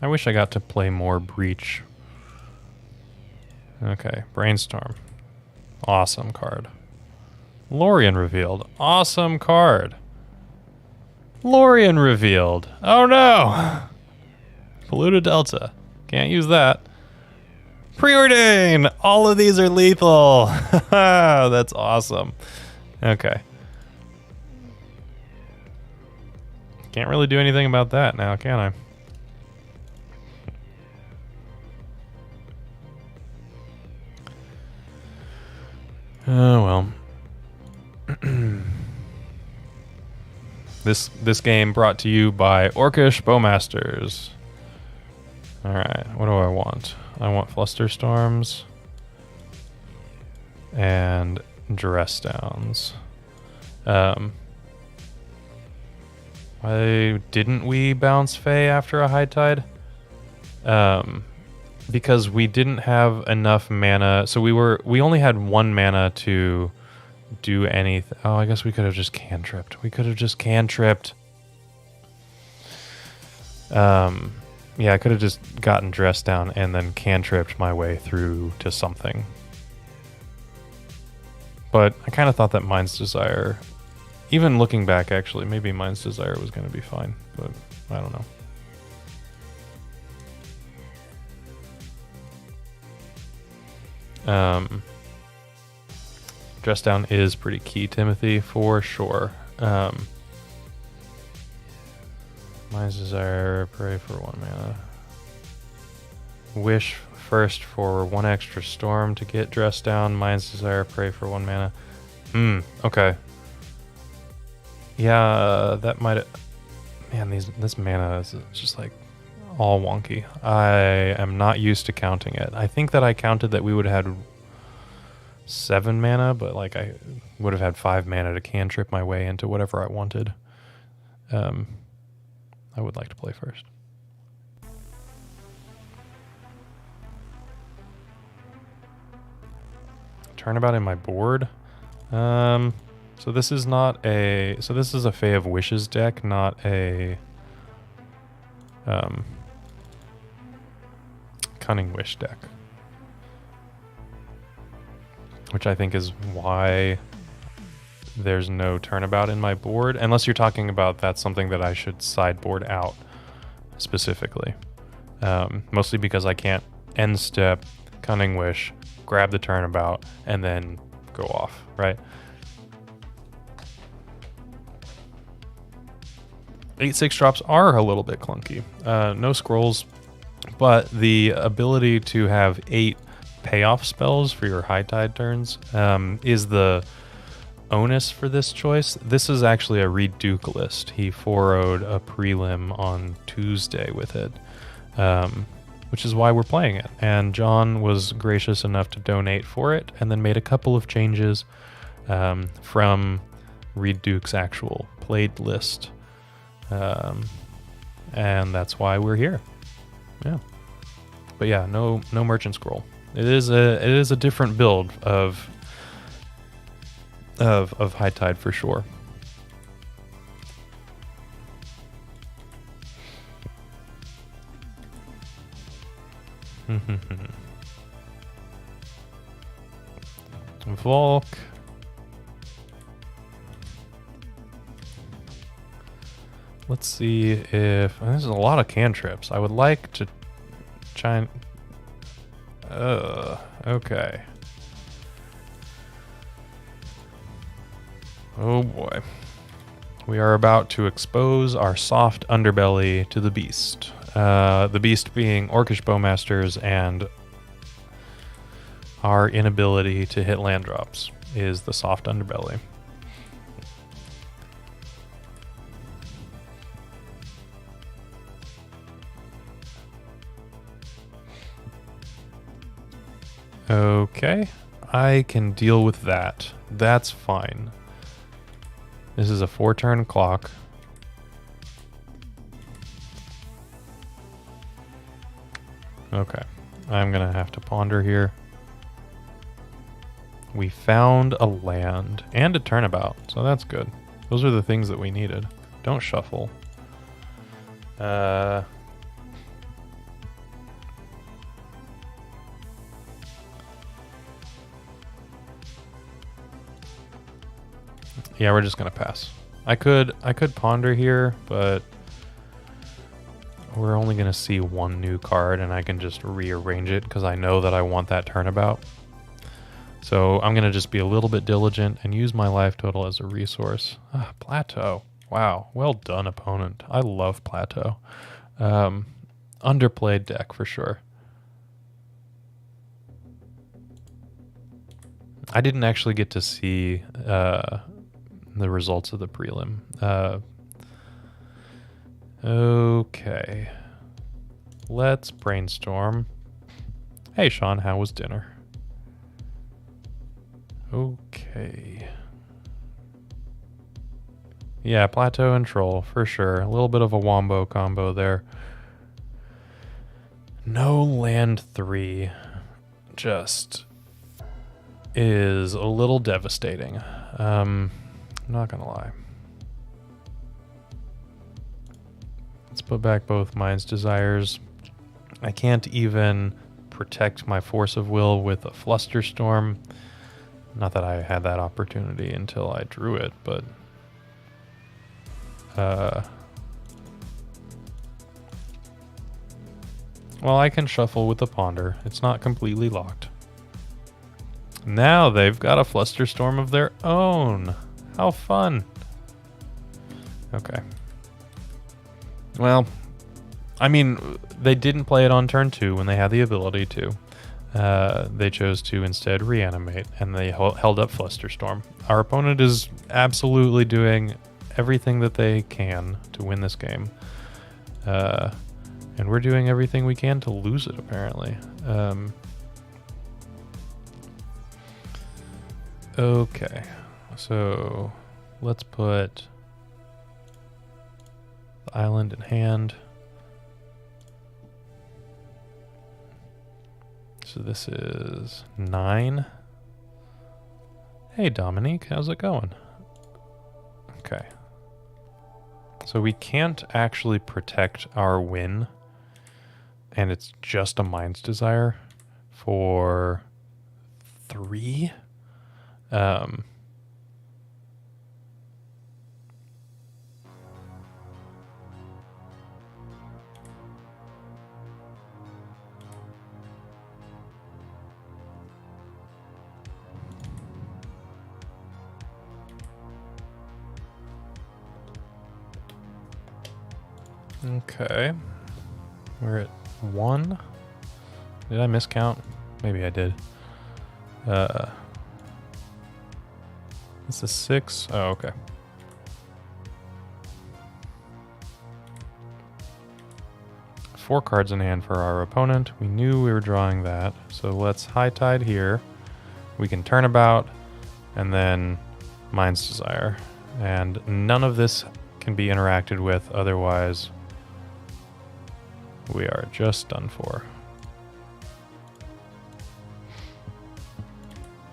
S3: I wish I got to play more Breach. Okay, Brainstorm. Awesome card. Lorien Revealed. Awesome card. Lorien Revealed. Oh no! Polluted Delta. Can't use that. Preordain! All of these are lethal! That's awesome. Okay. Can't really do anything about that now, can I? Oh well. This game brought to you by Orcish Bowmasters. Alright, what do I want? I want Flusterstorms and Dress Downs. Why didn't we bounce Fae after a High Tide? Because we didn't have enough mana, so we only had 1 mana to do anything. Oh, I guess we could have just cantripped. Yeah, I could have just gotten Dress Down and then cantripped my way through to something. But I kind of thought that Mind's Desire, even looking back actually, maybe Mind's Desire was going to be fine, but I don't know. Dress Down is pretty key, Timothy, for sure. Mind's Desire, pray for 1 mana. Wish first for 1 extra storm to get Dress Down. Mind's Desire, pray for 1 mana. Okay. Yeah, that might... Man, this mana is just like all wonky. I am not used to counting it. I think that I counted that we would have had 7 mana, but like I would have had 5 mana to cantrip my way into whatever I wanted. I would like to play first. Turnabout in my board. So this is not a... So this is a Fae of Wishes deck, not a... Cunning Wish deck. which I think is why there's no Turnabout in my board, unless you're talking about that's something that I should sideboard out specifically. Mostly because I can't end step, Cunning Wish, grab the Turnabout, and then go off, right? 8/6 drops are a little bit clunky. No scrolls, but the ability to have 8 payoff spells for your High Tide turns is the onus for this choice. This is actually a Reed Duke list. He 4-0'd a prelim on Tuesday with it, which is why we're playing it. And John was gracious enough to donate for it and then made a couple of changes from Reed Duke's actual played list. And that's why we're here. Yeah. But yeah, no merchant scroll. It is a different build of High Tide for sure. Volk. Let's see if there's a lot of cantrips. I would like to try and okay. Oh boy. We are about to expose our soft underbelly to the beast. The beast being Orcish Bowmasters, and our inability to hit land drops is the soft underbelly. Okay, I can deal with that. That's fine. This is a 4-turn clock. Okay, I'm gonna have to ponder here. We found a land and a turnabout, so that's good. Those are the things that we needed. Don't shuffle. Yeah, we're just gonna pass. I could ponder here, but we're only gonna see one new card, and I can just rearrange it because I know that I want that turnabout. So I'm gonna just be a little bit diligent and use my life total as a resource. Plateau. Wow, well done, opponent. I love Plateau. Underplayed deck for sure. I didn't actually get to see the results of the prelim. Okay. Let's brainstorm. Hey, Sean, how was dinner? Okay. Yeah, Plateau and Troll, for sure. A little bit of a wombo combo there. No land 3 just is a little devastating. I'm not gonna lie. Let's put back both Mind's Desires. I can't even protect my Force of Will with a Flusterstorm. Not that I had that opportunity until I drew it, but well, I can shuffle with the Ponder. It's not completely locked. Now they've got a Flusterstorm of their own. How fun. Okay. Well, I mean, they didn't play it on turn 2 when they had the ability to. They chose to instead reanimate, and they held up Flusterstorm. Our opponent is absolutely doing everything that they can to win this game. And we're doing everything we can to lose it, apparently. Okay, so let's put the island in hand. So this is 9. Hey Dominique, how's it going? Okay. So we can't actually protect our win, and it's just a Mind's Desire for 3. Okay. We're at 1. Did I miscount? Maybe I did. This is 6. Oh, okay. Four cards in hand for our opponent. We knew we were drawing that. So let's High Tide here. We can Turnabout and then Mind's Desire. And none of this can be interacted with, otherwise we are just done for.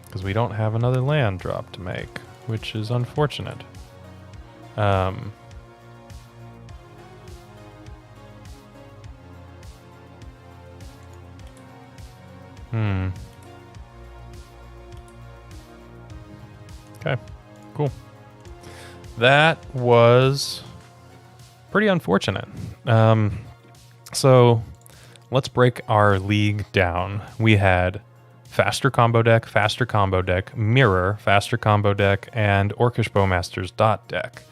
S3: Because we don't have another land drop to make, which is unfortunate. Okay, cool. That was pretty unfortunate. So let's break our league down. We had faster combo deck, mirror, faster combo deck, and Orcish Bowmaster's dot deck.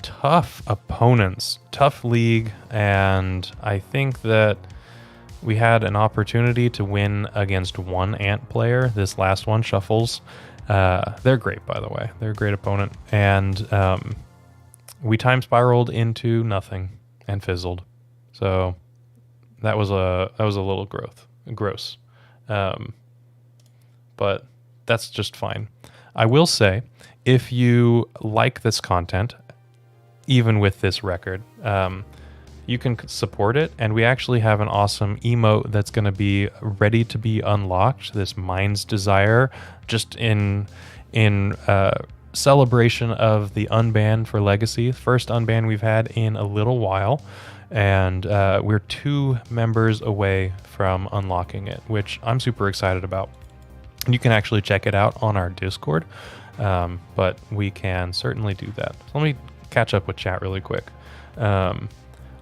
S3: Tough opponents, tough league, and I think that we had an opportunity to win against one Ant player. This last one, Shuffles. They're great, by the way. They're a great opponent. And we time spiraled into nothing and fizzled. So that was a little gross. But that's just fine. I will say, if you like this content, even with this record, you can support it, and we actually have an awesome emote that's going to be ready to be unlocked, this Mind's Desire, just in celebration of the Unbanned for Legacy, first Unbanned we've had in a little while, and we're 2 members away from unlocking it, which I'm super excited about. You can actually check it out on our Discord, but we can certainly do that. So let me catch up with chat really quick.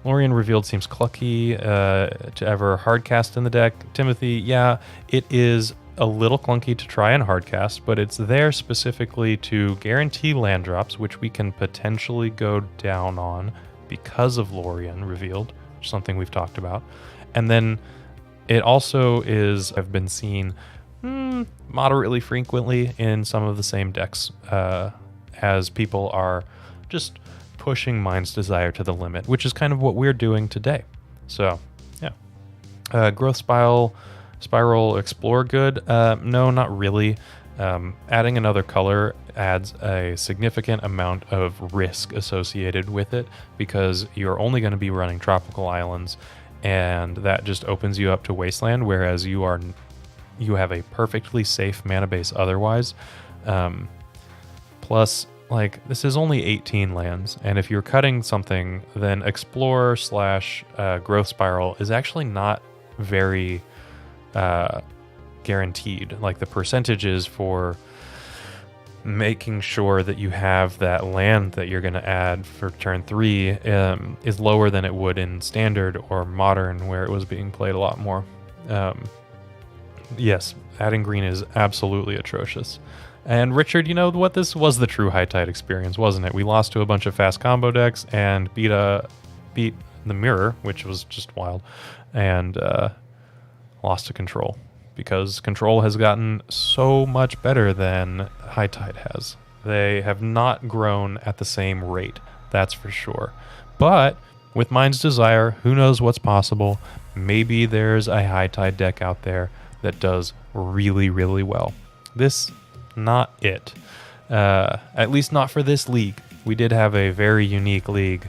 S3: Lorian revealed seems clunky to ever hardcast in the deck. Timothy, yeah, it is a little clunky to try and hardcast, but it's there specifically to guarantee land drops, which we can potentially go down on because of Lorian revealed, something we've talked about. And then it also is, I've been seen moderately frequently in some of the same decks as people are just pushing Mind's Desire to the limit, which is kind of what we're doing today. So, yeah. Growth Spiral Explore good? No, not really. Adding another color adds a significant amount of risk associated with it, because you're only going to be running Tropical Islands, and that just opens you up to Wasteland, whereas you have a perfectly safe mana base otherwise. Plus, like, this is only 18 lands, and if you're cutting something, then Explore / Growth Spiral is actually not very guaranteed. Like, the percentages for making sure that you have that land that you're going to add for turn 3 is lower than it would in Standard or Modern, where it was being played a lot more. Yes, adding green is absolutely atrocious. And Richard, you know what? This was the true High Tide experience, wasn't it? We lost to a bunch of fast combo decks and beat the mirror, which was just wild, and lost to Control, because Control has gotten so much better than High Tide has. They have not grown at the same rate, that's for sure. But with Mind's Desire, who knows what's possible? Maybe there's a High Tide deck out there that does really, really well. This, not it. At least not for this league. We did have a very unique league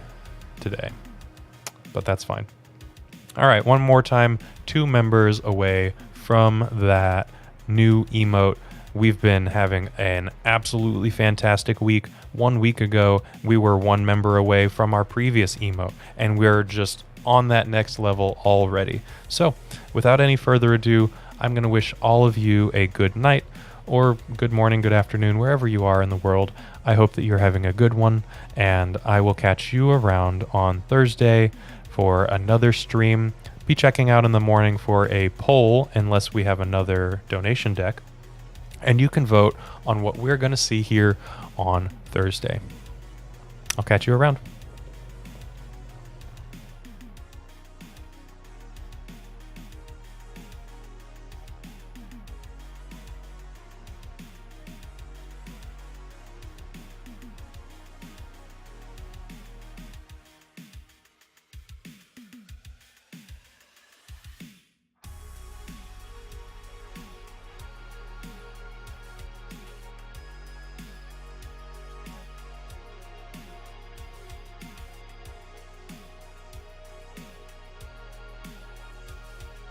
S3: today, but that's fine. All right, one more time, 2 members away from that new emote. We've been having an absolutely fantastic week. 1 week ago, we were 1 member away from our previous emote, and we're just on that next level already. So, without any further ado, I'm going to wish all of you a good night or good morning, good afternoon, wherever you are in the world. I hope that you're having a good one, and I will catch you around on Thursday for another stream. Be checking out in the morning for a poll unless we have another donation deck, and you can vote on what we're going to see here on Thursday. I'll catch you around.